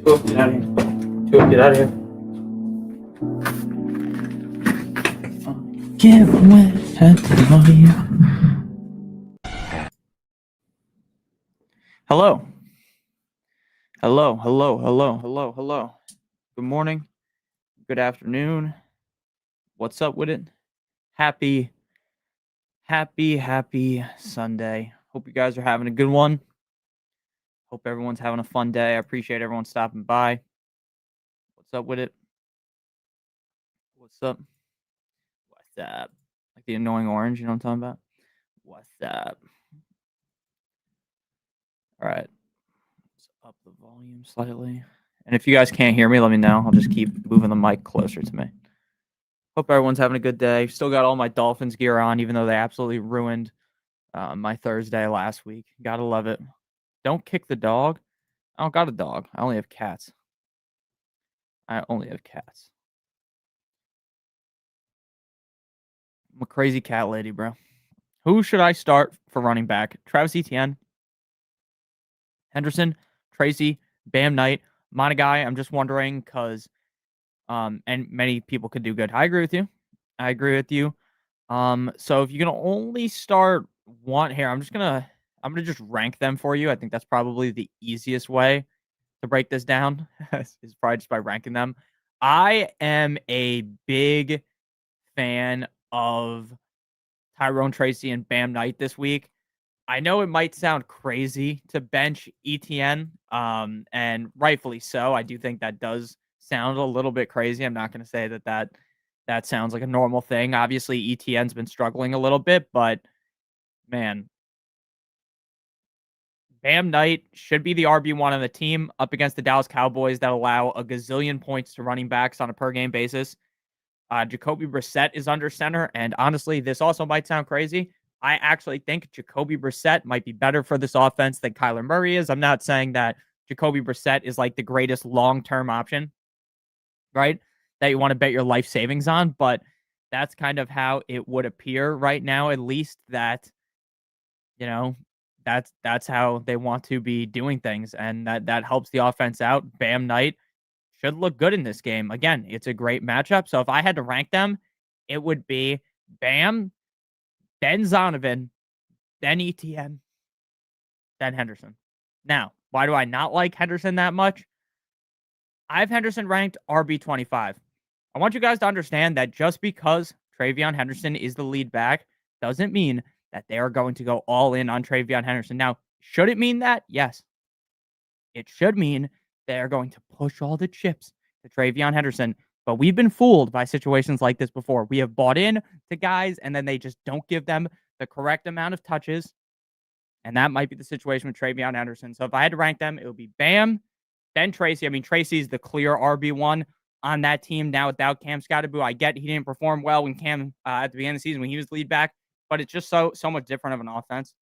Two, get out of here. Two, get out of here. Get wet at the volume. Hello. Hello, hello, hello, hello, hello. Good morning. Good afternoon. What's up with it? Happy Sunday. Hope you guys are having a good one. Hope everyone's having a fun day. I appreciate everyone stopping by. What's up with it? What's up? What's up? Like the annoying orange, you know what I'm talking about? What's up? All right. Let's up the volume slightly. And if you guys can't hear me, let me know. I'll just keep moving the mic closer to me. Hope everyone's having a good day. Still got all my Dolphins gear on, even though they absolutely ruined my Thursday last week. Gotta love it. Don't kick the dog. I don't got a dog. I only have cats. I'm a crazy cat lady, bro. Who should I start for running back? Travis Etienne, Henderson, Tracy, Bam Knight, Monagai. I'm just wondering because and many people could do good. I agree with you. So if you can only start one here, I'm gonna just rank them for you. I think that's probably the easiest way to break this down is probably just by ranking them. I am a big fan of Tyrone Tracy and Bam Knight this week. I know it might sound crazy to bench ETN, and rightfully so. I do think that does sound a little bit crazy. I'm not going to say that sounds like a normal thing. Obviously, ETN's been struggling a little bit, but man, Bam Knight should be the RB1 on the team up against the Dallas Cowboys that allow a gazillion points to running backs on a per-game basis. Jacoby Brissett is under center, and honestly, this also might sound crazy. I actually think Jacoby Brissett might be better for this offense than Kyler Murray is. I'm not saying that Jacoby Brissett is like the greatest long-term option, right? That you want to bet your life savings on, but that's kind of how it would appear right now, at least that, you know, that's how they want to be doing things, and that helps the offense out. Bam Knight should look good in this game. Again, it's a great matchup. So if I had to rank them, it would be Bam, then Zonovan, then ETN, then Henderson. Now, why do I not like Henderson that much? I have Henderson ranked RB25. I want you guys to understand that just because Travion Henderson is the lead back doesn't mean that they are going to go all in on Travion Henderson. Now, should it mean that? Yes. It should mean they're going to push all the chips to Travion Henderson. But we've been fooled by situations like this before. We have bought in to guys, and then they just don't give them the correct amount of touches. And that might be the situation with Travion Henderson. So if I had to rank them, it would be Bam, then Tracy. I mean, Tracy's the clear RB1 on that team now without Cam Scottaboo. I get he didn't perform well when Cam at the beginning of the season when he was lead back, but it's just so much different of an offense.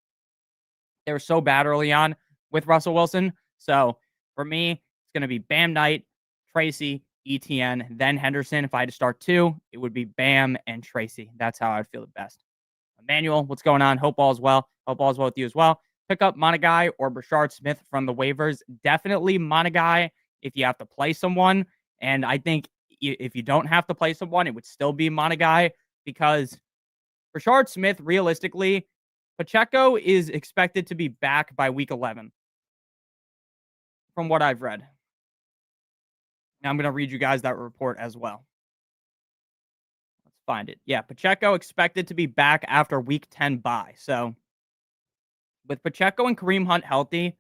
They were so bad early on with Russell Wilson. So for me, it's going to be Bam Knight, Tracy, ETN, then Henderson. If I had to start two, it would be Bam and Tracy. That's how I would feel the best. Emmanuel, what's going on? Hope all is well. Hope all is well with you as well. Pick up Monagai or Brashard Smith from the waivers. Definitely Monagai if you have to play someone. And I think if you don't have to play someone, it would still be Monagai because Brashard Smith, realistically, Pacheco is expected to be back by week 11 from what I've read. Now I'm going to read you guys that report as well. Let's find it. Yeah, Pacheco expected to be back after week 10 bye. So with Pacheco and Kareem Hunt healthy,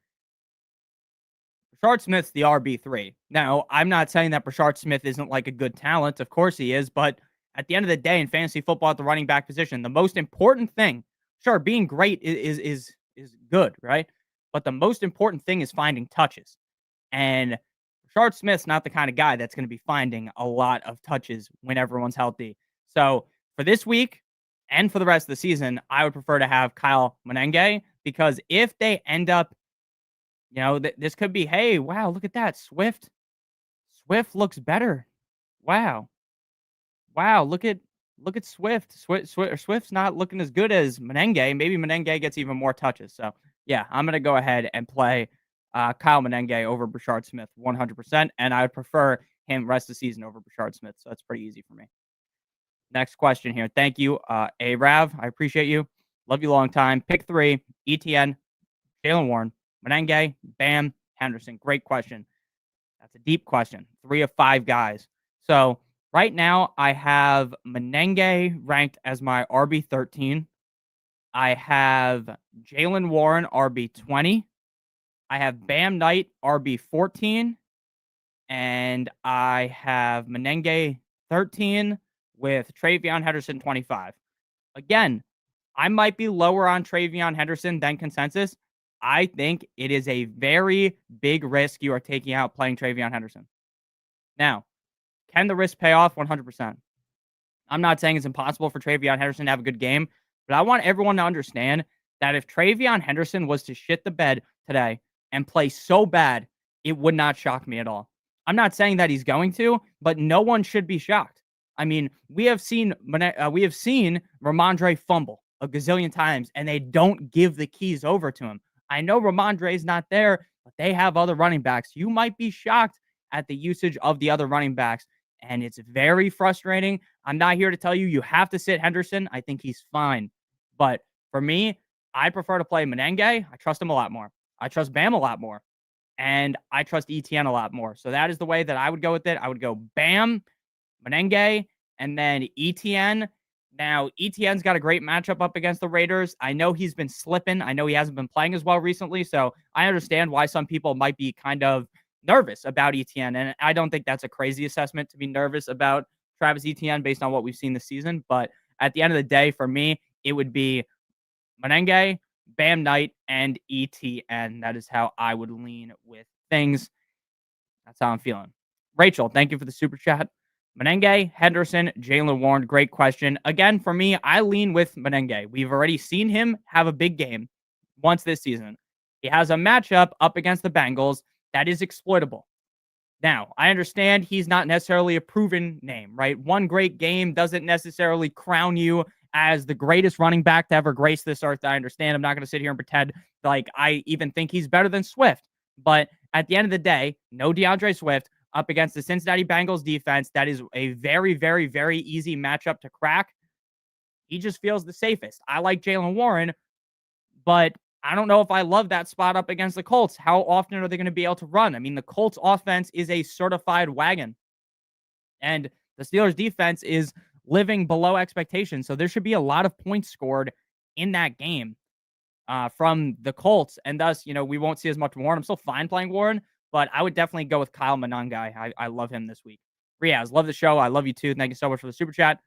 Brashard Smith's the RB3. Now, I'm not saying that Brashard Smith isn't like a good talent. Of course he is. But at the end of the day in fantasy football at the running back position, the most important thing, sure, being great is good, right? But the most important thing is finding touches. And Brashard Smith's not the kind of guy that's going to be finding a lot of touches when everyone's healthy. So for this week and for the rest of the season, I would prefer to have Kyle Monenge because if they end up, this could be, hey, wow, look at that. Swift looks better. Wow, look at Swift. Swift's not looking as good as Monenge. Maybe Monenge gets even more touches. So yeah, I'm going to go ahead and play Kyle Menenge over Brashard Smith, 100%. And I would prefer him rest of the season over Brashard Smith. So that's pretty easy for me. Next question here. Thank you, Rav. I appreciate you. Love you long time. Pick 3, ETN, Jaylen Warren, Menenge, Bam, Henderson. Great question. That's a deep question. 3 of 5 guys. So right now I have Menenge ranked as my RB13. I have Jaylen Warren RB20. I have Bam Knight RB14. And I have Menenge 13 with Travion Henderson 25. Again, I might be lower on Travion Henderson than consensus. I think it is a very big risk you are taking out playing Travion Henderson. Now, can the risk pay off? 100%. I'm not saying it's impossible for Travion Henderson to have a good game, but I want everyone to understand that if Travion Henderson was to shit the bed today and play so bad, it would not shock me at all. I'm not saying that he's going to, but no one should be shocked. I mean, we have seen Ramondre fumble a gazillion times, and they don't give the keys over to him. I know Ramondre's not there, but they have other running backs. You might be shocked at the usage of the other running backs, and it's very frustrating. I'm not here to tell you have to sit Henderson. I think he's fine. But for me, I prefer to play Menenge. I trust him a lot more. I trust Bam a lot more. And I trust ETN a lot more. So that is the way that I would go with it. I would go Bam, Menenge, and then ETN. Now, ETN's got a great matchup up against the Raiders. I know he's been slipping. I know he hasn't been playing as well recently. So I understand why some people might be kind of nervous about ETN. And I don't think that's a crazy assessment to be nervous about Travis Etienne based on what we've seen this season. But at the end of the day, for me, it would be Menenge, Bam Knight, and ETN. That is how I would lean with things. That's how I'm feeling. Rachel, thank you for the super chat. Menenge, Henderson, Jaylen Warren, great question. Again, for me, I lean with Menenge. We've already seen him have a big game once this season. He has a matchup up against the Bengals that is exploitable. Now, I understand he's not necessarily a proven name, right? One great game doesn't necessarily crown you as the greatest running back to ever grace this earth. I understand. I'm not going to sit here and pretend like I even think he's better than Swift. But at the end of the day, no DeAndre Swift up against the Cincinnati Bengals defense. That is a very, very, very easy matchup to crack. He just feels the safest. I like Jaylen Warren, but I don't know if I love that spot up against the Colts. How often are they going to be able to run? I mean, the Colts offense is a certified wagon. And the Steelers defense is living below expectations. So there should be a lot of points scored in that game from the Colts. And thus, we won't see as much Warren. I'm still fine playing Warren, but I would definitely go with Kyle Menenge. I love him this week. Riaz, love the show. I love you too. Thank you so much for the super chat.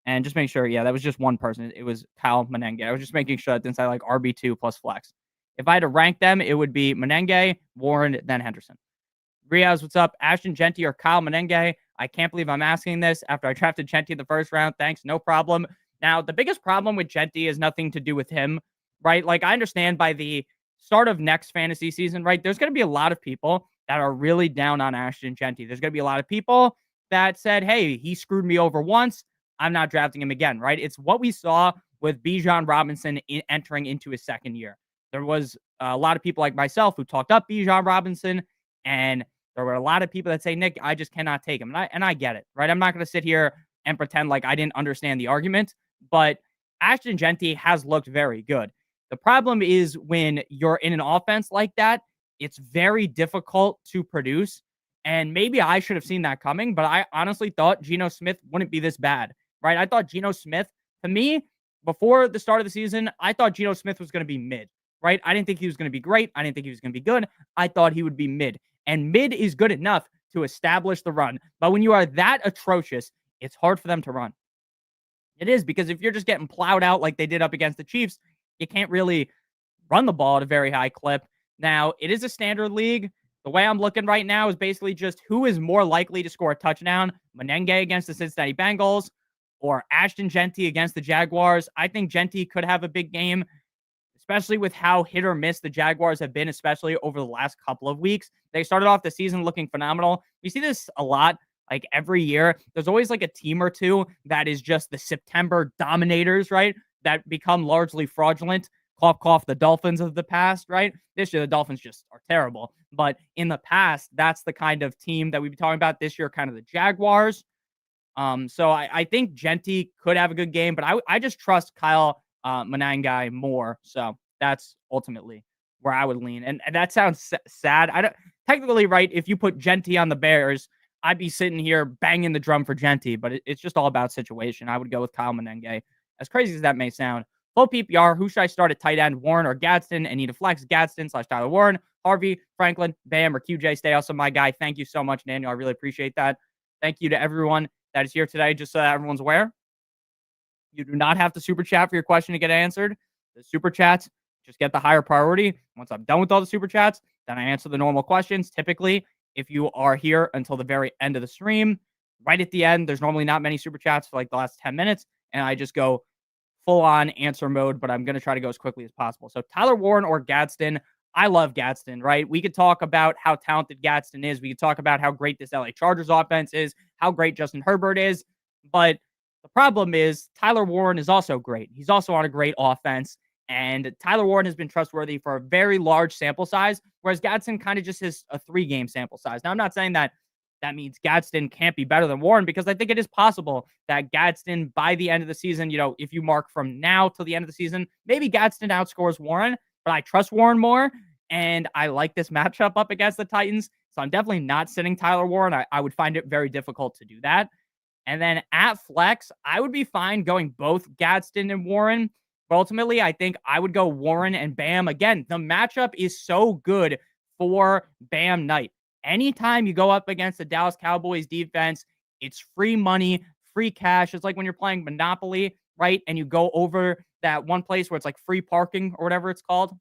And just make sure, that was just one person. It was Kyle Menenge. I was just making sure that since I like RB2 plus flex. If I had to rank them, it would be Menenge, Warren, then Henderson. Riaz, what's up? Ashton Jeanty or Kyle Menenge? I can't believe I'm asking this after I drafted Jeanty in the first round. Thanks, no problem. Now, the biggest problem with Jeanty is nothing to do with him, right? Like, I understand by the start of next fantasy season, right, there's going to be a lot of people that are really down on Ashton Jeanty. There's going to be a lot of people that said, hey, he screwed me over once. I'm not drafting him again, right? It's what we saw with Bijan Robinson entering into his second year. There was a lot of people like myself who talked up Bijan Robinson, and there were a lot of people that say, Nick, I just cannot take him. And I get it, right? I'm not going to sit here and pretend like I didn't understand the argument, but Ashton Jeanty has looked very good. The problem is when you're in an offense like that, it's very difficult to produce. And maybe I should have seen that coming, but I honestly thought Geno Smith wouldn't be this bad, right? I thought Geno Smith, to me, before the start of the season, I thought Geno Smith was going to be mid, right? I didn't think he was going to be great. I didn't think he was going to be good. I thought he would be mid. And mid is good enough to establish the run. But when you are that atrocious, it's hard for them to run. It is, because if you're just getting plowed out like they did up against the Chiefs, you can't really run the ball at a very high clip. Now, it is a standard league. The way I'm looking right now is basically just who is more likely to score a touchdown, Menenge against the Cincinnati Bengals or Ashton Jeanty against the Jaguars. I think Jeanty could have a big game, especially with how hit or miss the Jaguars have been, especially over the last couple of weeks. They started off the season looking phenomenal. We see this a lot, like every year. There's always like a team or two that is just the September dominators, right? That become largely fraudulent cough, cough, the Dolphins of the past, right? This year, the Dolphins just are terrible. But in the past, that's the kind of team that we've been talking about this year, kind of the Jaguars. So I think Genty could have a good game, but I just trust Kyle Manangai more. So that's ultimately where I would lean. And that sounds sad. I don't technically right. If you put Genty on the Bears, I'd be sitting here banging the drum for Genty, but it's just all about situation. I would go with Kyle Manangai. As crazy as that may sound. Full PPR, who should I start at tight end? Warren or Gadsden? And need a flex, Gadsden/Tyler Warren, Harvey, Franklin, Bam, or QJ. Stay also my guy. Thank you so much, Daniel. I really appreciate that. Thank you to everyone that is here today, just so that everyone's aware. You do not have to super chat for your question to get answered. The super chats just get the higher priority. Once I'm done with all the super chats, then I answer the normal questions. Typically, if you are here until the very end of the stream, right at the end, there's normally not many super chats for like the last 10 minutes, and I just go full on answer mode, but I'm going to try to go as quickly as possible. So Tyler Warren or Gadsden. I love Gadsden, right? We could talk about how talented Gadsden is. We could talk about how great this LA Chargers offense is, how great Justin Herbert is. But the problem is Tyler Warren is also great. He's also on a great offense. And Tyler Warren has been trustworthy for a very large sample size, whereas Gadsden kind of just has a 3-game sample size. Now, I'm not saying that means Gadsden can't be better than Warren, because I think it is possible that Gadsden, by the end of the season, if you mark from now till the end of the season, maybe Gadsden outscores Warren, but I trust Warren more, and I like this matchup up against the Titans, so I'm definitely not sitting Tyler Warren. I would find it very difficult to do that. And then at flex, I would be fine going both Gadsden and Warren, but ultimately, I think I would go Warren and Bam. Again, the matchup is so good for Bam Knight. Anytime you go up against the Dallas Cowboys defense, it's free money, free cash. It's like when you're playing Monopoly, right? And you go over that one place where it's like free parking or whatever it's called.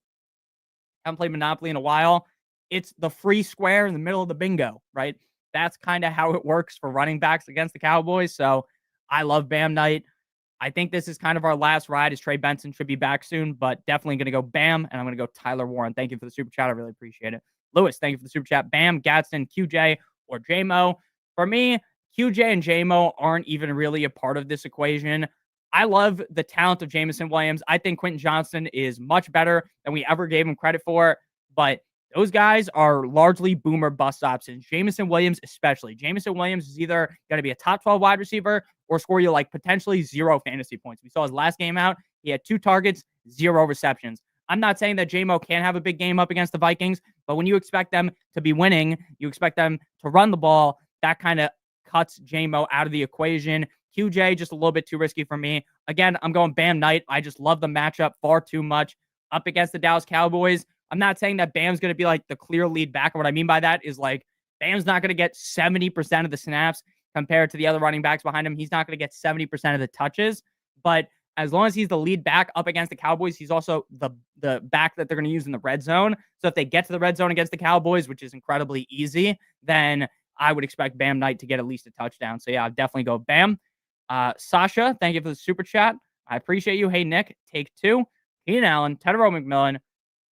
I haven't played Monopoly in a while. It's the free square in the middle of the bingo, right? That's kind of how it works for running backs against the Cowboys. So I love Bam Knight. I think this is kind of our last ride, as Trey Benson should be back soon, but definitely going to go Bam, and I'm going to go Tyler Warren. Thank you for the super chat. I really appreciate it. Lewis, thank you for the super chat. Bam, Gadsden, QJ, or JMO. For me, QJ and JMO aren't even really a part of this equation. I love the talent of Jameson Williams. I think Quentin Johnston is much better than we ever gave him credit for, but those guys are largely boomer bust options. Jameson Williams especially. Jameson Williams is either going to be a top 12 wide receiver or score you like potentially 0 fantasy points. We saw his last game out. He had 2 targets, 0 receptions. I'm not saying that JMO can't have a big game up against the Vikings, but when you expect them to be winning, you expect them to run the ball, that kind of cuts JMO out of the equation. QJ, just a little bit too risky for me. Again, I'm going Bam Knight. I just love the matchup far too much up against the Dallas Cowboys. I'm not saying that Bam's going to be like the clear lead back. What I mean by that is like Bam's not going to get 70% of the snaps compared to the other running backs behind him. He's not going to get 70% of the touches, but as long as he's the lead back up against the Cowboys, he's also the back that they're going to use in the red zone. So if they get to the red zone against the Cowboys, which is incredibly easy, then I would expect Bam Knight to get at least a touchdown. So yeah, I'd definitely go Bam. Sasha, thank you for the super chat. I appreciate you. Hey, Nick, take 2. Keenan Allen, Tedero McMillan,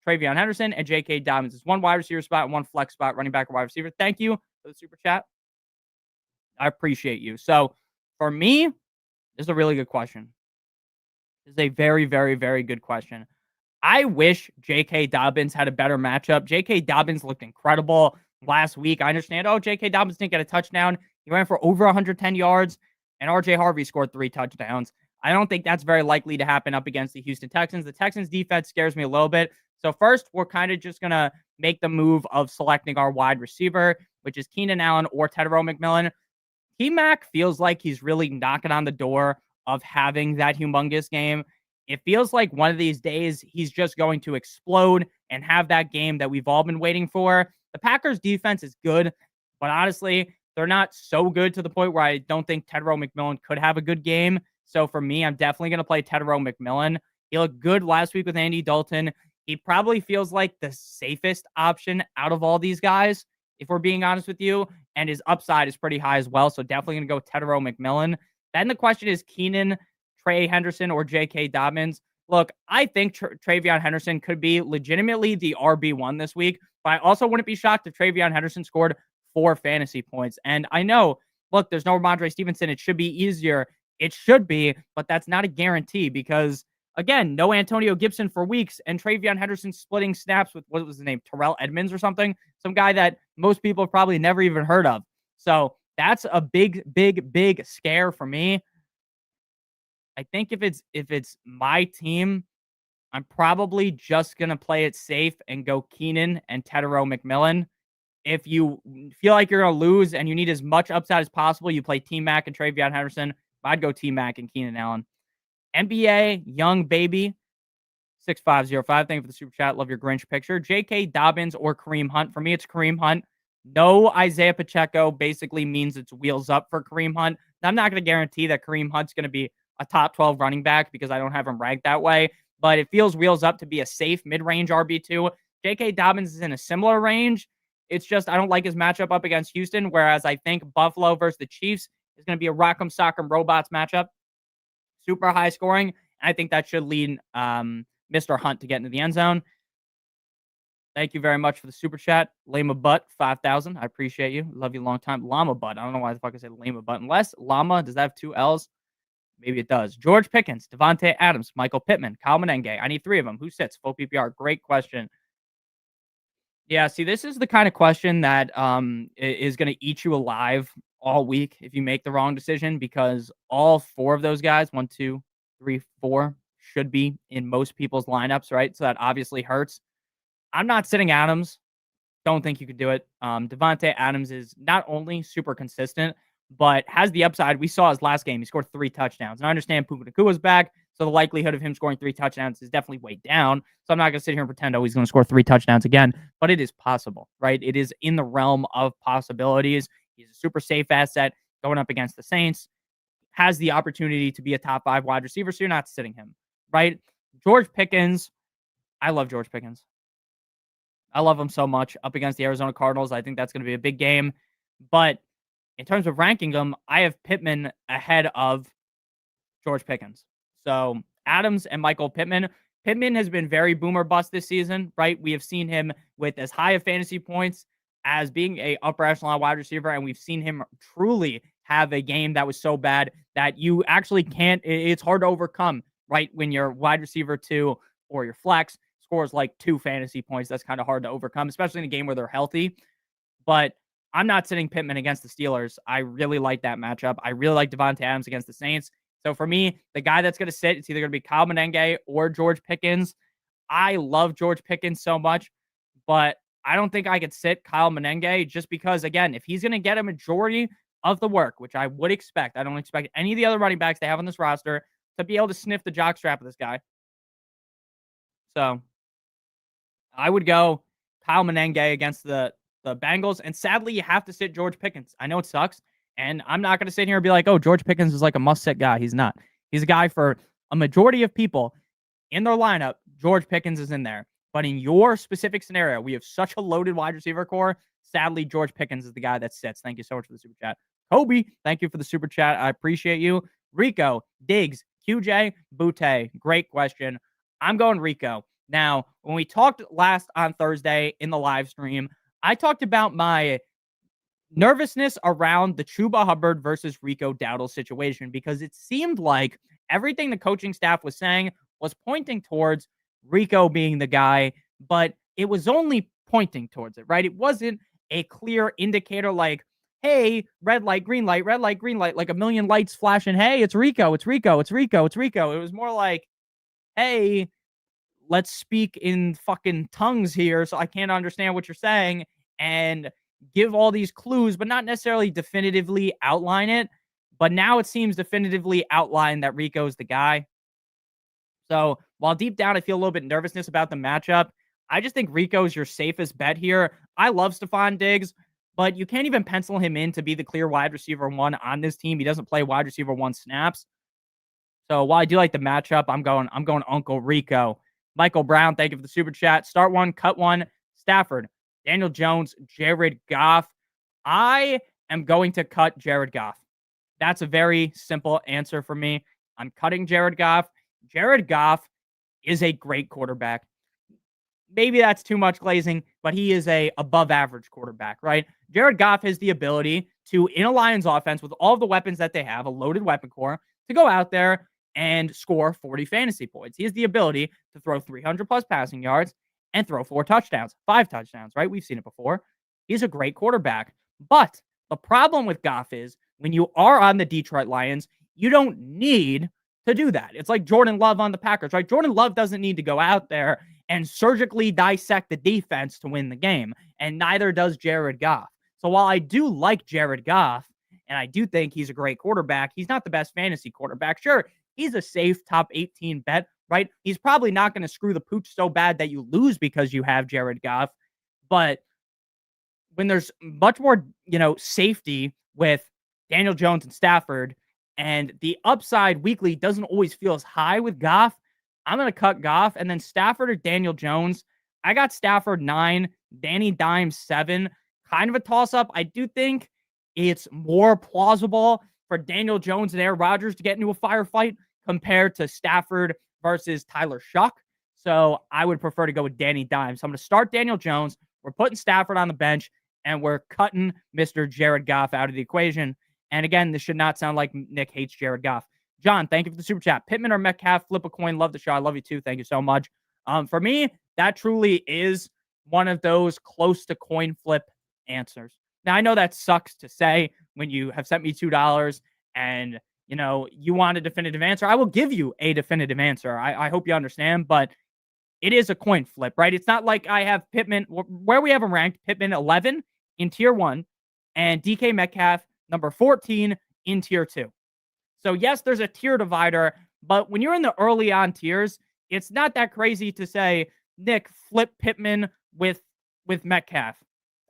Travion Henderson, and J.K. Dobbins. It's 1 wide receiver spot, 1 flex spot, running back or wide receiver. Thank you for the super chat. I appreciate you. So for me, this is a really good question. This is a very, very, very good question. I wish J.K. Dobbins had a better matchup. J.K. Dobbins looked incredible last week. I understand, J.K. Dobbins didn't get a touchdown. He ran for over 110 yards, and R.J. Harvey scored 3 touchdowns. I don't think that's very likely to happen up against the Houston Texans. The Texans defense scares me a little bit. So first, we're kind of just going to make the move of selecting our wide receiver, which is Keenan Allen or Tedero McMillan. T-Mac feels like he's really knocking on the door of having that humongous game. It feels like one of these days he's just going to explode and have that game that we've all been waiting for. The Packers defense is good, but honestly, they're not so good to the point where I don't think Tedero McMillan could have a good game. So for me, I'm definitely going to play Tedero McMillan. He looked good last week with Andy Dalton. He probably feels like the safest option out of all these guys, if we're being honest with you, and his upside is pretty high as well. So definitely going to go Tedero McMillan. Then the question is Keenan, Trey Henderson, or J.K. Dobbins. Look, I think Travion Henderson could be legitimately the RB1 this week, but I also wouldn't be shocked if Travion Henderson scored 4 fantasy points. And I know, look, there's no Ramondre Stevenson. It should be easier. It should be, but that's not a guarantee because again, no Antonio Gibson for weeks, and Travion Henderson splitting snaps with, what was his name, Terrell Edmonds or something, some guy that most people have probably never even heard of. So that's a big, big, big scare for me. I think if it's my team, I'm probably just gonna play it safe and go Keenan and Tetero McMillan. If you feel like you're gonna lose and you need as much upside as possible, you play T Mac and Travion Henderson. I'd go T Mac and Keenan Allen. NBA Young Baby 6505. Thank you for the super chat. Love your Grinch picture. J.K. Dobbins or Kareem Hunt. For me, it's Kareem Hunt. No Isaiah Pacheco basically means it's wheels up for Kareem Hunt. Now, I'm not going to guarantee that Kareem Hunt's going to be a top 12 running back because I don't have him ranked that way, but it feels wheels up to be a safe mid-range RB2. J.K. Dobbins is in a similar range. It's just I don't like his matchup up against Houston, whereas I think Buffalo versus the Chiefs is going to be a Rock'em Sock'em Robots matchup. Super high scoring. And I think that should lead Mr. Hunt to get into the end zone. Thank you very much for the super chat. Lama Butt 5,000. I appreciate you. Love you a long time. Llama Butt. I don't know why the fuck I said Lama Butt. Unless Llama, does that have 2 L's? Maybe it does. George Pickens, Devontae Adams, Michael Pittman, Kyle Menenge. I need 3 of them. Who sits? Full PPR. Great question. Yeah, see, this is the kind of question that is going to eat you alive all week if you make the wrong decision, because all 4 of those guys, 1, 2, 3, 4, should be in most people's lineups, right? So that obviously hurts. I'm not sitting Adams. Don't think you could do it. Devontae Adams is not only super consistent, but has the upside. We saw his last game. He scored 3 touchdowns. And I understand Puka Nakua's back, so the likelihood of him scoring 3 touchdowns is definitely way down. So I'm not going to sit here and pretend, oh, he's going to score 3 touchdowns again. But it is possible, right? It is in the realm of possibilities. He's a super safe asset going up against the Saints. Has the opportunity to be a top 5 wide receiver, so you're not sitting him, right? George Pickens. I love George Pickens. I love him so much up against the Arizona Cardinals. I think that's going to be a big game. But in terms of ranking them, I have Pittman ahead of George Pickens. So Adams and Michael Pittman. Pittman has been very boomer bust this season, right? We have seen him with as high of fantasy points as being a upper echelon wide receiver, and we've seen him truly have a game that was so bad that you actually can't, it's hard to overcome, right? When your wide receiver 2 or your flex scores like 2 fantasy points, that's kind of hard to overcome, especially in a game where they're healthy. But I'm not sitting Pittman against the Steelers. I really like that matchup. I really like Devontae Adams against the Saints. So for me, the guy that's going to sit, it's either going to be Kyle Menenge or George Pickens. I love George Pickens so much, but I don't think I could sit Kyle Menenge just because, again, if he's going to get a majority of the work, which I would expect, I don't expect any of the other running backs they have on this roster to be able to sniff the jockstrap of this guy. So I would go Kyle Menenge against the Bengals. And sadly, you have to sit George Pickens. I know it sucks. And I'm not going to sit here and be like, oh, George Pickens is like a must-sit guy. He's not. He's a guy for a majority of people in their lineup. George Pickens is in there. But in your specific scenario, we have such a loaded wide receiver core. Sadly, George Pickens is the guy that sits. Thank you so much for the super chat. Kobe, thank you for the super chat. I appreciate you. Rico, Diggs, QJ, Butte. Great question. I'm going Rico. Now, when we talked last on Thursday in the live stream, I talked about my nervousness around the Chuba Hubbard versus Rico Dowdle situation because it seemed like everything the coaching staff was saying was pointing towards Rico being the guy, but it was only pointing towards it, right? It wasn't a clear indicator like, hey, red light, green light, like a million lights flashing. Hey, it's Rico, it's Rico, it's Rico, it's Rico. It was more like, hey, let's speak in fucking tongues here so I can't understand what you're saying and give all these clues, but not necessarily definitively outline it. But now it seems definitively outlined that Rico's the guy. So while deep down I feel a little bit nervousness about the matchup, I just think Rico's your safest bet here. I love Stephon Diggs, but you can't even pencil him in to be the clear wide receiver 1 on this team. He doesn't play wide receiver 1 snaps. So while I do like the matchup, I'm going Uncle Rico. Michael Brown, thank you for the super chat. Start 1, cut 1. Stafford, Daniel Jones, Jared Goff. I am going to cut Jared Goff. That's a very simple answer for me. I'm cutting Jared Goff. Jared Goff is a great quarterback. Maybe that's too much glazing, but he is a above average quarterback, right? Jared Goff has the ability to, in a Lions offense with all of the weapons that they have, a loaded weapon core, to go out there and score 40 fantasy points. He has the ability to throw 300 plus passing yards and throw 4 touchdowns, 5 touchdowns, right? We've seen it before. He's a great quarterback. But the problem with Goff is when you are on the Detroit Lions, you don't need to do that. It's like Jordan Love on the Packers, right? Jordan Love doesn't need to go out there and surgically dissect the defense to win the game, and neither does Jared Goff. So while I do like Jared Goff, and I do think he's a great quarterback, he's not the best fantasy quarterback. Sure, he's a safe top 18 bet, right? He's probably not going to screw the pooch so bad that you lose because you have Jared Goff. But when there's much more, safety with Daniel Jones and Stafford, and the upside weekly doesn't always feel as high with Goff, I'm going to cut Goff. And then Stafford or Daniel Jones, I got Stafford 9, Danny Dimes 7. Kind of a toss-up. I do think it's more plausible for Daniel Jones and Aaron Rodgers to get into a firefight compared to Stafford versus Tyler Shuck. So I would prefer to go with Danny Dimes. So I'm going to start Daniel Jones. We're putting Stafford on the bench, and we're cutting Mr. Jared Goff out of the equation. And again, this should not sound like Nick hates Jared Goff. John, thank you for the super chat. Pittman or Metcalf, flip a coin. Love the show. I love you too. Thank you so much. For me, that truly is one of those close to coin flip answers. Now, I know that sucks to say when you have sent me $2 and, you want a definitive answer. I will give you a definitive answer. I hope you understand, but it is a coin flip, right? It's not like I have Pittman, where we have him ranked, Pittman 11 in tier 1 and DK Metcalf number 14 in tier 2. So yes, there's a tier divider, but when you're in the early on tiers, it's not that crazy to say, Nick, flip Pittman with Metcalf.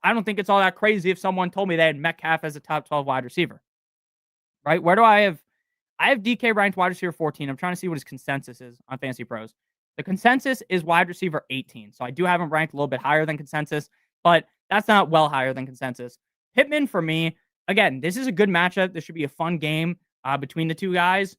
I don't think it's all that crazy if someone told me they had Metcalf as a top 12 wide receiver, right? Where do I have DK ranked wide receiver 14. I'm trying to see what his consensus is on Fantasy Pros. The consensus is wide receiver 18. So I do have him ranked a little bit higher than consensus, but that's not well higher than consensus. Pittman for me, again, this is a good matchup. This should be a fun game between the two guys.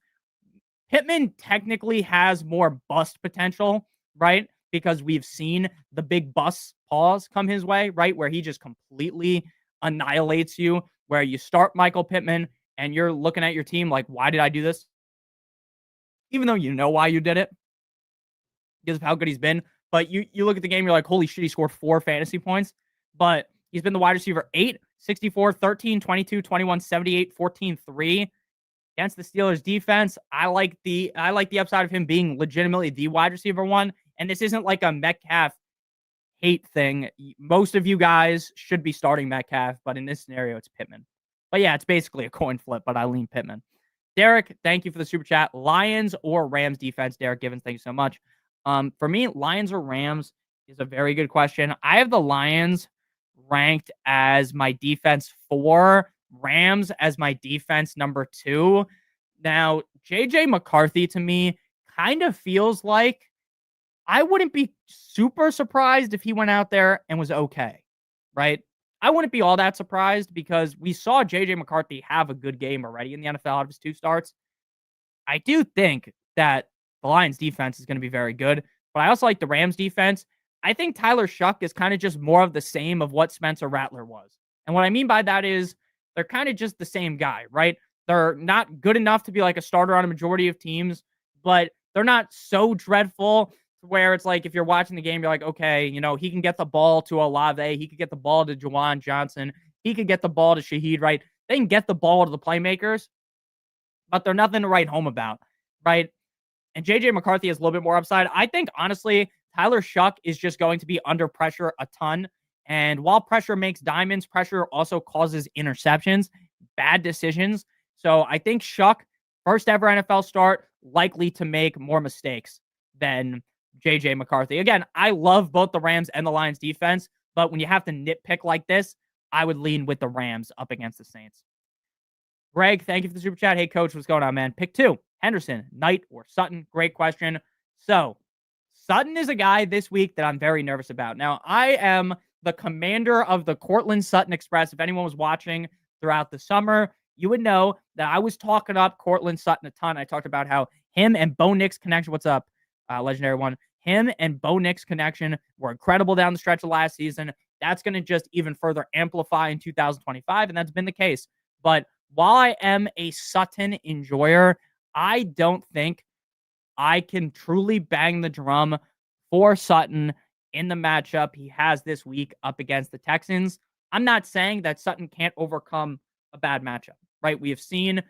Pittman technically has more bust potential, right? Because we've seen the big bust pause come his way, right? Where he just completely annihilates you, where you start Michael Pittman and you're looking at your team like, why did I do this? Even though you know why you did it because of how good he's been. But you look at the game, you're like, holy shit, he scored 4 fantasy points. But he's been the wide receiver 8, 64, 13, 22, 21, 78, 14, 3. Against the Steelers defense, I like the upside of him being legitimately the wide receiver 1. And this isn't like a Metcalf hate thing. Most of you guys should be starting Metcalf, but in this scenario, it's Pittman. But yeah, it's basically a coin flip, but I lean Pittman. Derek, thank you for the super chat. Lions or Rams defense? Derek Givens, thank you so much. For me, Lions or Rams is a very good question. I have the Lions ranked as my defense 4, Rams as my defense number 2. Now, JJ McCarthy to me kind of feels like I wouldn't be super surprised if he went out there and was okay, right? I wouldn't be all that surprised because we saw JJ McCarthy have a good game already in the NFL out of his 2 starts. I do think that the Lions defense is going to be very good, but I also like the Rams defense. I think Tyler Shuck is kind of just more of the same of what Spencer Rattler was. And what I mean by that is they're kind of just the same guy, right? They're not good enough to be like a starter on a majority of teams, but they're not so dreadful where it's like if you're watching the game, you're like, okay, he can get the ball to Olave. He could get the ball to Juwan Johnson. He could get the ball to Shaheed, right? They can get the ball to the playmakers, but they're nothing to write home about, right? And JJ McCarthy has a little bit more upside. I think, honestly, Tyler Shuck is just going to be under pressure a ton. And while pressure makes diamonds, pressure also causes interceptions, bad decisions. So I think Shuck, first ever NFL start, likely to make more mistakes than JJ McCarthy. Again, I love both the Rams and the Lions defense, but when you have to nitpick like this, I would lean with the Rams up against the Saints. Greg, thank you for the super chat. Hey, coach, what's going on, man? Pick 2, Henderson, Knight, or Sutton? Great question. So, Sutton is a guy this week that I'm very nervous about. Now, I am the commander of the Cortland Sutton Express. If anyone was watching throughout the summer, you would know that I was talking up Cortland Sutton a ton. I talked about how him and Bo Nix connection, what's up, legendary one, him and Bo Nix connection were incredible down the stretch of last season. That's going to just even further amplify in 2025, and that's been the case. But while I am a Sutton enjoyer, I don't think I can truly bang the drum for Sutton in the matchup he has this week up against the Texans. I'm not saying that Sutton can't overcome a bad matchup, right? We have seen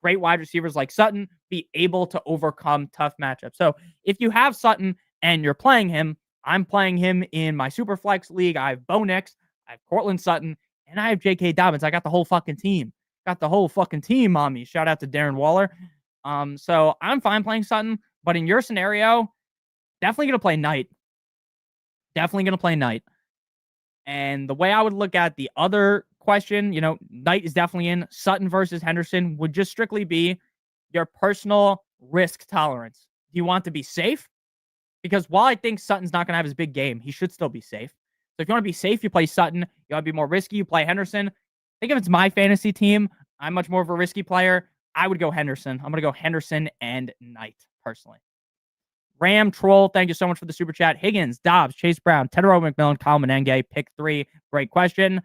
great wide receivers like Sutton be able to overcome tough matchups. So if you have Sutton and you're playing him, I'm playing him in my Superflex league. I have Bo Nix, I have Cortland Sutton, and I have J.K. Dobbins. I got the whole fucking team. Got the whole fucking team on me. Shout out to Darren Waller. So I'm fine playing Sutton, but in your scenario, definitely gonna play Knight. Definitely gonna play Knight. And the way I would look at the other question, Knight is definitely in. Sutton versus Henderson would just strictly be your personal risk tolerance. Do you want to be safe? Because while I think Sutton's not going to have his big game, he should still be safe. So if you want to be safe, you play Sutton. You want to be more risky, you play Henderson. I think if it's my fantasy team, I'm much more of a risky player. I would go Henderson. I'm going to go Henderson and Knight, personally. Ram Troll, thank you so much for the super chat. Higgins, Dobbs, Chase Brown, Tedero McMillan, Kyle Menenge, pick 3. Great question.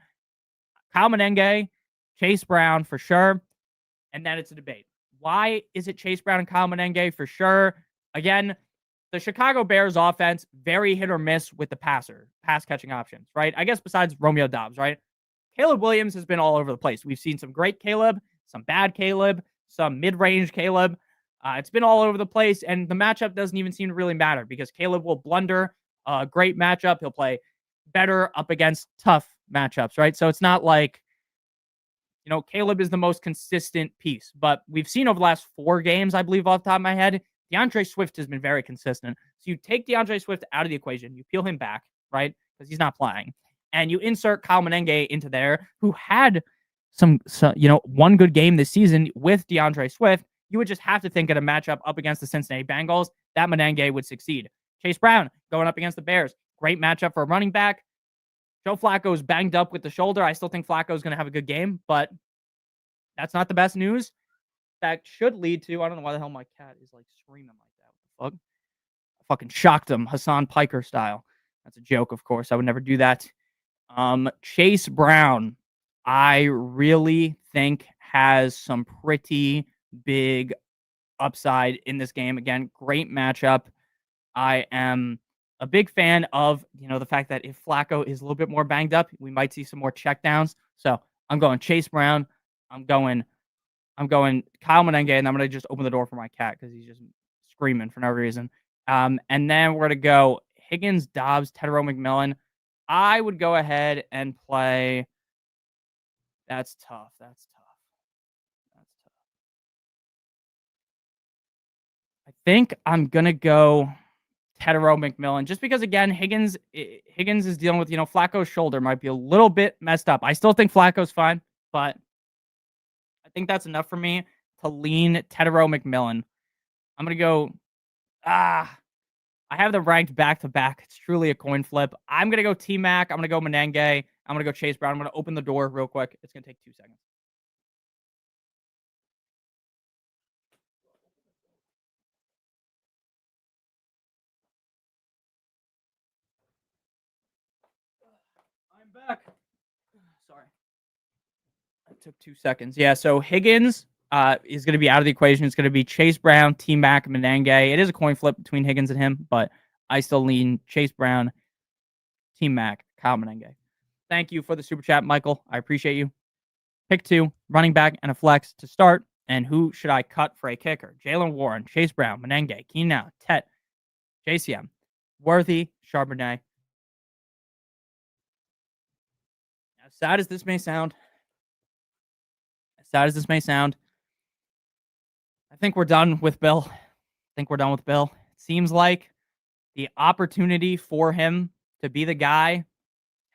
Kyle Menenge, Chase Brown for sure. And then it's a debate. Why is it Chase Brown and Kyle Menenge for sure? Again, the Chicago Bears offense, very hit or miss with the pass catching options, right? I guess besides Romeo Dobbs, right? Caleb Williams has been all over the place. We've seen some great Caleb, some bad Caleb, some mid-range Caleb. It's been all over the place, and the matchup doesn't even seem to really matter because Caleb will blunder a great matchup. He'll play better up against tough matchups, right? So it's not like, Caleb is the most consistent piece, but we've seen over the last 4 games, I believe, off the top of my head, DeAndre Swift has been very consistent. So you take DeAndre Swift out of the equation, you peel him back, right? Because he's not playing. And you insert Kyle Menenge into there, who had some one good game this season with DeAndre Swift. You would just have to think at a matchup up against the Cincinnati Bengals that Menenge would succeed. Chase Brown going up against the Bears. Great matchup for a running back. Joe Flacco is banged up with the shoulder. I still think Flacco is going to have a good game, but that's not the best news. That should lead to, I don't know why the hell my cat is like screaming like that. What the fuck? I fucking shocked him, Hassan Piker style. That's a joke, of course. I would never do that. Chase Brown, I really think has some pretty big upside in this game. Again, great matchup. I am a big fan of, the fact that if Flacco is a little bit more banged up, we might see some more checkdowns. So I'm going Chase Brown. I'm going Kyle Menenge, and I'm going to just open the door for my cat because he's just screaming for no reason. And then we're going to go Higgins, Dobbs, Tedero McMillan. I would go ahead and play. That's tough. I think I'm going to go Tedero McMillan just because, again, Higgins is dealing with, Flacco's shoulder might be a little bit messed up. I still think Flacco's fine, but I think that's enough for me to lean Tedero McMillan. I'm going to go, I have them ranked back to back. It's truly a coin flip. I'm going to go T-Mac. I'm going to go Menenge. I'm going to go Chase Brown. I'm going to open the door real quick. It's going to take 2 seconds. I'm back. Sorry. It took 2 seconds. Yeah, so Higgins is going to be out of the equation. It's going to be Chase Brown, T-Mac, Menenge. It is a coin flip between Higgins and him, but I still lean Chase Brown, T-Mac, Kyle Menenge. Thank you for the super chat, Michael. I appreciate you. Pick 2, running back and a flex to start. And who should I cut for a kicker? Jalen Warren, Chase Brown, Menenge, Keenan Allen, Tet, JCM, Worthy, Charbonnet. As sad as this may sound, I think we're done with Bill. It seems like the opportunity for him to be the guy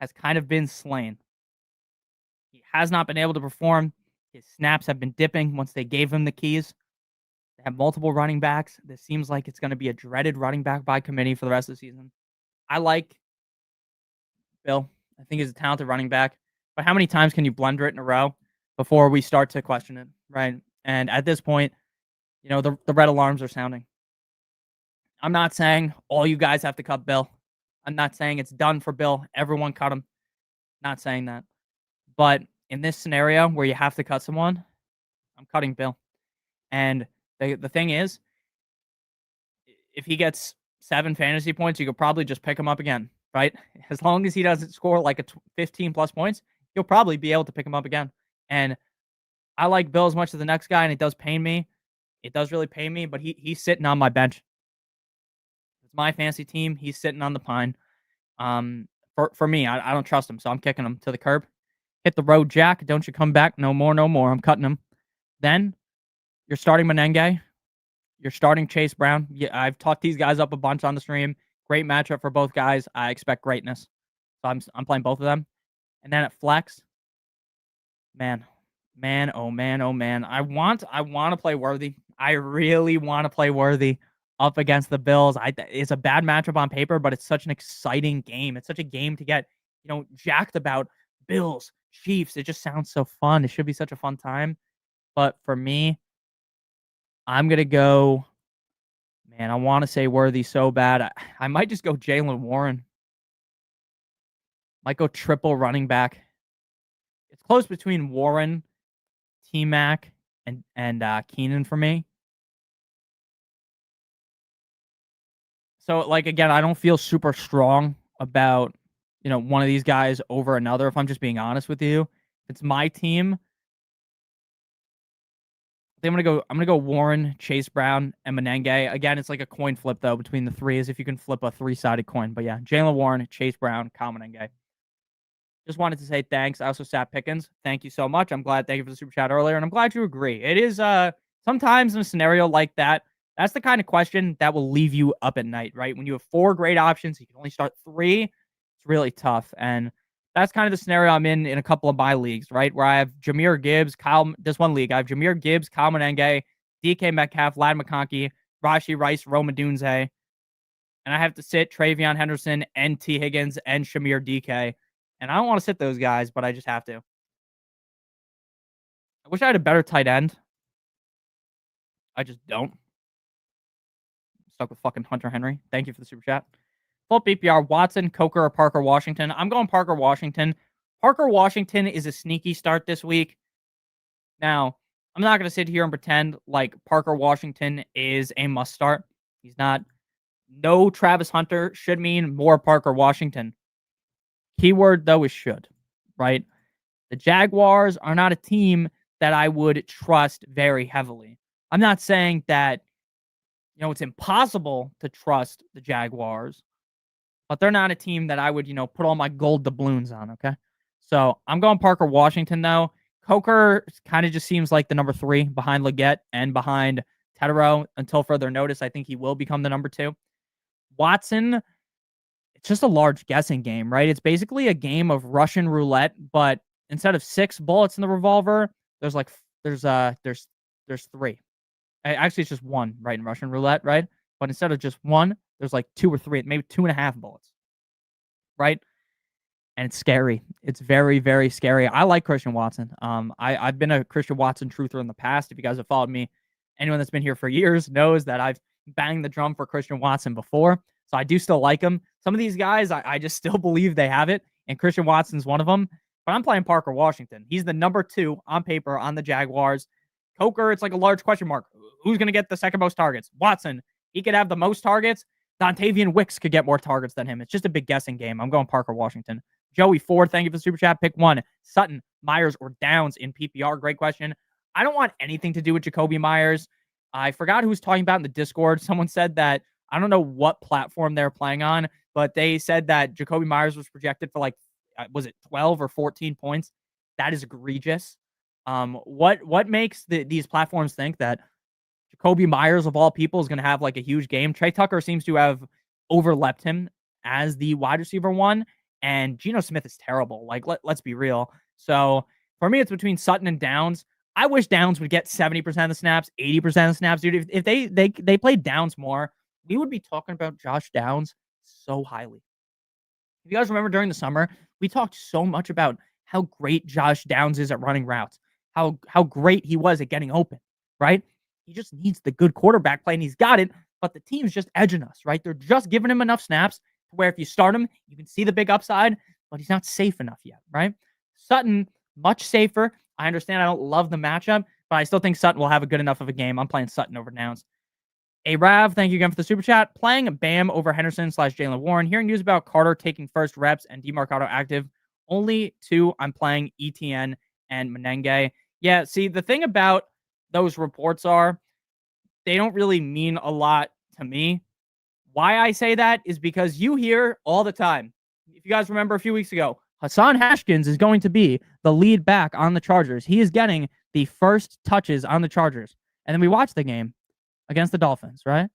has kind of been slain. He has not been able to perform. His snaps have been dipping once they gave him the keys. They have multiple running backs. This seems like it's going to be a dreaded running back by committee for the rest of the season. I like Bill. I think he's a talented running back. But how many times can you blunder it in a row before we start to question it, right? And at this point, the red alarms are sounding. I'm not saying all you guys have to cut Bill. I'm not saying it's done for Bill. Everyone cut him. Not saying that. But in this scenario where you have to cut someone, I'm cutting Bill. And The thing is, if he gets 7 fantasy points, you could probably just pick him up again, right? As long as he doesn't score like 15 plus points, you'll probably be able to pick him up again. And I like Bill as much as the next guy, and it does pain me. It does really pain me, but he's sitting on my bench. It's my fantasy team. He's sitting on the pine. For me, I don't trust him, so I'm kicking him to the curb. Hit the road, Jack. Don't you come back. No more, no more. I'm cutting him. Then you're starting Menenge. You're starting Chase Brown. Yeah, I've talked these guys up a bunch on the stream. Great matchup for both guys. I expect greatness. So I'm playing both of them. And then at flex, man, oh man, oh man. I want to play Worthy. I really want to play Worthy up against the Bills. It's a bad matchup on paper, but it's such an exciting game. It's such a game to get, jacked about. Bills, Chiefs. It just sounds so fun. It should be such a fun time. But for me, I'm gonna go. Man, I want to say Worthy so bad. I might just go Jaylen Warren. Might go triple running back. It's close between Warren, T-Mac, and Keenan for me. So, again, I don't feel super strong about, one of these guys over another, if I'm just being honest with you. If it's my team, I'm gonna go Warren, Chase Brown, and Menenge. Again, it's like a coin flip though between the three, as if you can flip a 3-sided coin. But yeah, Jaylen Warren, Chase Brown, Kyle Menenge. Just wanted to say thanks. I also sat Pickens. Thank you so much. I'm glad. Thank you for the super chat earlier, and I'm glad you agree. It is sometimes in a scenario like that, that's the kind of question that will leave you up at night, right? When you have 4 great options, you can only start 3. It's really tough, and that's kind of the scenario I'm in a couple of my leagues, right? Where I have Jahmyr Gibbs, this one league, I have Jahmyr Gibbs, Kyle Menenge, DK Metcalf, Ladd McConkey, Rashee Rice, Rome Odunze, and I have to sit Travion Henderson and T. Higgins and Shamir DK. And I don't want to sit those guys, but I just have to. I wish I had a better tight end. I just don't. I'm stuck with fucking Hunter Henry. Thank you for the super chat. Full PPR, Watson, Coker, or Parker Washington. I'm going Parker Washington. Parker Washington is a sneaky start this week. Now, I'm not going to sit here and pretend like Parker Washington is a must start. He's not. No Travis Hunter should mean more Parker Washington. Keyword, though, is should, right? The Jaguars are not a team that I would trust very heavily. I'm not saying that, it's impossible to trust the Jaguars, but they're not a team that I would, put all my gold doubloons on, okay? So I'm going Parker Washington, though. Coker kind of just seems like the number 3 behind Leggett and behind Tetero. Until further notice, I think he will become the number 2. Watson, it's just a large guessing game, right? It's basically a game of Russian roulette, but instead of 6 bullets in the revolver, there's 3. Actually, it's just 1, right, in Russian roulette, right? But instead of just 1, there's 2 or 3, maybe 2.5 bullets, right? And it's scary. It's very, very scary. I like Christian Watson. I've been a Christian Watson truther in the past. If you guys have followed me, anyone that's been here for years knows that I've banged the drum for Christian Watson before. So I do still like him. Some of these guys, I just still believe they have it, and Christian Watson's one of them. But I'm playing Parker Washington. He's the number 2 on paper on the Jaguars. Coker, it's like a large question mark. Who's going to get the second most targets? Watson. He could have the most targets. Dontavian Wicks could get more targets than him. It's just a big guessing game. I'm going Parker Washington. Joey Ford, thank you for the super chat. Pick 1. Sutton, Myers, or Downs in PPR. Great question. I don't want anything to do with Jacoby Myers. I forgot who was talking about in the Discord. Someone said that, I don't know what platform they're playing on, but they said that Jacoby Myers was projected for was it 12 or 14 points? That is egregious. What makes these platforms think that Jacoby Myers of all people is going to have a huge game? Trey Tucker seems to have overleapt him as the wide receiver 1, and Geno Smith is terrible. Let's be real. So for me, it's between Sutton and Downs. I wish Downs would get 70% of the snaps, 80% of the snaps, dude. If they played Downs more, we would be talking about Josh Downs so highly. If you guys remember during the summer, we talked so much about how great Josh Downs is at running routes, how great he was at getting open, right? He just needs the good quarterback play, and he's got it, but the team's just edging us, right? They're just giving him enough snaps to where if you start him, you can see the big upside, but he's not safe enough yet, right? Sutton, much safer. I understand I don't love the matchup, but I still think Sutton will have a good enough of a game. I'm playing Sutton over Nouns. A Rav, thank you again for the super chat. Playing Bam over Henderson/Jalen Warren. Hearing news about Carter taking first reps and DeMarcado active. Only 2, I'm playing ETN and Menenge. Yeah, see, the thing about those reports are they don't really mean a lot to me. Why I say that is because you hear all the time. If you guys remember a few weeks ago, Hassan Hashkins is going to be the lead back on the Chargers. He is getting the first touches on the Chargers. And then we watched the game against the Dolphins, right?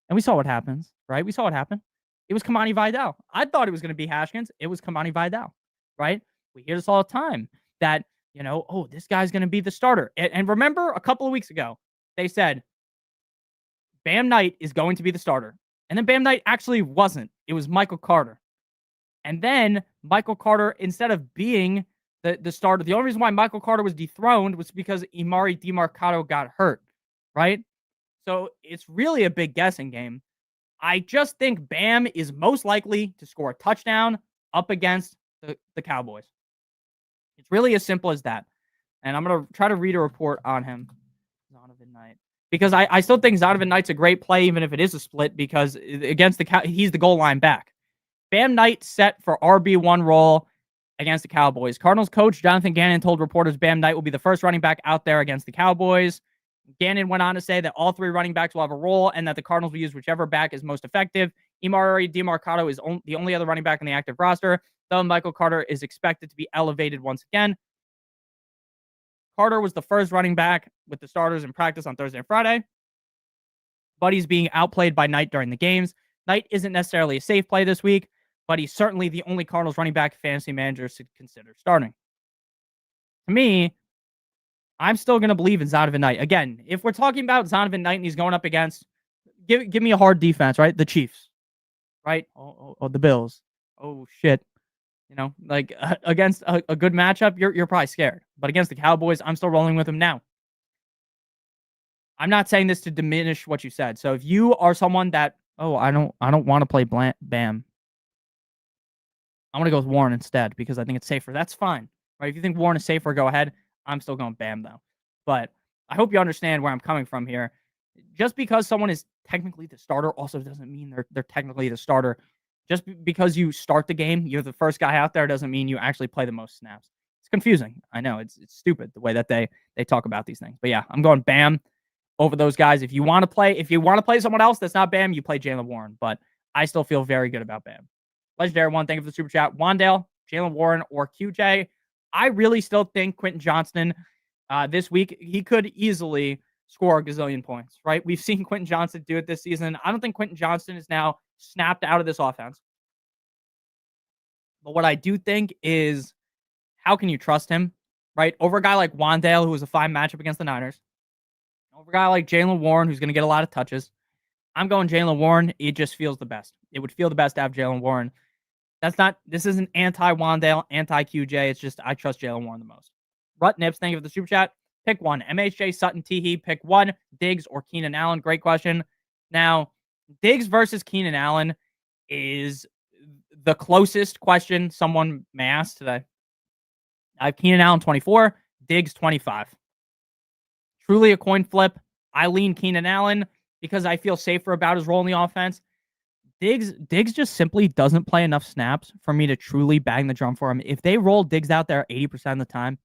And we saw what happens, right? We saw what happened. It was Kamani Vidal. I thought it was going to be Hashkins. It was Kamani Vidal, right? We hear this all the time that, oh, this guy's going to be the starter. And remember a couple of weeks ago, they said, Bam Knight is going to be the starter. And then Bam Knight actually wasn't. It was Michael Carter. And then Michael Carter, instead of being the starter, the only reason why Michael Carter was dethroned was because Imari DeMarcado got hurt, right? So it's really a big guessing game. I just think Bam is most likely to score a touchdown up against the Cowboys. It's really as simple as that. And I'm going to try to read a report on him. Zonovan Knight. Because I still think Zonovan Knight's a great play, even if it is a split, because against he's the goal line back. Bam Knight set for RB1 role against the Cowboys. Cardinals coach Jonathan Gannon told reporters Bam Knight will be the first running back out there against the Cowboys. Gannon went on to say that all 3 running backs will have a role and that the Cardinals will use whichever back is most effective. Imari DeMarcado is the only other running back in the active roster, though Michael Carter is expected to be elevated once again. Carter was the first running back with the starters in practice on Thursday and Friday, but he's being outplayed by Knight during the games. Knight isn't necessarily a safe play this week, but he's certainly the only Cardinals running back fantasy managers to consider starting. To me, I'm still going to believe in Zonovan Knight. Again, if we're talking about Zonovan Knight and he's going up against, give me a hard defense, right? The Chiefs, right? Oh, the Bills. Oh, shit. Against a good matchup, you're probably scared. But against the Cowboys, I'm still rolling with him now. I'm not saying this to diminish what you said. So if you are someone that, I don't want to play Bam, I'm going to go with Warren instead because I think it's safer. That's fine. Right? If you think Warren is safer, go ahead. I'm still going Bam, though. But I hope you understand where I'm coming from here. Just because someone is technically the starter also doesn't mean they're technically the starter. Just because you start the game, you're the first guy out there, doesn't mean you actually play the most snaps. It's confusing. I know. It's stupid the way that they talk about these things. But yeah, I'm going Bam over those guys. If you want to play someone else that's not Bam, you play Jalen Warren. But I still feel very good about Bam. Legendary one, thank you for the super chat. Wandale, Jalen Warren, or QJ. I really still think Quentin Johnston this week, he could easily score a gazillion points, right? We've seen Quentin Johnston do it this season. I don't think Quentin Johnston is now snapped out of this offense. But what I do think is, how can you trust him, right? Over a guy like Wandale, who was a fine matchup against the Niners. Over a guy like Jalen Warren, who's going to get a lot of touches. I'm going Jalen Warren. It just feels the best. It would feel the best to have Jalen Warren. This isn't anti-Wandale, anti-QJ. It's just I trust Jalen Warren the most. Rut Nips, thank you for the super chat. Pick one. MHJ, Sutton, Teehee. Pick one. Diggs or Keenan Allen. Great question. Now, Diggs versus Keenan Allen is the closest question someone may ask today. I have Keenan Allen 24, Diggs 25. Truly a coin flip. I lean Keenan Allen because I feel safer about his role in the offense. Diggs just simply doesn't play enough snaps for me to truly bang the drum for him. If they roll Diggs out there 80% of the time,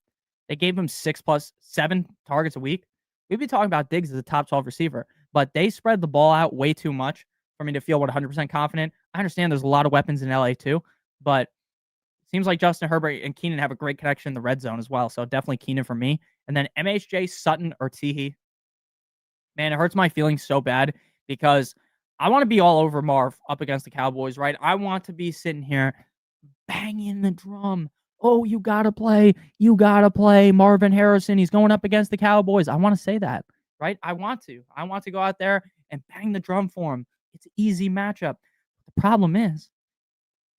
they gave him 6+7 targets a week, we'd be talking about Diggs as a top 12 receiver. But they spread the ball out way too much for me to feel 100% confident. I understand there's a lot of weapons in LA too, but it seems like Justin Herbert and Keenan have a great connection in the red zone as well. So definitely Keenan for me. And then MHJ, Sutton, or Teehee. Man, it hurts my feelings so bad because I want to be all over Marv up against the Cowboys, right? I want to be sitting here banging the drum. Oh, you got to play. You got to play Marvin Harrison. He's going up against the Cowboys. I want to say that, right? I want to go out there and bang the drum for him. It's an easy matchup. The problem is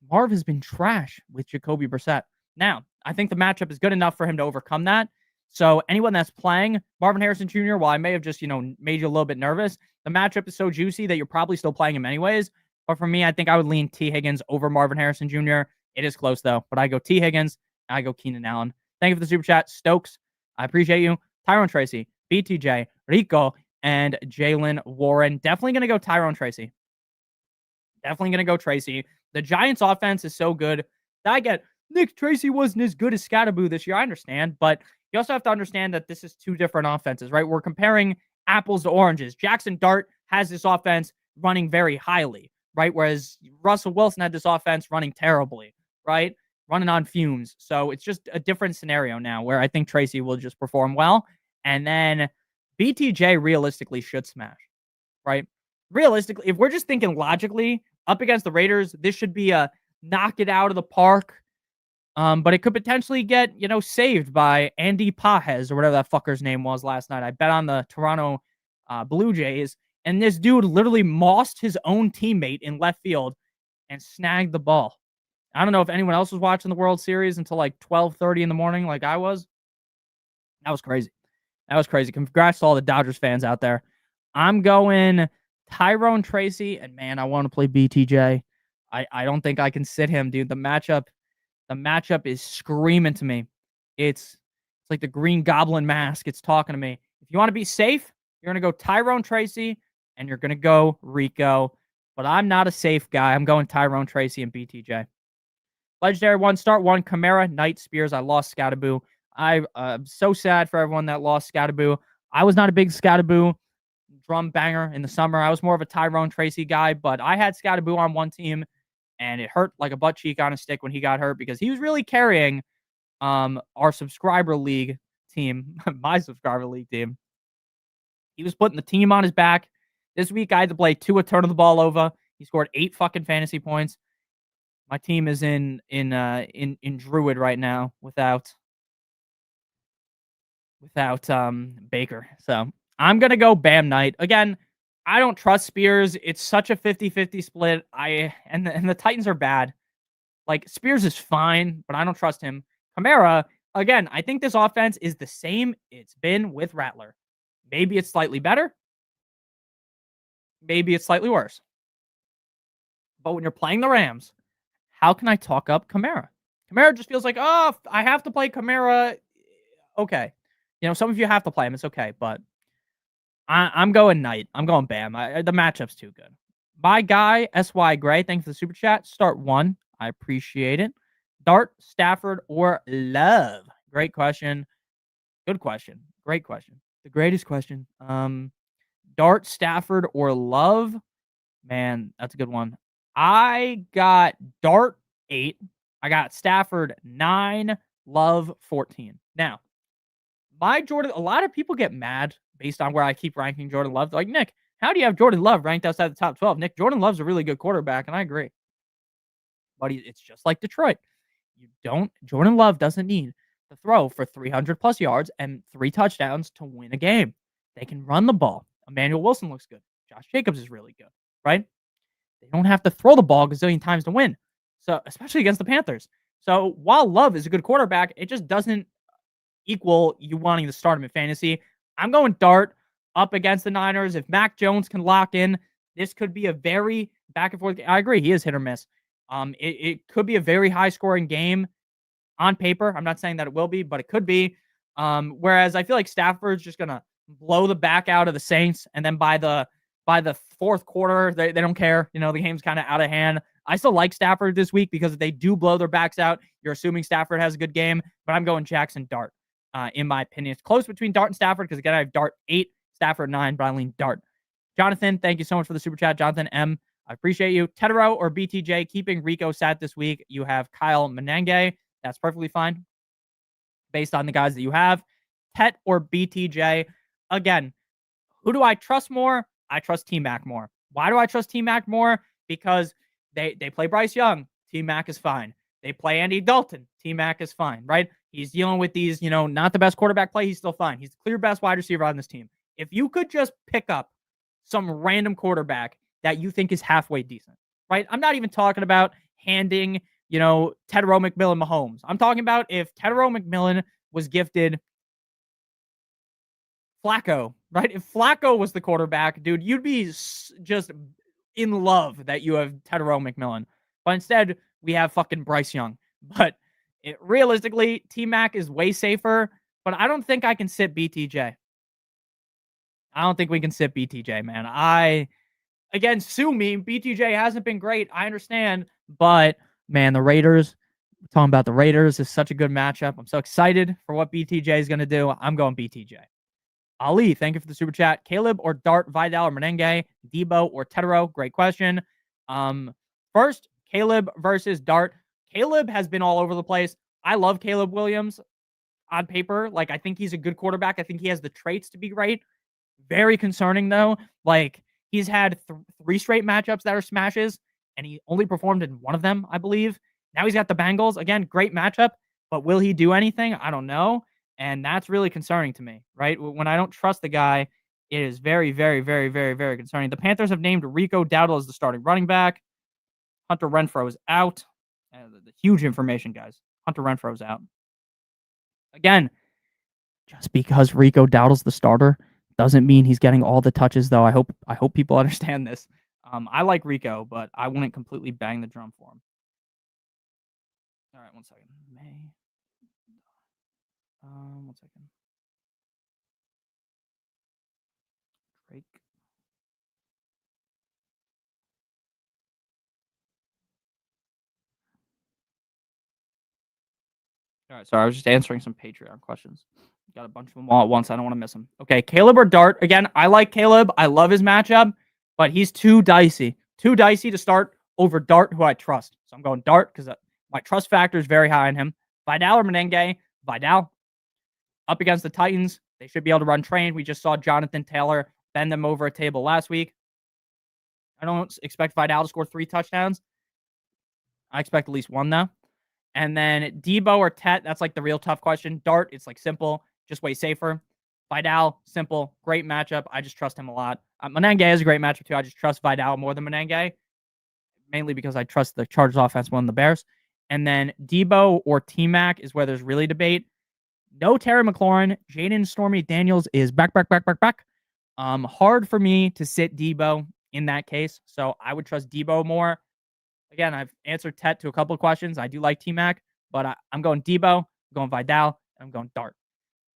Marv has been trash with Jacoby Brissett. Now, I think the matchup is good enough for him to overcome that. So anyone that's playing Marvin Harrison Jr., while I may have just, made you a little bit nervous, the matchup is so juicy that you're probably still playing him anyways. But for me, I think I would lean T. Higgins over Marvin Harrison Jr. It is close, though. But I go T. Higgins, and I go Keenan Allen. Thank you for the super chat. Stokes, I appreciate you. Tyrone Tracy, BTJ, Rico, and Jalen Warren. Definitely going to go Tyrone Tracy. Definitely going to go Tracy. The Giants' offense is so good that I get Nick Tracy wasn't as good as Scatterboo this year. I understand, but you also have to understand that this is two different offenses, right? We're comparing apples to oranges. Jackson Dart has this offense running very highly, right? Whereas Russell Wilson had this offense running terribly, right? Running on fumes. So it's just a different scenario now where I think Tracy will just perform well. And then BTJ realistically should smash, right? Realistically, if we're just thinking logically, up against the Raiders, this should be a knock it out of the park. But it could potentially get, saved by Andy Pajes or whatever that fucker's name was last night. I bet on the Toronto Blue Jays, and this dude literally mossed his own teammate in left field and snagged the ball. I don't know if anyone else was watching the World Series until like 12:30 in the morning, like I was. That was crazy. That was crazy. Congrats to all the Dodgers fans out there. I'm going Tyrone Tracy, and man, I want to play BTJ. I don't think I can sit him, dude. The matchup is screaming to me. It's like the Green Goblin mask. It's talking to me. If you want to be safe, you're going to go Tyrone Tracy, and you're going to go Rico. But I'm not a safe guy. I'm going Tyrone Tracy and BTJ. Legendary 1, start 1, Kamara, Knight, Spears. I lost Scatterboo. I'm so sad for everyone that lost Scatterboo. I was not a big Scatterboo drum banger in the summer. I was more of a Tyrone Tracy guy, but I had Scatterboo on one team, and it hurt like a butt cheek on a stick when he got hurt because he was really carrying our subscriber league team, my subscriber league team. He was putting the team on his back. This week I had to play Tua turning the ball over. He scored 8 fucking fantasy points. My team is in Druid right now without Baker. So I'm gonna go Bam Knight. Again, I don't trust Spears. It's such a 50-50 split. And the Titans are bad. Like Spears is fine, but I don't trust him. Kamara, again, I think this offense is the same it's been with Rattler. Maybe it's slightly better. Maybe it's slightly worse. But when you're playing the Rams, how can I talk up Kamara? Kamara just feels like, oh, I have to play Kamara. Okay. Some of you have to play him. It's okay. But I'm going Knight. I'm going Bam. The matchup's too good. My guy, S.Y. Gray, thanks for the super chat. Start 1. I appreciate it. Dart, Stafford, or Love? Great question. Good question. Great question. The greatest question. Dart, Stafford, or Love? Man, that's a good one. I got Dart 8. I got Stafford 9. Love 14. Now, my Jordan, a lot of people get mad based on where I keep ranking Jordan Love. They're like, Nick, how do you have Jordan Love ranked outside the top 12? Nick, Jordan Love's a really good quarterback, and I agree. But it's just like Detroit. Jordan Love doesn't need to throw for 300 plus yards and 3 touchdowns to win a game. They can run the ball. Emmanuel Wilson looks good. Josh Jacobs is really good, right? They don't have to throw the ball a gazillion times to win. So, especially against the Panthers. So, while Love is a good quarterback, it just doesn't equal you wanting to start him in fantasy. I'm going Dart up against the Niners. If Mac Jones can lock in, this could be a very back and forth. I agree. He is hit or miss. It could be a very high scoring game on paper. I'm not saying that it will be, but it could be. Whereas I feel like Stafford's just going to blow the back out of the Saints. And then by the fourth quarter, they don't care. The game's kind of out of hand. I still like Stafford this week because if they do blow their backs out, you're assuming Stafford has a good game, but I'm going Jackson Dart. In my opinion, it's close between Dart and Stafford because again, I have Dart 8, Stafford 9, but I lean Dart. Jonathan, thank you so much for the super chat. Jonathan M, I appreciate you. Tetero or BTJ, keeping Rico sat this week. You have Kyle Menenge. That's perfectly fine based on the guys that you have. Tet or BTJ. Again, who do I trust more? I trust T-Mac more. Why do I trust T-Mac more? Because they play Bryce Young. T-Mac is fine. They play Andy Dalton. T-Mac is fine, right? He's dealing with these, not the best quarterback play. He's still fine. He's the clear best wide receiver on this team. If you could just pick up some random quarterback that you think is halfway decent, right? I'm not even talking about handing, Tedero McMillan Mahomes. I'm talking about if Tedero McMillan was gifted Flacco, right? If Flacco was the quarterback, dude, you'd be just in love that you have Tedero McMillan. But instead, we have fucking Bryce Young. But realistically, T-Mac is way safer, but I don't think I can sit BTJ. I don't think we can sit BTJ, man. Again, sue me. BTJ hasn't been great. I understand. But, man, the Raiders, talking about the Raiders, is such a good matchup. I'm so excited for what BTJ is going to do. I'm going BTJ. Ali, thank you for the super chat. Caleb or Dart, Vidal or Menenge, Debo or Tetero? Great question. First, Caleb versus Dart. Caleb has been all over the place. I love Caleb Williams on paper. Like, I think he's a good quarterback. I think he has the traits to be great. Very concerning, though. Like, he's had 3 straight matchups that are smashes, and he only performed in one of them, I believe. Now he's got the Bengals. Again, great matchup, but will he do anything? I don't know. And that's really concerning to me, right? When I don't trust the guy, it is very, very, very, very, very concerning. The Panthers have named Rico Dowdle as the starting running back. Hunter Renfrow is out. The huge information, guys. Hunter Renfrow is out. Again, just because Rico Dowdle's the starter doesn't mean he's getting all the touches, though. I hope people understand this. I like Rico, but I wouldn't completely bang the drum for him. All right, 1 second. May. 1 second. Drake. All right, sorry, I was just answering some Patreon questions. Got a bunch of them all at once. I don't want to miss them. Okay, Caleb or Dart? Again, I like Caleb. I love his matchup, but he's too dicey. Too dicey to start over Dart, who I trust. So I'm going Dart because my trust factor is very high in him. Vidal or Menenge? Vidal. Up against the Titans, they should be able to run train. We just saw Jonathan Taylor bend them over a table last week. I don't expect Vidal to score 3 touchdowns. I expect at least 1, though. And then Debo or Tet, that's like the real tough question. Dart, it's like simple, just way safer. Vidal, simple, great matchup. I just trust him a lot. Menenge is a great matchup too. I just trust Vidal more than Menenge, mainly because I trust the Chargers offense more than the Bears. And then Debo or T-Mac is where there's really debate. No Terry McLaurin. Jaden Stormy Daniels is back. Hard for me to sit Debo in that case. So I would trust Debo more. Again, I've answered Tet to a couple of questions. I do like T-Mac, but I'm going Debo, I'm going Vidal, and I'm going Dart.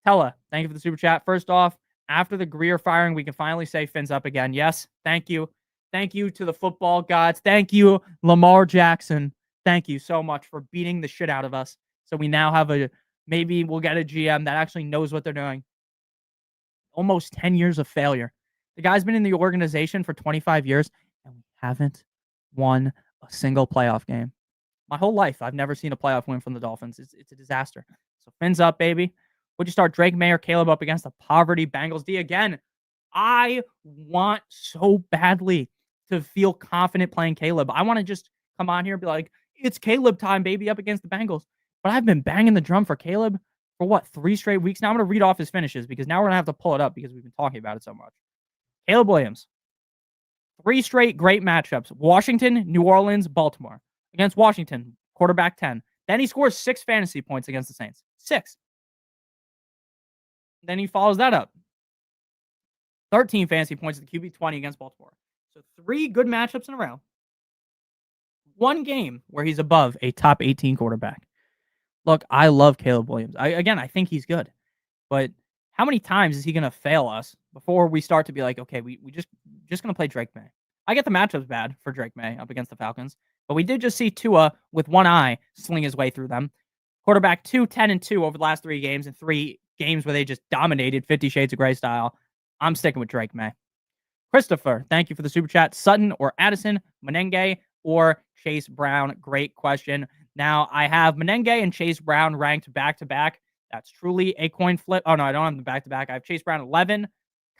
Tella, thank you for the super chat. First off, after the Greer firing, we can finally say Finn's up again. Yes, thank you. Thank you to the football gods. Thank you, Lamar Jackson. Thank you so much for beating the shit out of us. So we now have maybe we'll get a GM that actually knows what they're doing. Almost 10 years of failure. The guy's been in the organization for 25 years, and we haven't won a single playoff game. My whole life, I've never seen a playoff win from the Dolphins. It's a disaster. So Finn's up, baby. Would you start Drake May or Caleb up against the poverty Bengals D? Again, I want so badly to feel confident playing Caleb. I want to just come on here and be like, it's Caleb time, baby, up against the Bengals. But I've been banging the drum for Caleb for what, 3 straight weeks? Now I'm going to read off his finishes because now we're going to have to pull it up because we've been talking about it so much. Caleb Williams, 3 straight great matchups. Washington, New Orleans, Baltimore. Against Washington, quarterback 10. Then he scores 6 fantasy points against the Saints. 6. Then he follows that up. 13 fantasy points at the QB 20 against Baltimore. So 3 good matchups in a row. 1 game where he's above a top 18 quarterback. Look, I love Caleb Williams. I think he's good. But how many times is he going to fail us before we start to be like, okay, we just going to play Drake May? I get the matchups bad for Drake May up against the Falcons, but we did just see Tua with one eye sling his way through them. Quarterback 2, 10-2 over the last 3 games and 3 games where they just dominated 50 Shades of Grey style. I'm sticking with Drake May. Christopher, thank you for the super chat. Sutton or Addison, Menenge or Chase Brown? Great question. Now, I have Menenge and Chase Brown ranked back-to-back. That's truly a coin flip. Oh, no, I don't have them back-to-back. I have Chase Brown 11,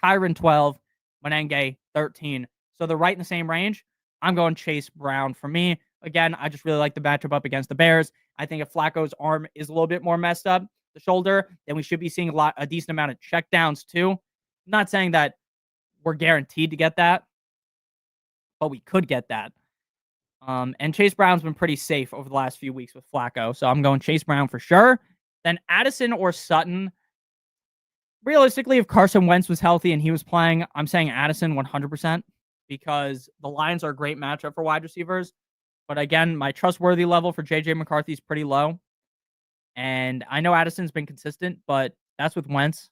Kyron 12, Menenge 13. So they're right in the same range. I'm going Chase Brown for me. Again, I just really like the matchup up against the Bears. I think if Flacco's arm is a little bit more messed up, the shoulder, then we should be seeing a decent amount of checkdowns too. I'm not saying that we're guaranteed to get that, but we could get that. And Chase Brown's been pretty safe over the last few weeks with Flacco. So I'm going Chase Brown for sure. Then Addison or Sutton. Realistically, if Carson Wentz was healthy and he was playing, I'm saying Addison 100% because the Lions are a great matchup for wide receivers. But again, my trustworthy level for J.J. McCarthy is pretty low. And I know Addison's been consistent, but that's with Wentz.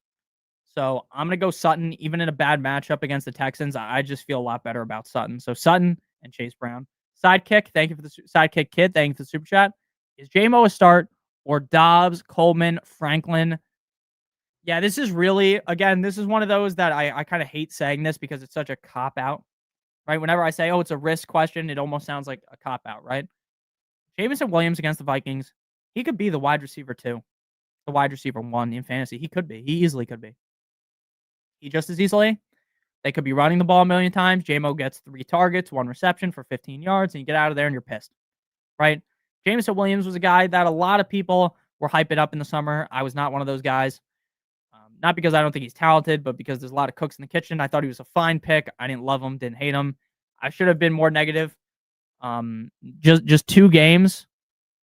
So I'm going to go Sutton, even in a bad matchup against the Texans. I just feel a lot better about Sutton. So Sutton and Chase Brown. Sidekick, thank you for the sidekick kid. Thank you for the super chat. Is JMO a start or Dobbs, Coleman, Franklin? Yeah, this is really, again, this is one of those that I kind of hate saying this because it's such a cop out, right? Whenever I say, oh, it's a risk question, it almost sounds like a cop out, right? Jameson Williams against the Vikings, he could be the wide receiver two, the wide receiver one in fantasy. He could be. He easily could be. He just as easily. They could be running the ball a million times. JMO gets 3 targets, 1 reception for 15 yards, and you get out of there and you're pissed, right? Jameson Williams was a guy that a lot of people were hyping up in the summer. I was not one of those guys. Not because I don't think he's talented, but because there's a lot of cooks in the kitchen. I thought he was a fine pick. I didn't love him, didn't hate him. I should have been more negative. Just 2 games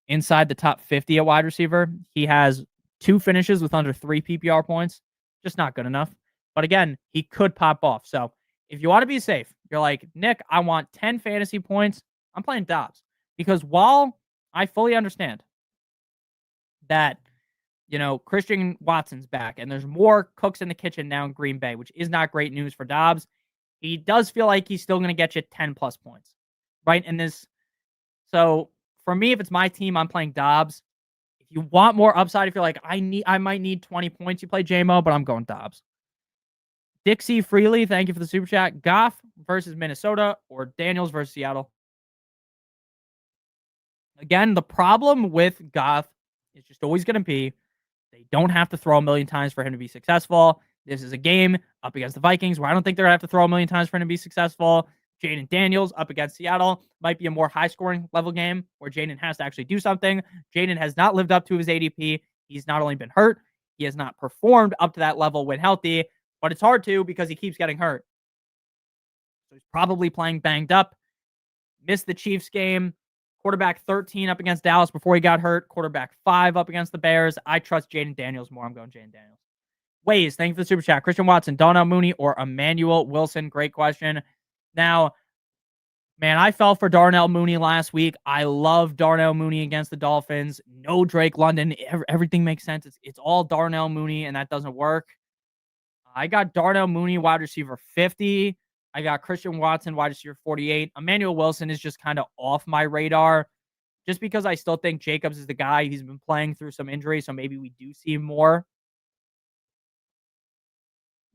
inside the top 50 at wide receiver. He has 2 finishes with under 3 PPR points. Just not good enough. But again, he could pop off. So if you want to be safe, you're like, Nick, I want 10 fantasy points. I'm playing Dobbs. Because while I fully understand that, Christian Watson's back and there's more cooks in the kitchen now in Green Bay, which is not great news for Dobbs, he does feel like he's still going to get you 10 plus points, right? So for me, if it's my team, I'm playing Dobbs. If you want more upside, if you're like, I might need 20 points, you play JMO, but I'm going Dobbs. Dixie Freely, thank you for the super chat. Goff versus Minnesota or Daniels versus Seattle. Again, the problem with Goff is just always going to be they don't have to throw a million times for him to be successful. This is a game up against the Vikings where I don't think they're going to have to throw a million times for him to be successful. Jaden Daniels up against Seattle might be a more high-scoring level game where Jaden has to actually do something. Jaden has not lived up to his ADP. He's not only been hurt, he has not performed up to that level when healthy, but it's hard to because he keeps getting hurt. So he's probably playing banged up. Missed the Chiefs game. Quarterback 13 up against Dallas before he got hurt. Quarterback 5 up against the Bears. I trust Jaden Daniels more. I'm going Jaden Daniels. Ways, thank you for the super chat. Christian Watson, Darnell Mooney, or Emmanuel Wilson? Great question. Now, man, I fell for Darnell Mooney last week. I love Darnell Mooney against the Dolphins. No Drake London. Everything makes sense. It's all Darnell Mooney, and that doesn't work. I got Darnell Mooney, wide receiver 50. I got Christian Watson, wide receiver 48. Emmanuel Wilson is just kind of off my radar just because I still think Jacobs is the guy. He's been playing through some injuries, so maybe we do see more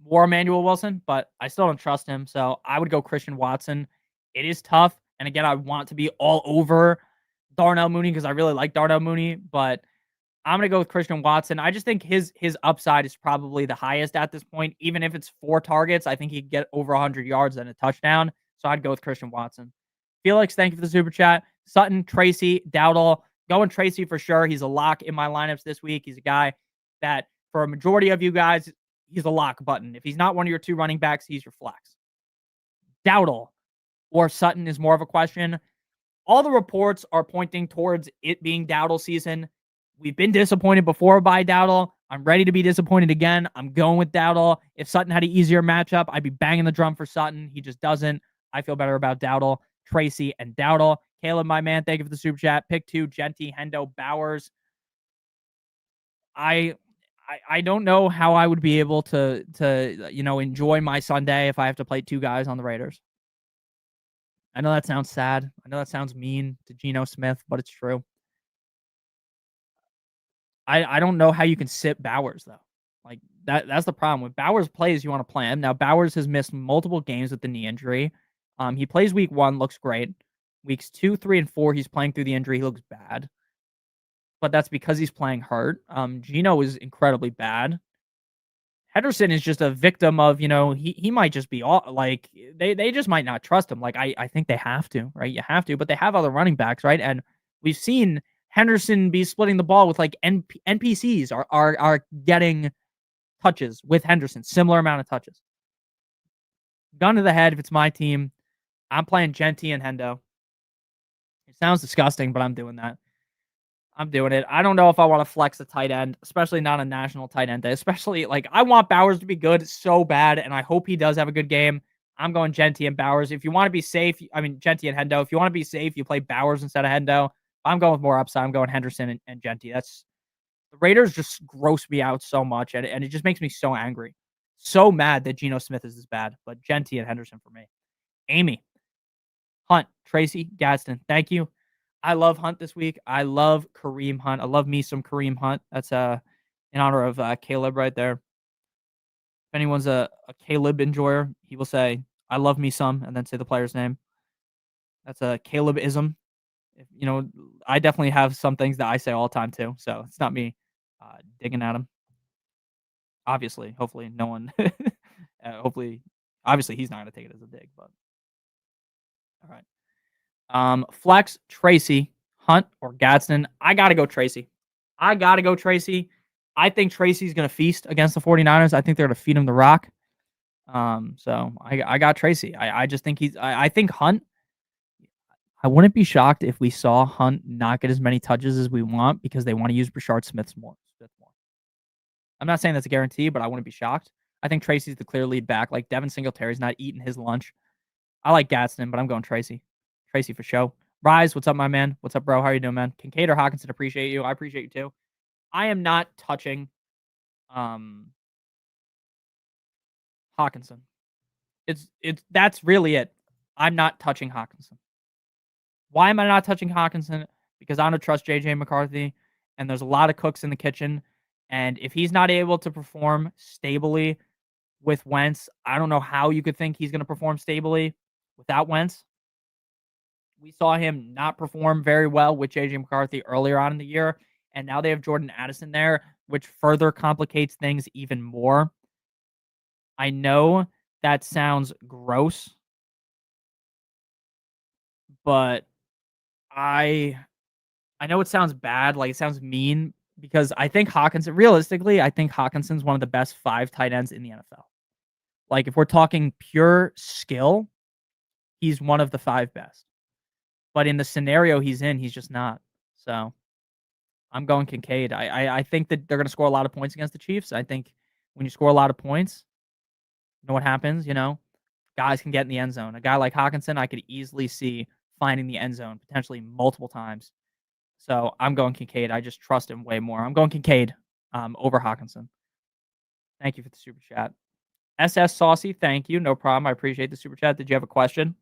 Emmanuel Wilson, but I still don't trust him. So I would go Christian Watson. It is tough. And again, I want to be all over Darnell Mooney because I really like Darnell Mooney, but I'm going to go with Christian Watson. I just think his upside is probably the highest at this point. Even if it's 4 targets, I think he could get over 100 yards and a touchdown. So I'd go with Christian Watson. Felix, thank you for the super chat. Sutton, Tracy, Dowdle. Going Tracy for sure. He's a lock in my lineups this week. He's a guy that, for a majority of you guys, he's a lock button. If he's not one of your 2 running backs, he's your flex. Dowdle or Sutton is more of a question. All the reports are pointing towards it being Dowdle season. We've been disappointed before by Dowdle. I'm ready to be disappointed again. I'm going with Dowdle. If Sutton had an easier matchup, I'd be banging the drum for Sutton. He just doesn't. I feel better about Dowdle, Tracy, and Dowdle. Caleb, my man, thank you for the super chat. Pick 2, Genty, Hendo, Bowers. I don't know how I would be able to enjoy my Sunday if I have to play 2 guys on the Raiders. I know that sounds sad. I know that sounds mean to Geno Smith, but it's true. I don't know how you can sit Bowers, though. Like, that's the problem. When Bowers plays, you want to play him. Now, Bowers has missed multiple games with the knee injury. He plays week 1, looks great. Weeks 2, 3, and 4, he's playing through the injury. He looks bad. But that's because he's playing hurt. Geno is incredibly bad. Henderson is just a victim of, he might just be all like, they just might not trust him. Like, I think they have to, right? You have to, but they have other running backs, right? And we've seen Henderson be splitting the ball with like NPCs are getting touches with Henderson, similar amount of touches. Gun to the head if it's my team. I'm playing Genty and Hendo. It sounds disgusting, but I'm doing that. I'm doing it. I don't know if I want to flex a tight end, especially not a national tight end. Especially, like, I want Bowers to be good so bad, and I hope he does have a good game. I'm going Genty and Bowers. If you want to be safe, Genty and Hendo. If you want to be safe, you play Bowers instead of Hendo. I'm going with more upside. I'm going Henderson and Genty. The Raiders just gross me out so much, and it just makes me so angry. so mad that Geno Smith is this bad, but Genty and Henderson for me. Amy, Hunt, Tracy, Gadsden, thank you. I love Hunt this week. I love Kareem Hunt. I love me some Kareem Hunt. That's in honor of Caleb right there. If anyone's a Caleb enjoyer, he will say, I love me some, and then say the player's name. That's a Caleb-ism. I definitely have some things that I say all the time too, so it's not me digging at him. Obviously, hopefully no one obviously he's not going to take it as a dig, but all right. Flex, Tracy, Hunt, or Gadsden. I got to go Tracy. I think Tracy's going to feast against the 49ers. I think they're going to feed him the rock. So I got Tracy. I just think I think Hunt. I wouldn't be shocked if we saw Hunt not get as many touches as we want because they want to use Brashard Smith more. I'm not saying that's a guarantee, but I wouldn't be shocked. I think Tracy's the clear lead back. Like Devin Singletary's not eating his lunch. I like Gadsden, but I'm going Tracy. Tracy for show. Rise, what's up, my man? What's up, bro? How are you doing, man? Kincaid or Hawkinson, appreciate you. I appreciate you too. I am not touching Hawkinson. That's really it. I'm not touching Hawkinson. Why am I not touching Hawkinson? Because I don't trust JJ McCarthy, and there's a lot of cooks in the kitchen. And if he's not able to perform stably with Wentz, I don't know how you could think he's going to perform stably without Wentz. We saw him not perform very well with JJ McCarthy earlier on in the year, and now they have Jordan Addison there, which further complicates things even more. I know that sounds gross, but I know it sounds bad, like it sounds mean, because I think realistically, I think Hawkinson's one of the best 5 tight ends in the NFL. Like if we're talking pure skill, he's one of the 5 best. But in the scenario he's in, he's just not. So I'm going Kincaid. I think that they're going to score a lot of points against the Chiefs. I think when you score a lot of points, you know what happens? Guys can get in the end zone. A guy like Hawkinson, I could easily see finding the end zone potentially multiple times. So I'm going Kincaid. I just trust him way more. I'm going Kincaid over Hawkinson. Thank you for the super chat. SS Saucy, thank you. No problem. I appreciate the super chat. Did you have a question?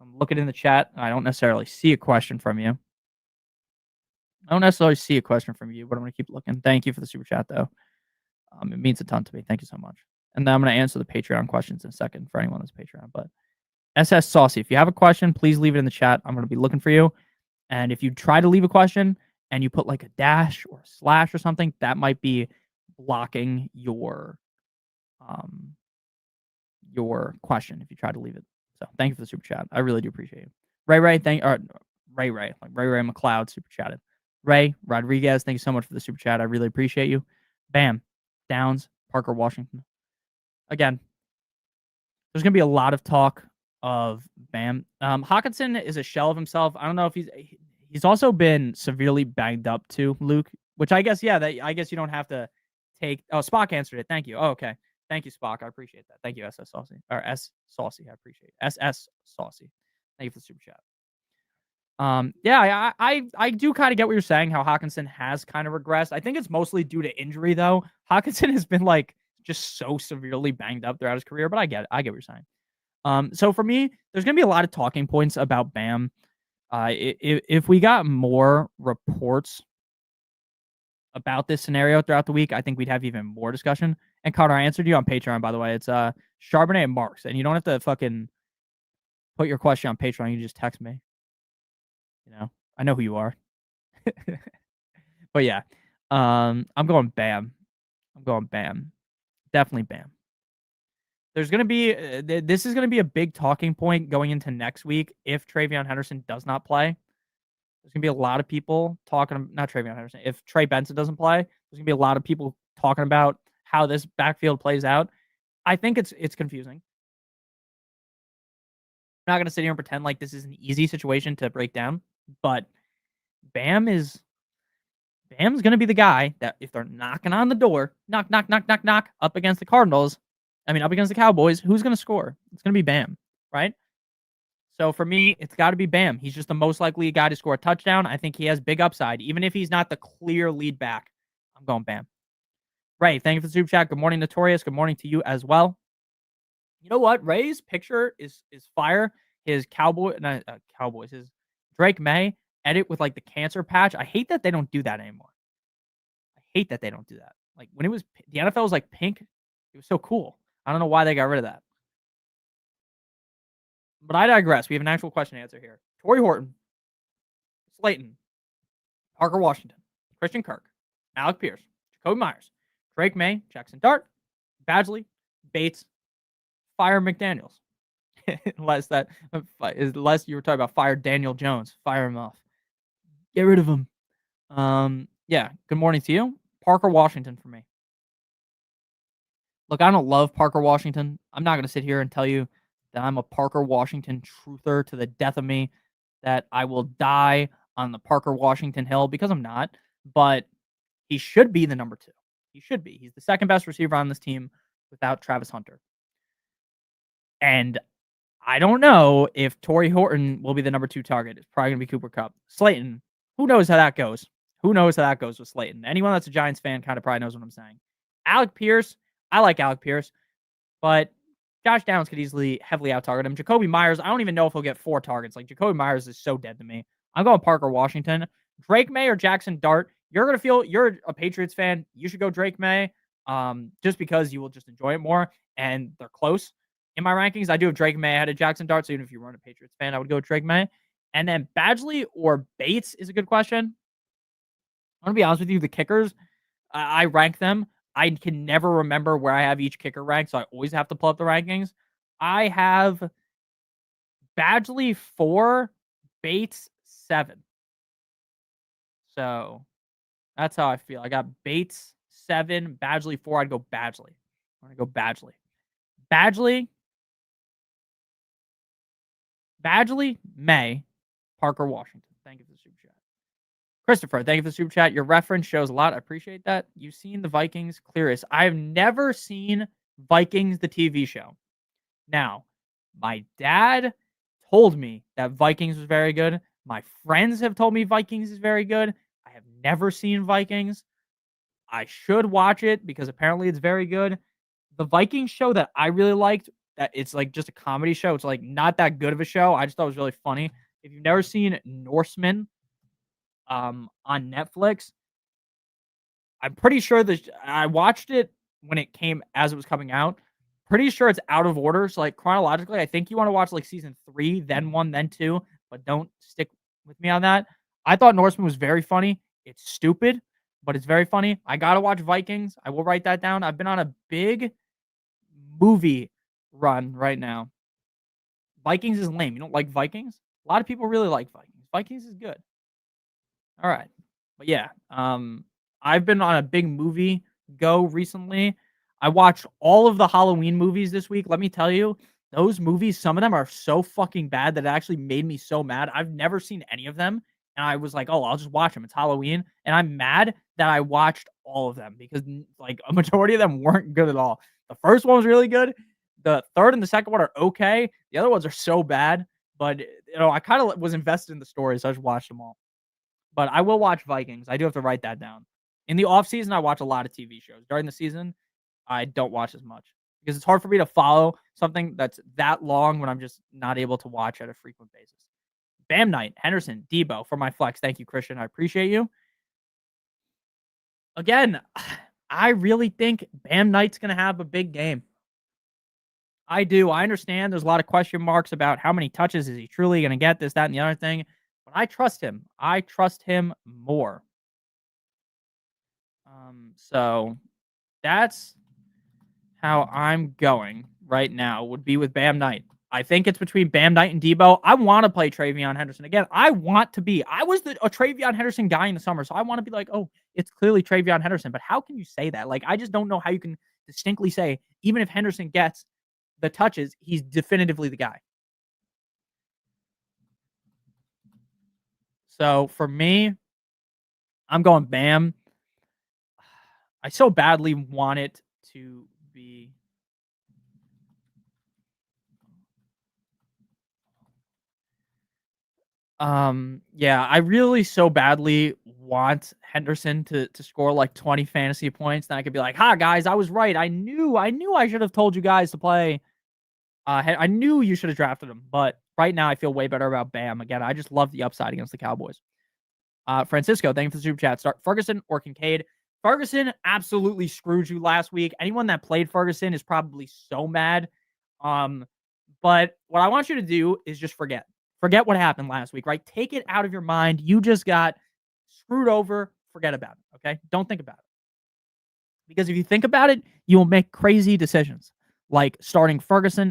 I'm looking in the chat. I don't necessarily see a question from you. but I'm going to keep looking. Thank you for the super chat, though. It means a ton to me. Thank you so much. And then I'm going to answer the Patreon questions in a second for anyone that's Patreon. But SS Saucy, if you have a question, please leave it in the chat. I'm going to be looking for you. And if you try to leave a question and you put like a dash or a slash or something, that might be blocking your question if you try to leave it. So thank you for the super chat. I really do appreciate you. Ray McLeod super chatted. Ray Rodriguez, thank you so much for the super chat. I really appreciate you. Bam. Downs, Parker Washington. Again, there's going to be a lot of talk of Bam. Hawkinson is a shell of himself. I don't know if he's also been severely banged up too, Luke, which I guess, I guess you don't have to take. Oh, Spock answered it. Thank you. Oh, okay. Thank you, Spock. I appreciate that. Thank you, SS Saucy. Or S Saucy. I appreciate it. SS Saucy. Thank you for the super chat. I do kind of get what you're saying, how Hawkinson has kind of regressed. I think it's mostly due to injury, though. Hawkinson has been like just so severely banged up throughout his career, but I get what you're saying. So for me, there's gonna be a lot of talking points about Bam. If we got more reports about this scenario throughout the week, I think we'd have even more discussion. And Connor, I answered you on Patreon, by the way. It's Charbonnet and Marks, and you don't have to fucking put your question on Patreon. You can just text me. I know who you are. But yeah, I'm going Bam. Definitely Bam. There's going to be this is going to be a big talking point going into next week if Travion Henderson does not play. There's going to be a lot of people talking, not Travion Henderson, if Trey Benson doesn't play, there's going to be a lot of people talking about how this backfield plays out. I think it's confusing. I'm not going to sit here and pretend like this is an easy situation to break down, but Bam's going to be the guy that if they're knocking on the door, knock, up against the up against the Cowboys, who's going to score? It's going to be Bam, right? So for me, it's got to be Bam. He's just the most likely guy to score a touchdown. I think he has big upside. Even if he's not the clear lead back, I'm going Bam. Ray, thank you for the super chat. Good morning, Notorious. Good morning to you as well. You know what? Ray's picture is fire. His Cowboys, his Drake May edit with like the cancer patch. I hate that they don't do that anymore. I hate that they don't do that. Like when it was the NFL was like pink, it was so cool. I don't know why they got rid of that. But I digress. We have an actual question answer here. Torrey Horton, Slayton, Parker Washington, Christian Kirk, Alec Pierce, Jacoby Myers, Drake May, Jackson Dart, Badgley, Bates, fire McDaniels. unless you were talking about fire Daniel Jones. Fire him off. Get rid of him. Yeah. Good morning to you. Parker Washington for me. Look, I don't love Parker Washington. I'm not going to sit here and tell you that I'm a Parker Washington truther to the death of me, that I will die on the Parker Washington hill, because I'm not. But he should be the number 2. He should be. He's the second best receiver on this team without Travis Hunter. And I don't know if Torrey Horton will be the number 2 target. It's probably going to be Cooper Kupp. Slayton, who knows how that goes? Who knows how that goes with Slayton? Anyone that's a Giants fan kind of probably knows what I'm saying. Alec Pierce, I like Alec Pierce, but Josh Downs could easily heavily out-target him. Jacoby Myers, I don't even know if he'll get 4 targets. Like, Jacoby Myers is so dead to me. I'm going Parker Washington. Drake May or Jackson Dart, you're going to feel you're a Patriots fan. You should go Drake May just because you will just enjoy it more, and they're close. In my rankings, I do have Drake May ahead of Jackson Dart, so even if you weren't a Patriots fan, I would go with Drake May. And then Badgley or Bates is a good question. I'm going to be honest with you, the kickers, I rank them. I can never remember where I have each kicker ranked, so I always have to pull up the rankings. I have Badgley 4, Bates 7. So that's how I feel. I got Bates 7, Badgley 4. I'd go Badgley. I'm going to go Badgley. Badgley, May, Parker Washington. Thank you for the super chat. Christopher, thank you for the super chat. Your reference shows a lot. I appreciate that. You've seen the Vikings clearest. I've never seen Vikings, the TV show. Now, my dad told me that Vikings was very good. My friends have told me Vikings is very good. I have never seen Vikings. I should watch it because apparently it's very good. The Vikings show that I really liked, that it's like just a comedy show. It's like not that good of a show. I just thought it was really funny. If you've never seen Norseman on Netflix, I'm pretty sure that I watched it when it came as it was coming out. Pretty sure it's out of order. So like chronologically, I think you want to watch like season 3, then 1, then 2, but don't stick with me on that. I thought Norseman was very funny. It's stupid, but it's very funny. I gotta watch Vikings. I will write that down. I've been on a big movie run right now. Vikings is lame. You don't like Vikings? A lot of people really like Vikings. Vikings is good. All right. But yeah, I've been on a big movie go recently. I watched all of the Halloween movies this week. Let me tell you, those movies, some of them are so fucking bad that it actually made me so mad. I've never seen any of them. And I was like, oh, I'll just watch them. It's Halloween. And I'm mad that I watched all of them because like a majority of them weren't good at all. The first one was really good. The third and the second one are okay. The other ones are so bad. But, you know, I kind of was invested in the story, so I just watched them all. But I will watch Vikings. I do have to write that down. In the off season, I watch a lot of TV shows. During the season, I don't watch as much because it's hard for me to follow something that's that long when I'm just not able to watch at a frequent basis. Bam Knight, Henderson, Debo for my flex. Thank you, Christian. I appreciate you. Again, I really think Bam Knight's going to have a big game. I do. I understand there's a lot of question marks about how many touches is he truly going to get, this, that, and the other thing. But I trust him. I trust him more. So that's how I'm going right now, would be with Bam Knight. I think it's between Bam Knight and Debo. I want to play Travion Henderson. Again, I was a Travion Henderson guy in the summer, so I want to be like, oh, it's clearly Travion Henderson. But how can you say that? Like, I just don't know how you can distinctly say, even if Henderson gets the touches, he's definitively the guy. So for me, I'm going Bam. I so badly want it to be. Yeah, I really so badly want Henderson to score like 20 fantasy points. Then I could be like, "Ha, guys, I was right. I knew I should have told you guys to play. I knew you should have drafted him." But right now, I feel way better about Bam. Again, I just love the upside against the Cowboys. Francisco, thank you for the super chat. Start Ferguson or Kincaid. Ferguson absolutely screwed you last week. Anyone that played Ferguson is probably so mad. Um, but what I want you to do is just forget. Forget what happened last week, right? Take it out of your mind. You just got screwed over. Forget about it. Okay. Don't think about it. Because if you think about it, you will make crazy decisions. Like starting starting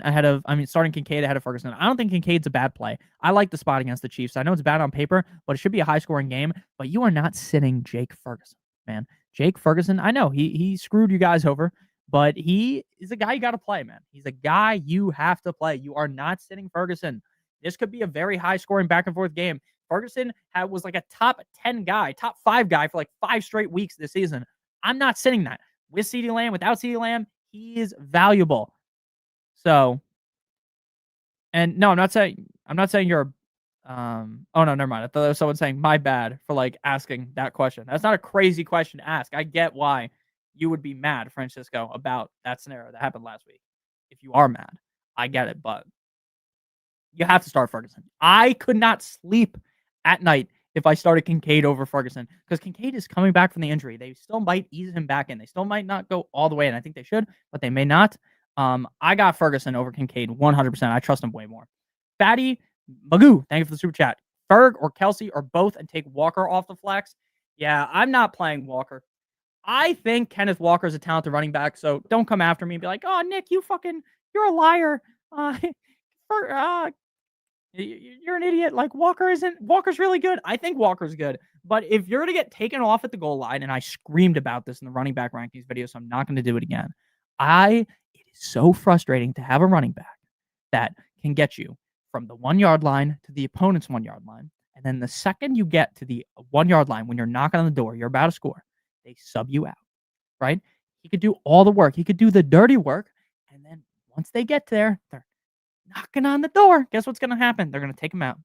Kincaid ahead of Ferguson. I don't think Kincaid's a bad play. I like the spot against the Chiefs. I know it's bad on paper, but it should be a high scoring game. But you are not sitting Jake Ferguson, man. Jake Ferguson, I know he screwed you guys over, but he is a guy you got to play, man. He's a guy you have to play. You are not sitting Ferguson. This could be a very high scoring back and forth game. Ferguson was like a top 10 guy, top 5 guy for like 5 straight weeks this season. I'm not sitting that. With CeeDee Lamb, without CeeDee Lamb, he is valuable. So, and no, I'm not saying you're oh no, never mind. I thought there was someone saying my bad for like asking that question. That's not a crazy question to ask. I get why you would be mad, Francisco, about that scenario that happened last week. If you are mad, I get it, but you have to start Ferguson. I could not sleep at night if I started Kincaid over Ferguson because Kincaid is coming back from the injury. They still might ease him back in. They still might not go all the way, and I think they should, but they may not. I got Ferguson over Kincaid 100%. I trust him way more. Fatty Magoo, thank you for the super chat. Ferg or Kelsey or both and take Walker off the flex. Yeah, I'm not playing Walker. I think Kenneth Walker is a talented running back, so don't come after me and be like, "Oh, Nick, you're a liar." You're an idiot. Like Walker's really good. I think Walker's good. But if you're gonna get taken off at the goal line, and I screamed about this in the running back rankings video, so I'm not gonna do it again. It is so frustrating to have a running back that can get you from the 1 yard line to the opponent's 1 yard line. And then the second you get to the 1 yard line, when you're knocking on the door, you're about to score, they sub you out. Right? He could do all the work. He could do the dirty work. And then once they get there, they're knocking on the door. Guess what's going to happen? They're going to take him out.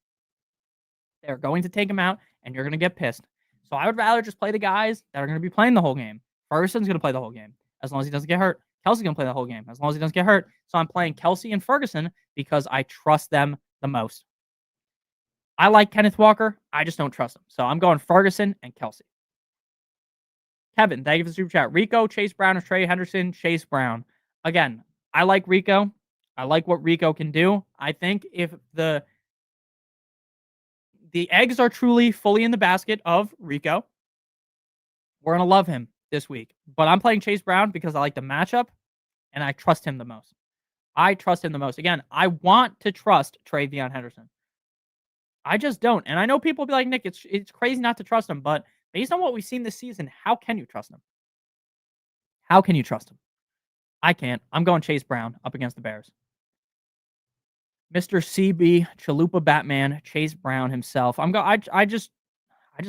They're going to take him out, and you're going to get pissed. So I would rather just play the guys that are going to be playing the whole game. Ferguson's going to play the whole game as long as he doesn't get hurt. Kelsey's going to play the whole game as long as he doesn't get hurt. So I'm playing Kelsey and Ferguson because I trust them the most. I like Kenneth Walker. I just don't trust him. So I'm going Ferguson and Kelsey. Kevin, thank you for the super chat. Rico, Chase Brown, or Trey Henderson? Chase Brown. Again, I like Rico. I like what Rico can do. I think if the eggs are truly fully in the basket of Rico, we're going to love him this week. But I'm playing Chase Brown because I like the matchup and I trust him the most. Again, I want to trust TreVeyon Henderson. I just don't. And I know people will be like, Nick, it's crazy not to trust him. But based on what we've seen this season, how can you trust him? How can you trust him? I can't. I'm going Chase Brown up against the Bears. Mr. CB, Chalupa Batman, Chase Brown himself. I just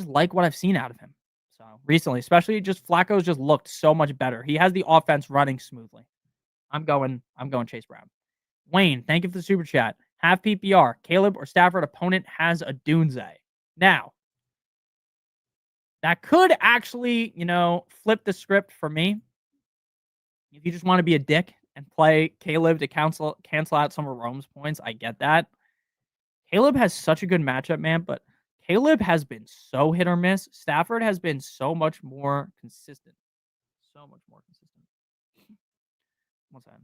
like what I've seen out of him. So recently, especially just Flacco's just looked so much better. He has the offense running smoothly. I'm going Chase Brown. Wayne, thank you for the super chat. Have PPR. Caleb or Stafford opponent has a Doomsday. Now, that could actually, flip the script for me. If you just want to be a dick and play Caleb to cancel out some of Rome's points, I get that. Caleb has such a good matchup, man, but Caleb has been so hit or miss. Stafford has been so much more consistent. What's that?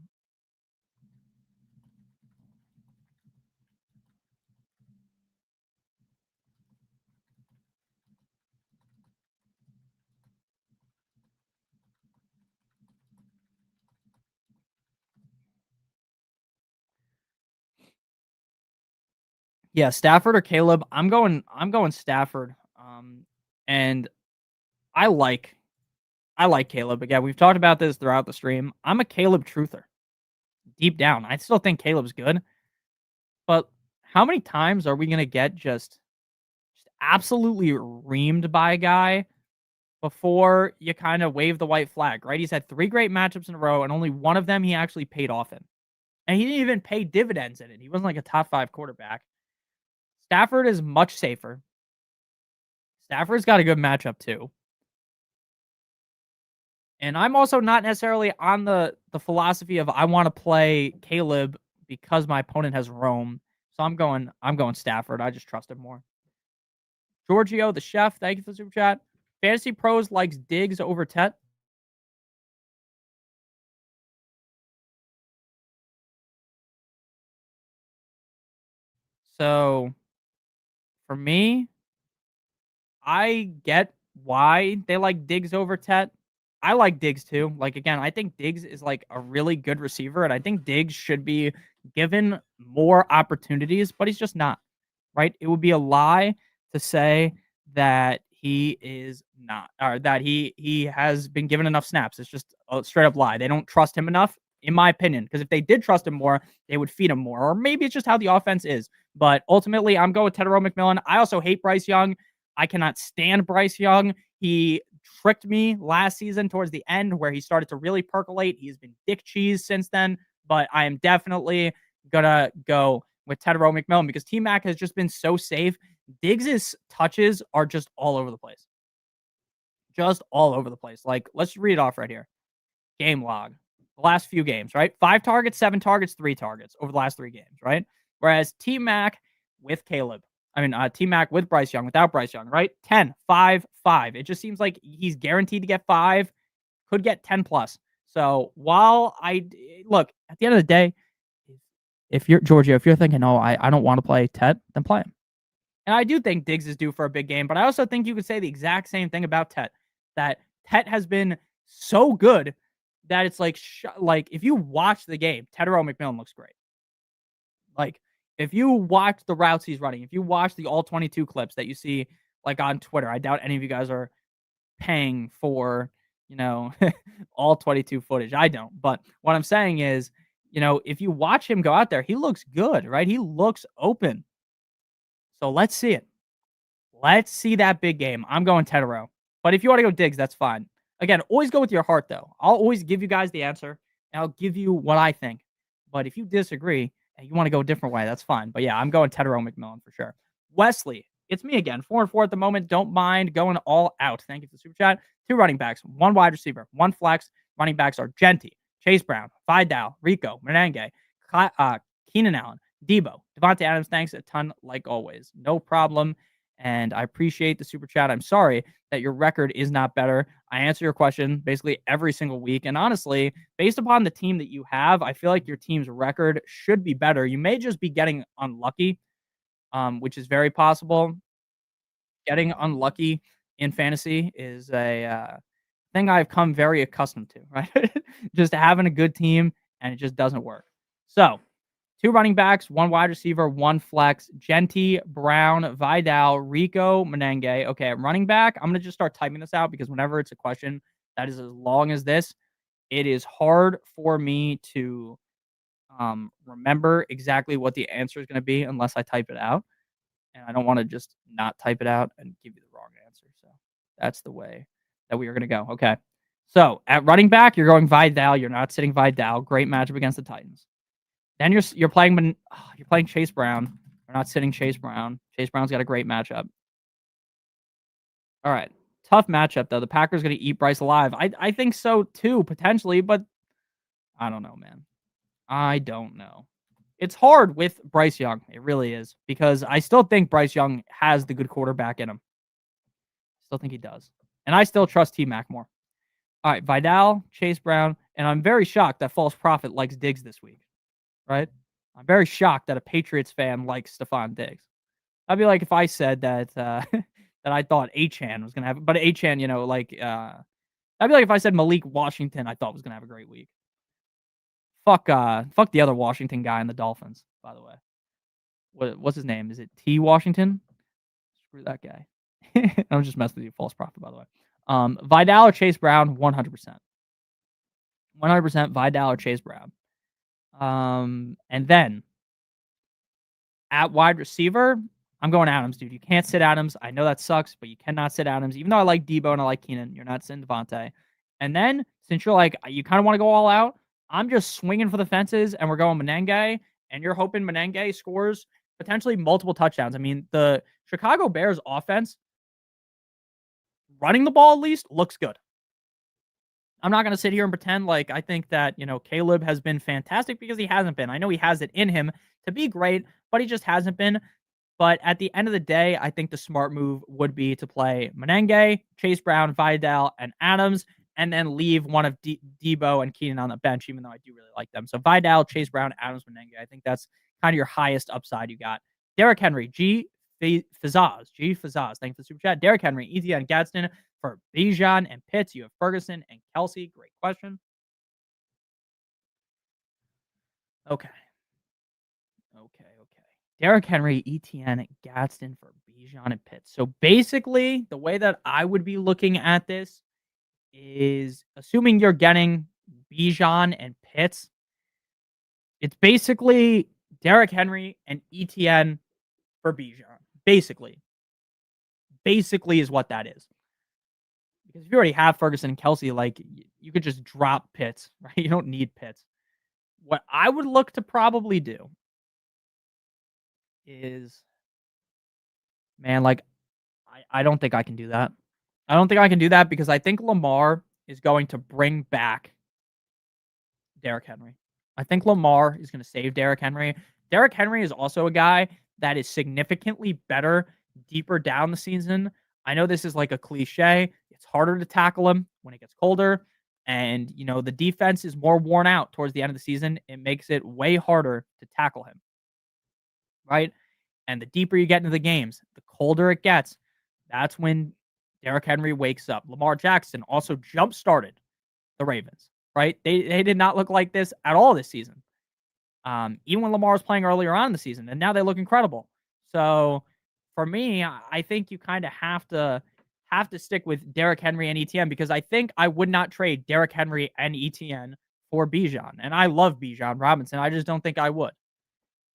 Yeah, Stafford or Caleb. I'm going Stafford. And I like Caleb. Again, we've talked about this throughout the stream. I'm a Caleb truther. Deep down, I still think Caleb's good. But how many times are we going to get just absolutely reamed by a guy before you kind of wave the white flag, right? He's had 3 great matchups in a row, and only one of them he actually paid off in. And he didn't even pay dividends in it. He wasn't like a top 5 quarterback. Stafford is much safer. Stafford's got a good matchup too. And I'm also not necessarily on the philosophy of I want to play Caleb because my opponent has Rome. So I'm going Stafford. I just trust him more. Giorgio, the chef, thank you for the super chat. Fantasy Pros likes Diggs over Tet. So for me, I get why they like Diggs over Tet. I like Diggs too. Like again, I think Diggs is like a really good receiver, and I think Diggs should be given more opportunities, but he's just not. Right? It would be a lie to say that he is not, or that he has been given enough snaps. It's just a straight up lie. They don't trust him enough, in my opinion. Because if they did trust him more, they would feed him more. Or maybe it's just how the offense is. But ultimately, I'm going with Tedero McMillan. I also hate Bryce Young. I cannot stand Bryce Young. He tricked me last season towards the end where he started to really percolate. He's been dick cheese since then. But I am definitely gonna go with Tedero McMillan because T-Mac has just been so safe. Diggs' touches are just all over the place. Just all over the place. Like, let's read it off right here. Game log. The last few games, right? 5 targets, 7 targets, 3 targets over the last 3 games, right? Whereas T-Mac with Caleb, T-Mac with Bryce Young, without Bryce Young, right? 10, 5, 5. It just seems like he's guaranteed to get 5, could get 10 plus. So while look, at the end of the day, if you're Giorgio, if you're thinking, oh, I don't want to play Tet, then play him. And I do think Diggs is due for a big game, but I also think you could say the exact same thing about Tet. That Tet has been so good that it's like if you watch the game, Tedero McMillan looks great. Like if you watch the routes he's running, if you watch the all 22 clips that you see like on Twitter, I doubt any of you guys are paying for, all 22 footage. I don't. But what I'm saying is, if you watch him go out there, he looks good, right? He looks open. So let's see it. Let's see that big game. I'm going Tedero. But if you want to go Diggs, that's fine. Again, always go with your heart, though. I'll always give you guys the answer, and I'll give you what I think. But if you disagree and you want to go a different way, that's fine. But yeah, I'm going Tedero McMillan for sure. Wesley, it's me again. 4-4 at the moment. Don't mind going all out. Thank you for the super chat. 2 running backs, 1 wide receiver, 1 flex. Running backs are Genty, Chase Brown, Vidal, Rico, Menengue, Keenan Allen, Debo, Devontae Adams. Thanks a ton, like always. No problem. And I appreciate the super chat. I'm sorry that your record is not better. I answer your question basically every single week. And honestly, based upon the team that you have, I feel like your team's record should be better. You may just be getting unlucky, which is very possible. Getting unlucky in fantasy is a thing I've come very accustomed to, right? Just having a good team and it just doesn't work. So 2 running backs, 1 wide receiver, 1 flex. Genty, Brown, Vidal, Rico, Menengue. Okay, at running back, I'm going to just start typing this out because whenever it's a question that is as long as this, it is hard for me to remember exactly what the answer is going to be unless I type it out. And I don't want to just not type it out and give you the wrong answer. So that's the way that we are going to go. Okay. So at running back, you're going Vidal. You're not sitting Vidal. Great matchup against the Titans. Then you're playing Chase Brown. We're not sitting Chase Brown. Chase Brown's got a great matchup. All right. Tough matchup, though. The Packers going to eat Bryce alive. I think so, too, potentially, but I don't know, man. I don't know. It's hard with Bryce Young. It really is, because I still think Bryce Young has the good quarterback in him. Still think he does. And I still trust T-Mac more. All right, Vidal, Chase Brown, and I'm very shocked that False Prophet likes Diggs this week. Right? I'm very shocked that a Patriots fan likes Stephon Diggs. I'd be like if I said that that I thought Achane was gonna have, but Achane, I'd be like if I said Malik Washington I thought was gonna have a great week. Fuck the other Washington guy in the Dolphins, by the way. What's his name? Is it T Washington? Screw that guy. I'm just messing with you, False Prophet, by the way. Vidal or Chase Brown, 100%. 100% Vidal or Chase Brown. And then at wide receiver, I'm going Adams, dude. You can't sit Adams. I know that sucks, but you cannot sit Adams. Even though I like Debo and I like Keenan, you're not sitting Devontae. And then since you're like, you kind of want to go all out, I'm just swinging for the fences and we're going Menengue. And you're hoping Menengue scores potentially multiple touchdowns. I mean, the Chicago Bears offense, running the ball at least, looks good. I'm not going to sit here and pretend like I think that, Caleb has been fantastic because he hasn't been. I know he has it in him to be great, but he just hasn't been. But at the end of the day, I think the smart move would be to play Menenge, Chase Brown, Vidal, and Adams, and then leave one of Debo and Keenan on the bench, even though I do really like them. So Vidal, Chase Brown, Adams, Menenge. I think that's kind of your highest upside you got. Derrick Henry, Fazaz. Thank you for the super chat. Derrick Henry, Etienne Gadsden for Bijan and Pitts. You have Ferguson and Kelsey. Great question. Okay. Derrick Henry, Etienne, Gadsden for Bijan and Pitts. So basically, the way that I would be looking at this is assuming you're getting Bijan and Pitts. It's basically Derrick Henry and Etienne for Bijan. Basically is what that is. Because if you already have Ferguson and Kelsey, like you could just drop Pitts, right? You don't need Pitts. What I would look to probably do is, man, like I don't think I can do that. I don't think I can do that because I think Lamar is going to bring back Derrick Henry. I think Lamar is going to save Derrick Henry. Derrick Henry is also a guy that is significantly better deeper down the season. I know this is like a cliche. It's harder to tackle him when it gets colder. And, the defense is more worn out towards the end of the season. It makes it way harder to tackle him. Right? And the deeper you get into the games, the colder it gets. That's when Derrick Henry wakes up. Lamar Jackson also jump-started the Ravens, right? They did not look like this at all this season. Even when Lamar was playing earlier on in the season, and now they look incredible. So for me, I think you kind of have to stick with Derrick Henry and Etienne because I think I would not trade Derrick Henry and Etienne for Bijan. And I love Bijan Robinson. I just don't think I would.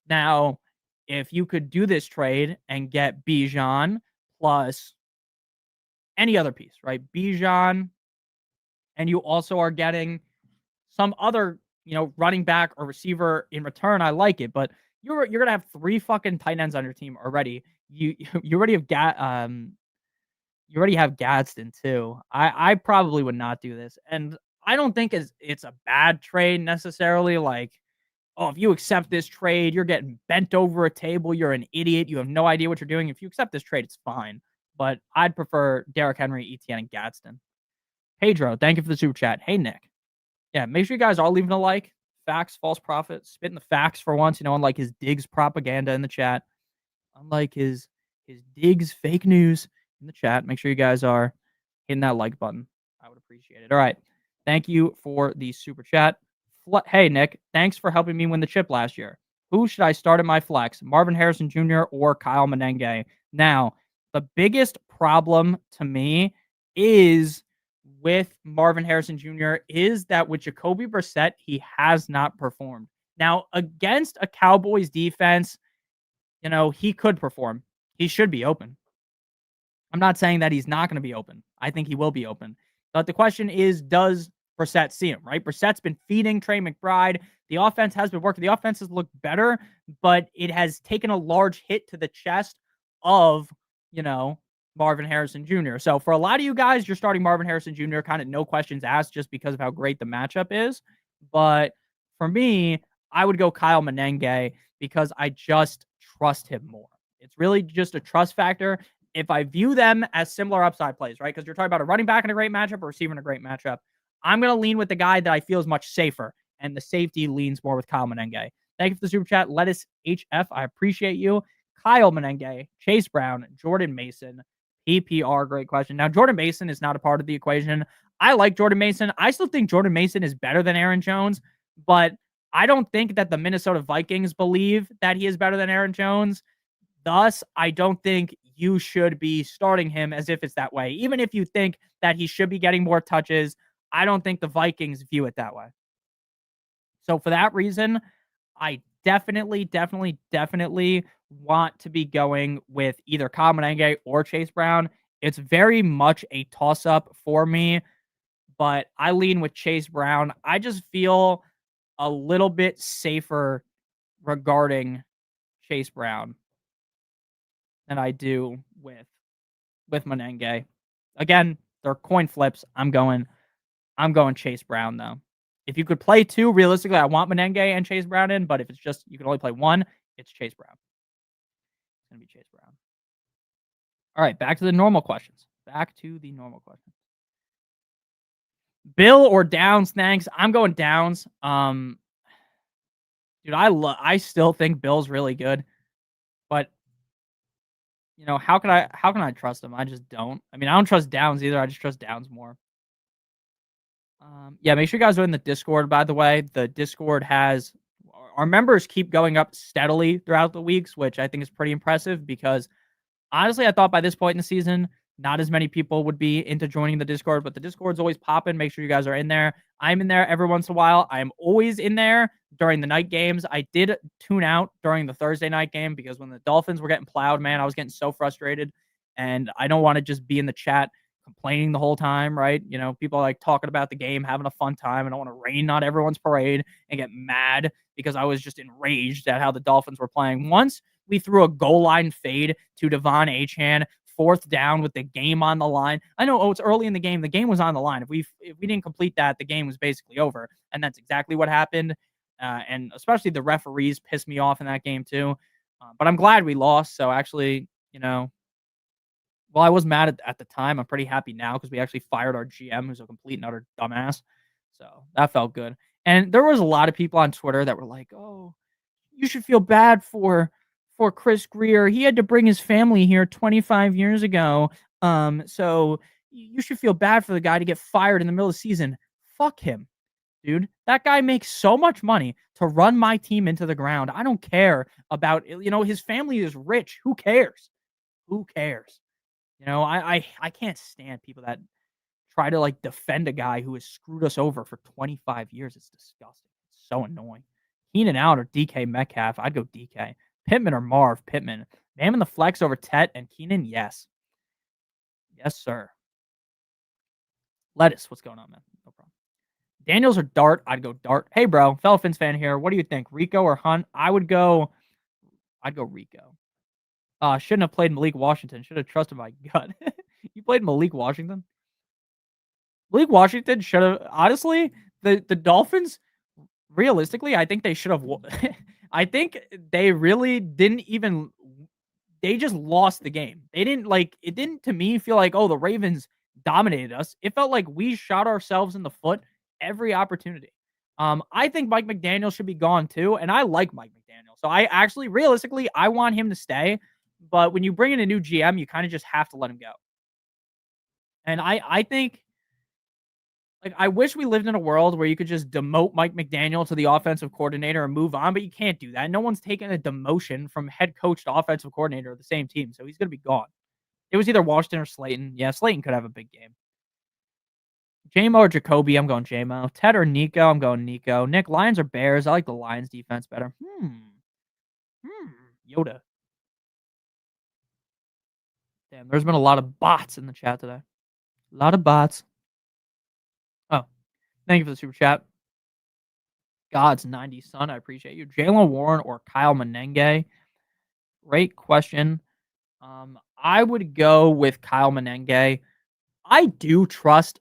Now, if you could do this trade and get Bijan plus any other piece, right? Bijan, and you also are getting some other, running back or receiver in return, I like it. But you're gonna have 3 fucking tight ends on your team already. You already have Gadsden too. I probably would not do this, and I don't think it's a bad trade necessarily. Like, oh, if you accept this trade, you're getting bent over a table. You're an idiot. You have no idea what you're doing. If you accept this trade, it's fine. But I'd prefer Derrick Henry, Etienne, and Gadsden. Pedro, thank you for the super chat. Hey, Nick. Yeah, make sure you guys are leaving a like. Facts, false prophet, spitting the facts for once, unlike his Diggs propaganda in the chat. Unlike his Diggs fake news in the chat. Make sure you guys are hitting that like button. I would appreciate it. All right. Thank you for the super chat. Hey, Nick, thanks for helping me win the chip last year. Who should I start in my flex? Marvin Harrison Jr. or Kyle Menenge? Now, the biggest problem to me is with Marvin Harrison Jr. is that with Jacoby Brissett, he has not performed. Now, against a Cowboys defense, he could perform. He should be open. I'm not saying that he's not going to be open. I think he will be open. But the question is, does Brissett see him, right? Brissett's been feeding Trey McBride. The offense has been working. The offense has looked better, but it has taken a large hit to the chest of, Marvin Harrison Jr. So for a lot of you guys, you're starting Marvin Harrison Jr. kind of no questions asked just because of how great the matchup is. But for me, I would go Kyle Menenge because I just trust him more. It's really just a trust factor. If I view them as similar upside plays, right? Because you're talking about a running back in a great matchup, a receiver in a great matchup. I'm going to lean with the guy that I feel is much safer, and the safety leans more with Kyle Menenge. Thank you for the super chat. Lettuce HF, I appreciate you. Kyle Menenge, Chase Brown, Jordan Mason, PPR, great question. Now, Jordan Mason is not a part of the equation. I like Jordan Mason. I still think Jordan Mason is better than Aaron Jones, but I don't think that the Minnesota Vikings believe that he is better than Aaron Jones. Thus, I don't think you should be starting him as if it's that way. Even if you think that he should be getting more touches, I don't think the Vikings view it that way. So for that reason, I definitely want to be going with either Kyle Menenge or Chase Brown. It's very much a toss-up for me, but I lean with Chase Brown. I just feel a little bit safer regarding Chase Brown than I do with Menenge. Again, they're coin flips. I'm going Chase Brown though. If you could play two, realistically, I want Menenge and Chase Brown in, but if it's just you can only play one, it's Chase Brown. It's gonna be Chase Brown. All right, back to the normal questions. Bill or Downs? Thanks. I'm going Downs. Dude, I still think Bill's really good, but how can I trust him? I just don't. I mean, I don't trust Downs either. I just trust Downs more. Yeah, make sure you guys are in the Discord, by the way. The Discord has our members keep going up steadily throughout the weeks, which I think is pretty impressive because honestly, I thought by this point in the season, not as many people would be into joining the Discord, but the Discord's always popping. Make sure you guys are in there. I'm in there every once in a while. I am always in there during the night games. I did tune out during the Thursday night game because when the Dolphins were getting plowed, man, I was getting so frustrated. And I don't want to just be in the chat complaining the whole time, right? People are like talking about the game, having a fun time. I don't want to rain on everyone's parade and get mad because I was just enraged at how the Dolphins were playing. Once we threw a goal line fade to Devon Achane, 4th down with the game on the line. I know, it's early in the game. The game was on the line. If we didn't complete that, the game was basically over. And that's exactly what happened. And especially the referees pissed me off in that game too. But I'm glad we lost. So actually, well, I was mad at the time. I'm pretty happy now because we actually fired our GM, who's a complete and utter dumbass. So that felt good. And there was a lot of people on Twitter that were like, oh, you should feel bad for Chris Greer. He had to bring his family here 25 years ago. So you should feel bad for the guy to get fired in the middle of the season. Fuck him, dude. That guy makes so much money to run my team into the ground. I don't care about, his family is rich. Who cares? Who cares? I can't stand people that try to defend a guy who has screwed us over for 25 years. It's disgusting. It's so annoying. Keenan Allen or DK Metcalf? I'd go DK. Pittman or Marv? Pittman. Bam in the flex over Tet and Keenan? Yes. Yes, sir. Lettuce, what's going on, man? No problem. Daniels or Dart? I'd go Dart. Hey, bro. Fellow Fins fan here. What do you think? Rico or Hunt? I'd go Rico. Shouldn't have played Malik Washington. Should have trusted my gut. You played Malik Washington? Malik Washington should have. Honestly, the Dolphins, realistically, I think they should have. I think they really didn't even. They just lost the game. They didn't it didn't to me feel like, oh, the Ravens dominated us. It felt like we shot ourselves in the foot every opportunity. I think Mike McDaniel should be gone too, and I like Mike McDaniel. So I actually, realistically, I want him to stay. But when you bring in a new GM, you kind of just have to let him go. And I think, I wish we lived in a world where you could just demote Mike McDaniel to the offensive coordinator and move on, but you can't do that. No one's taken a demotion from head coach to offensive coordinator of the same team, so he's going to be gone. It was either Washington or Slayton. Yeah, Slayton could have a big game. J-Mo or Jacoby? I'm going J-Mo. Ted or Nico? I'm going Nico. Nick, Lions or Bears? I like the Lions defense better. Yoda. Damn, there's been a lot of bots in the chat today. A lot of bots. Oh, thank you for the super chat. God's 90 son, I appreciate you. Jaylen Warren or Kyle Menenge? Great question. I would go with Kyle Menenge. I do trust